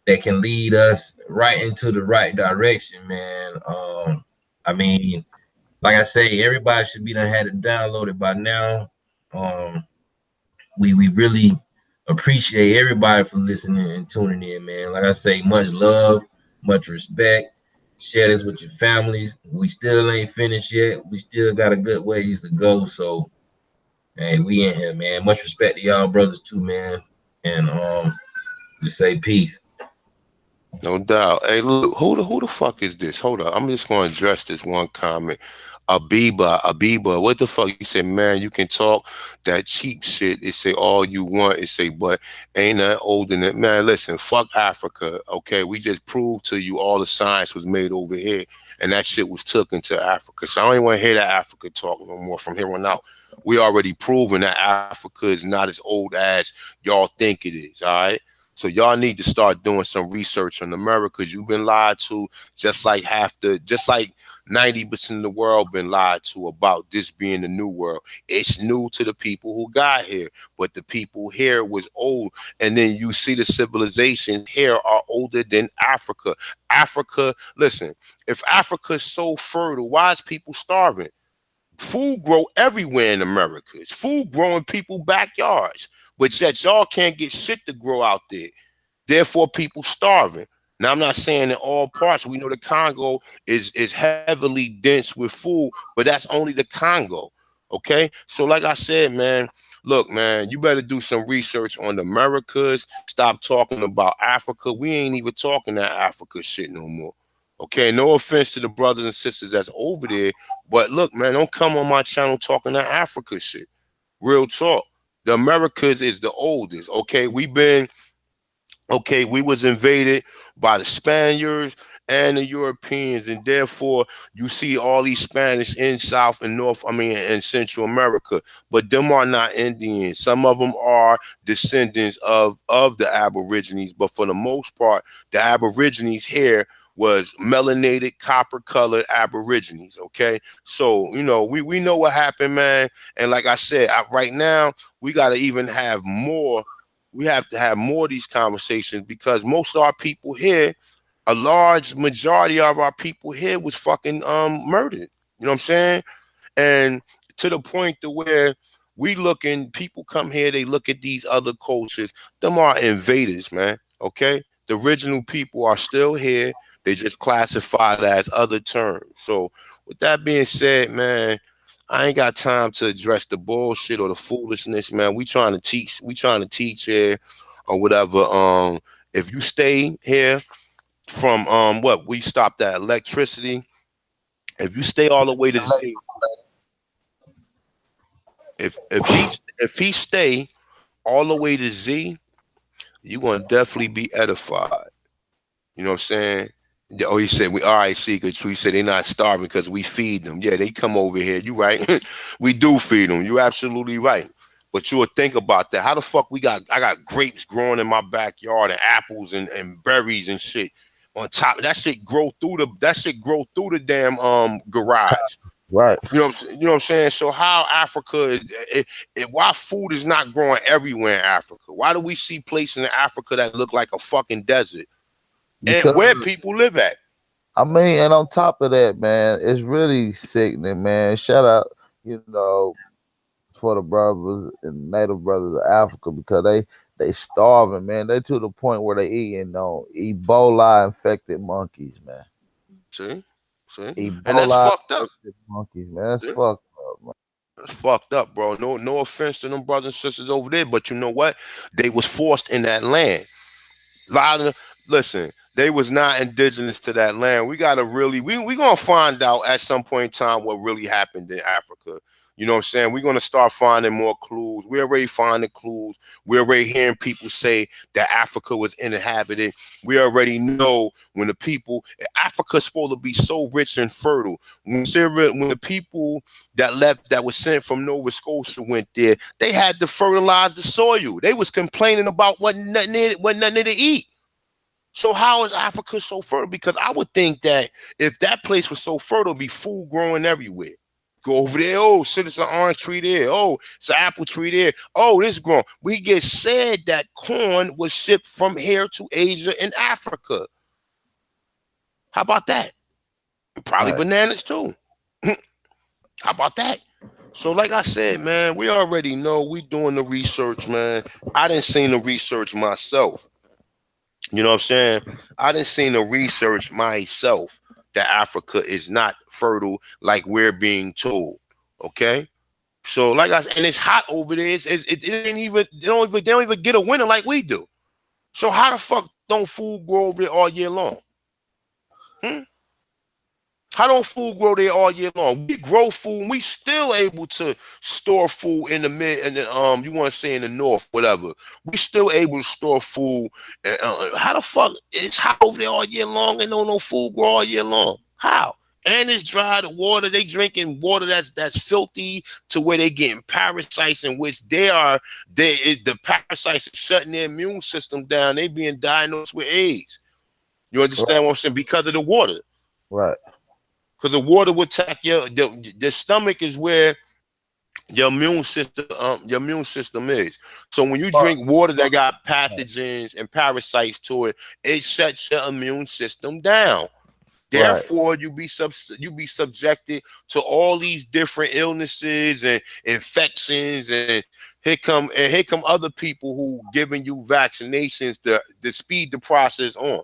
that can lead us right into the right direction, man. I mean, like I say, everybody should be done had it downloaded by now. Um, we really appreciate everybody for listening and tuning in, man. Like I say, much love, much respect. Share this with your families. We still ain't finished yet. We still got a good ways to go. So, hey, we in here, man. Much respect to y'all brothers too, man. And just say peace. No doubt. Hey, look, who the fuck is this? Hold up. I'm just gonna address this one comment. Abiba, what the fuck? You say, man, you can talk that cheap shit. It say all you want. It say, but ain't that old than it. Man, listen, fuck Africa. Okay, we just proved to you all the science was made over here, and that shit was took into Africa. So I don't even want to hear that Africa talk no more from here on out. We already proven that Africa is not as old as y'all think it is. All right. So y'all need to start doing some research on America. You've been lied to, just like 90% of the world been lied to about this being the new world. It's new to the people who got here, but the people here was old. And then you see the civilizations here are older than Africa. Africa, listen, if Africa is so fertile, why is people starving? Food grow everywhere in America. It's food grow in people's backyards, but yet y'all can't get shit to grow out there. Therefore, people starving. Now, I'm not saying in all parts. We know the Congo is heavily dense with food, but that's only the Congo. Okay, so like I said, man, look, man, you better do some research on the Americas. Stop talking about Africa. We ain't even talking that Africa shit no more. Okay, no offense to the brothers and sisters that's over there, but look, man, don't come on my channel talking that Africa shit. Real talk. The Americas is the oldest. Okay, we was invaded by the Spaniards and the Europeans, and therefore you see all these Spanish in South and North, I mean, in Central America, but them are not Indians. Some of them are descendants of the Aborigines, but for the most part, the Aborigines here was melanated, copper-colored Aborigines. Okay, so we know what happened, man, and like I said, right now we got to even have more. We have to have more of these conversations because most of our people here, a large majority of our people here was fucking murdered. You know what I'm saying? And to the point to where people come here, they look at these other cultures. Them are invaders, man. Okay? The original people are still here. They just classified as other terms. So with that being said, man, I ain't got time to address the bullshit or the foolishness, man. We trying to teach here or whatever. If you stay here from what we stopped at electricity, if you stay all the way to Z, if he stay all the way to Z, you're gonna definitely be edified. You know what I'm saying? Oh, he said we all right, Secret True. He said they're not starving because we feed them. Yeah, they come over here. You right. We do feed them. You absolutely right. But you would think about that. How the fuck I got grapes growing in my backyard and apples and berries and shit on top. That shit grow through the damn garage. Right. You know what I'm saying? So how Africa why food is not growing everywhere in Africa? Why do we see places in Africa that look like a fucking desert? And Because where people live at? I mean, and on top of that, man, it's really sickening, man. Shout out, for the brothers and native brothers of Africa because they starving, man. They to the point where they eating Ebola infected monkeys, man. See? See? And that's Ebola fucked up. infected monkeys, man. That's See? fucked up, man. That's fucked up, bro. No offense to them brothers and sisters over there, but you know what? They was forced in that land. Listen, they was not indigenous to that land. We gotta really we gonna find out at some point in time what really happened in Africa. You know what I'm saying? We're gonna start finding more clues. We're already finding clues. We're already hearing people say that Africa was inhabited. We already know when Africa's supposed to be so rich and fertile. When the people that left that was sent from Nova Scotia went there, they had to fertilize the soil. They was complaining about what nothing to eat. So how is Africa so fertile? Because I would think that if that place was so fertile, it'd be food growing everywhere. Go over there. Oh, sit, it's an orange tree there. Oh, it's an apple tree there. Oh, this growing. We get said that corn was shipped from here to Asia and Africa. How about that? Probably Right. bananas too. How about that? So like I said, man, we already know we doing the research, man. I didn't see the research myself. You know what I'm saying? I didn't see the research myself that Africa is not fertile like we're being told. Okay? So like I said, and it's hot over there. It ain't even they don't even get a winter like we do. So how the fuck don't food grow over there all year long? Hmm? How don't food grow there all year long? We grow food and we still able to store food in the mid and the, you want to say in the north, whatever. We still able to store food. And, how the fuck it's hot over there all year long and no food grow all year long? How? And it's dry. The water they drinking water that's filthy to where they getting parasites in which the parasites are shutting their immune system down. They being diagnosed with AIDS. You understand Right. what I'm saying? Because of the water. Right. Because the water will attack the stomach is where your immune system is. So when you Right. drink water that got pathogens and parasites to it, it shuts your immune system down. Right. Therefore, you be subjected to all these different illnesses and infections, and here come other people who giving you vaccinations to speed the process on.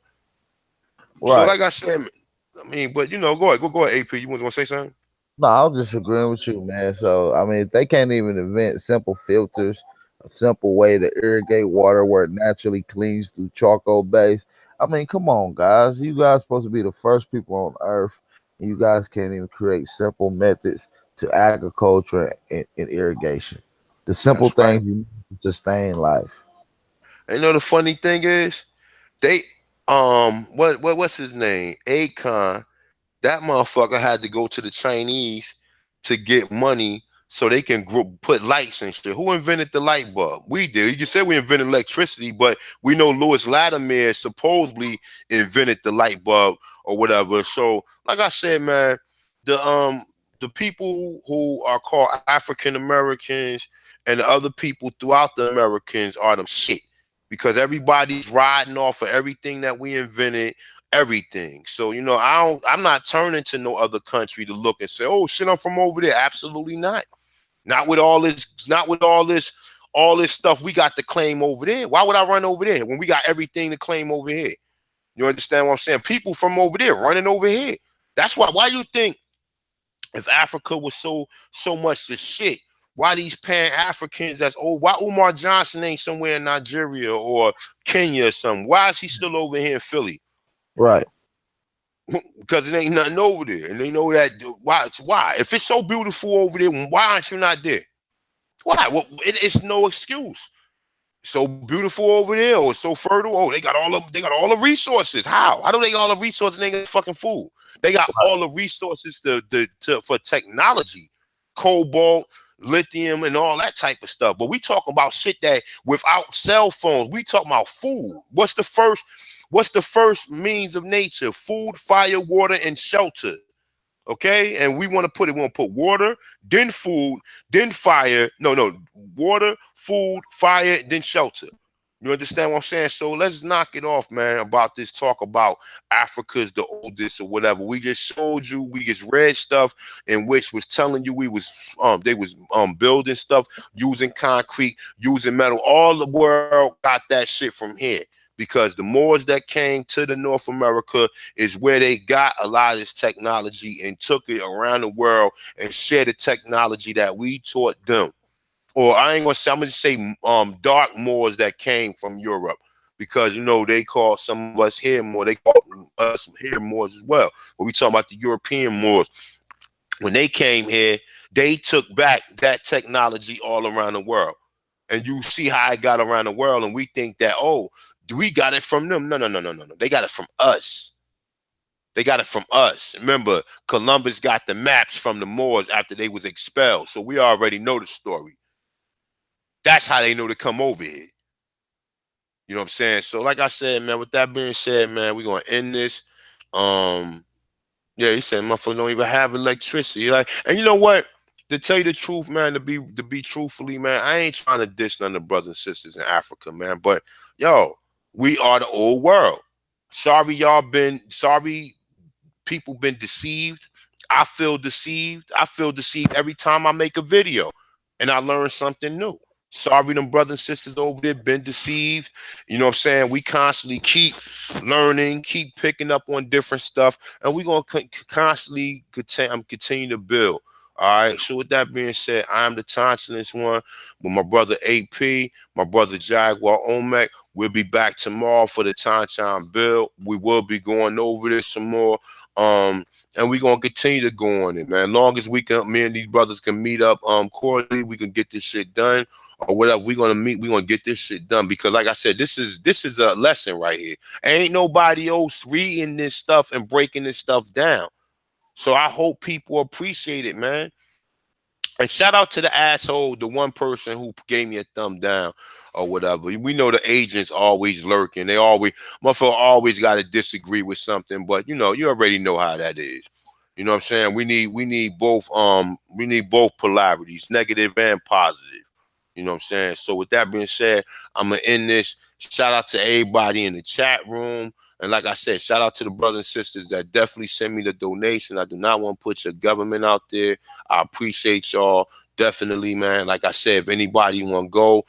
So, Right. like I said, I mean, but go ahead, AP. You want to say something? No, I'm just agreeing with you, man. So, I mean, if they can't even invent simple filters, a simple way to irrigate water where it naturally cleans through charcoal base. I mean, come on, guys. You guys supposed to be the first people on earth, and you guys can't even create simple methods to agriculture and irrigation. The simple That's right. things you need to sustain life. And you know the funny thing is, they what's his name? Akon. That motherfucker had to go to the Chinese to get money so they can put lights and shit. Who invented the light bulb? We did. You can say we invented electricity, but we know Louis Latimer supposedly invented the light bulb or whatever. So, like I said, man, the um the people who are called African Americans and the other people throughout the Americans are them shit because everybody's riding off of everything that we invented, everything. So I'm not turning to no other country to look and say, oh shit, I'm from over there. Absolutely not. Not with all this, all this stuff we got to claim over there. Why would I run over there when we got everything to claim over here? You understand what I'm saying? People from over there running over here. That's why you think if Africa was so much the shit, why these Pan Africans that's old, why Umar Johnson ain't somewhere in Nigeria or Kenya or something? Why is he still over here in Philly? Right. Because it ain't nothing over there. And they know that why? If it's so beautiful over there, why aren't you not there? Why? Well, it's no excuse. So beautiful over there, or so fertile. Oh, they got all the resources. How? How do they got all the resources and they got fucking food? They got all the resources for technology, cobalt, lithium, and all that type of stuff. But we talking about shit that without cell phones, we talking about food. What's the first means of nature? Food, fire, water, and shelter. Okay, and we want to put water, then food, then fire. No, water, food, fire, then shelter. You understand what I'm saying? So let's knock it off, man, about this talk about Africa's the oldest or whatever. We just showed you, we just read stuff in which was telling you they was building stuff using concrete, using metal. All the world got that shit from here because the Moors that came to the North America is where they got a lot of this technology and took it around the world and shared the technology that we taught them. Or I ain't gonna say, I'm gonna say dark Moors that came from Europe. Because they call some of us here Moors, they call us here Moors as well. But we talking about the European Moors. When they came here, they took back that technology all around the world. And you see how it got around the world, and we think that, oh, we got it from them. No, no, no, no, no, no. They got it from us. They got it from us. Remember, Columbus got the maps from the Moors after they was expelled. So we already know the story. That's how they know to come over here. You know what I'm saying? So like I said, man, with that being said, man, we're gonna end this. Um, yeah, he said motherfuckers don't even have electricity. Like, and you know what? To tell you the truth, man, to be truthfully, man, I ain't trying to diss none of the brothers and sisters in Africa, man. But yo, we are the old world. Sorry people been deceived. I feel deceived. I feel deceived every time I make a video and I learn something new. Sorry, them brothers and sisters over there been deceived. You know what I'm saying? We constantly keep learning, keep picking up on different stuff, and we're going to constantly continue to build. All right. So with that being said, I'm the Tonsilist one with my brother AP, my brother Jaguar Omek. We'll be back tomorrow for the Tonton build. We will be going over this some more. and we gonna continue to go on it, man. Long as we can, me and these brothers can meet up quarterly, we can get this shit done or whatever. We gonna meet, we gonna get this shit done because, like I said, this is a lesson right here. Ain't nobody else reading this stuff and breaking this stuff down. So I hope people appreciate it, man. And shout out to the asshole, the one person who gave me a thumb down or whatever. We know the agents always lurking. They always, motherfucker always got to disagree with something, but you already know how that is. You know what I'm saying? We need both polarities, negative and positive. You know what I'm saying? So with that being said, I'm gonna end this. Shout out to everybody in the chat room. And like I said, shout out to the brothers and sisters that definitely send me the donation. I do not want to put your government out there. I appreciate y'all. Definitely, man. Like I said, if anybody want to go,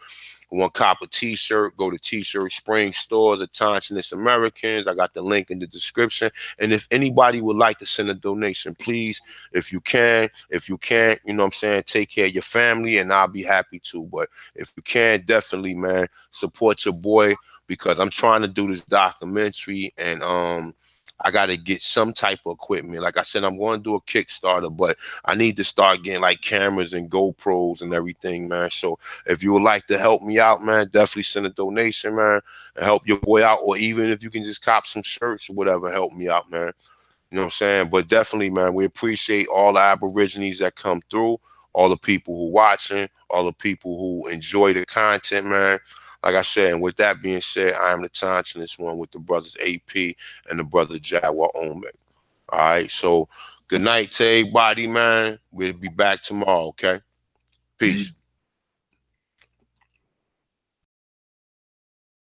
want to cop a t-shirt, go to T-Shirt Spring Stores, Attentionist Americans. I got the link in the description. And if anybody would like to send a donation, please, if you can. If you can't, you know what I'm saying, take care of your family and I'll be happy to. But if you can, definitely, man, support your boy because I'm trying to do this documentary and I got to get some type of equipment. Like I said, I'm going to do a Kickstarter, but I need to start getting like cameras and GoPros and everything, man. So if you would like to help me out, man, definitely send a donation, man, and help your boy out. Or even if you can just cop some shirts or whatever, help me out, man. You know what I'm saying? But definitely, man, we appreciate all the Aborigines that come through, all the people who watching, all the people who enjoy the content, man. Like I said, and with that being said, I am the Tonchinist one with the brothers AP and the brother Jaguar Omek. All right, so good night to everybody, man. We'll be back tomorrow, okay? Peace.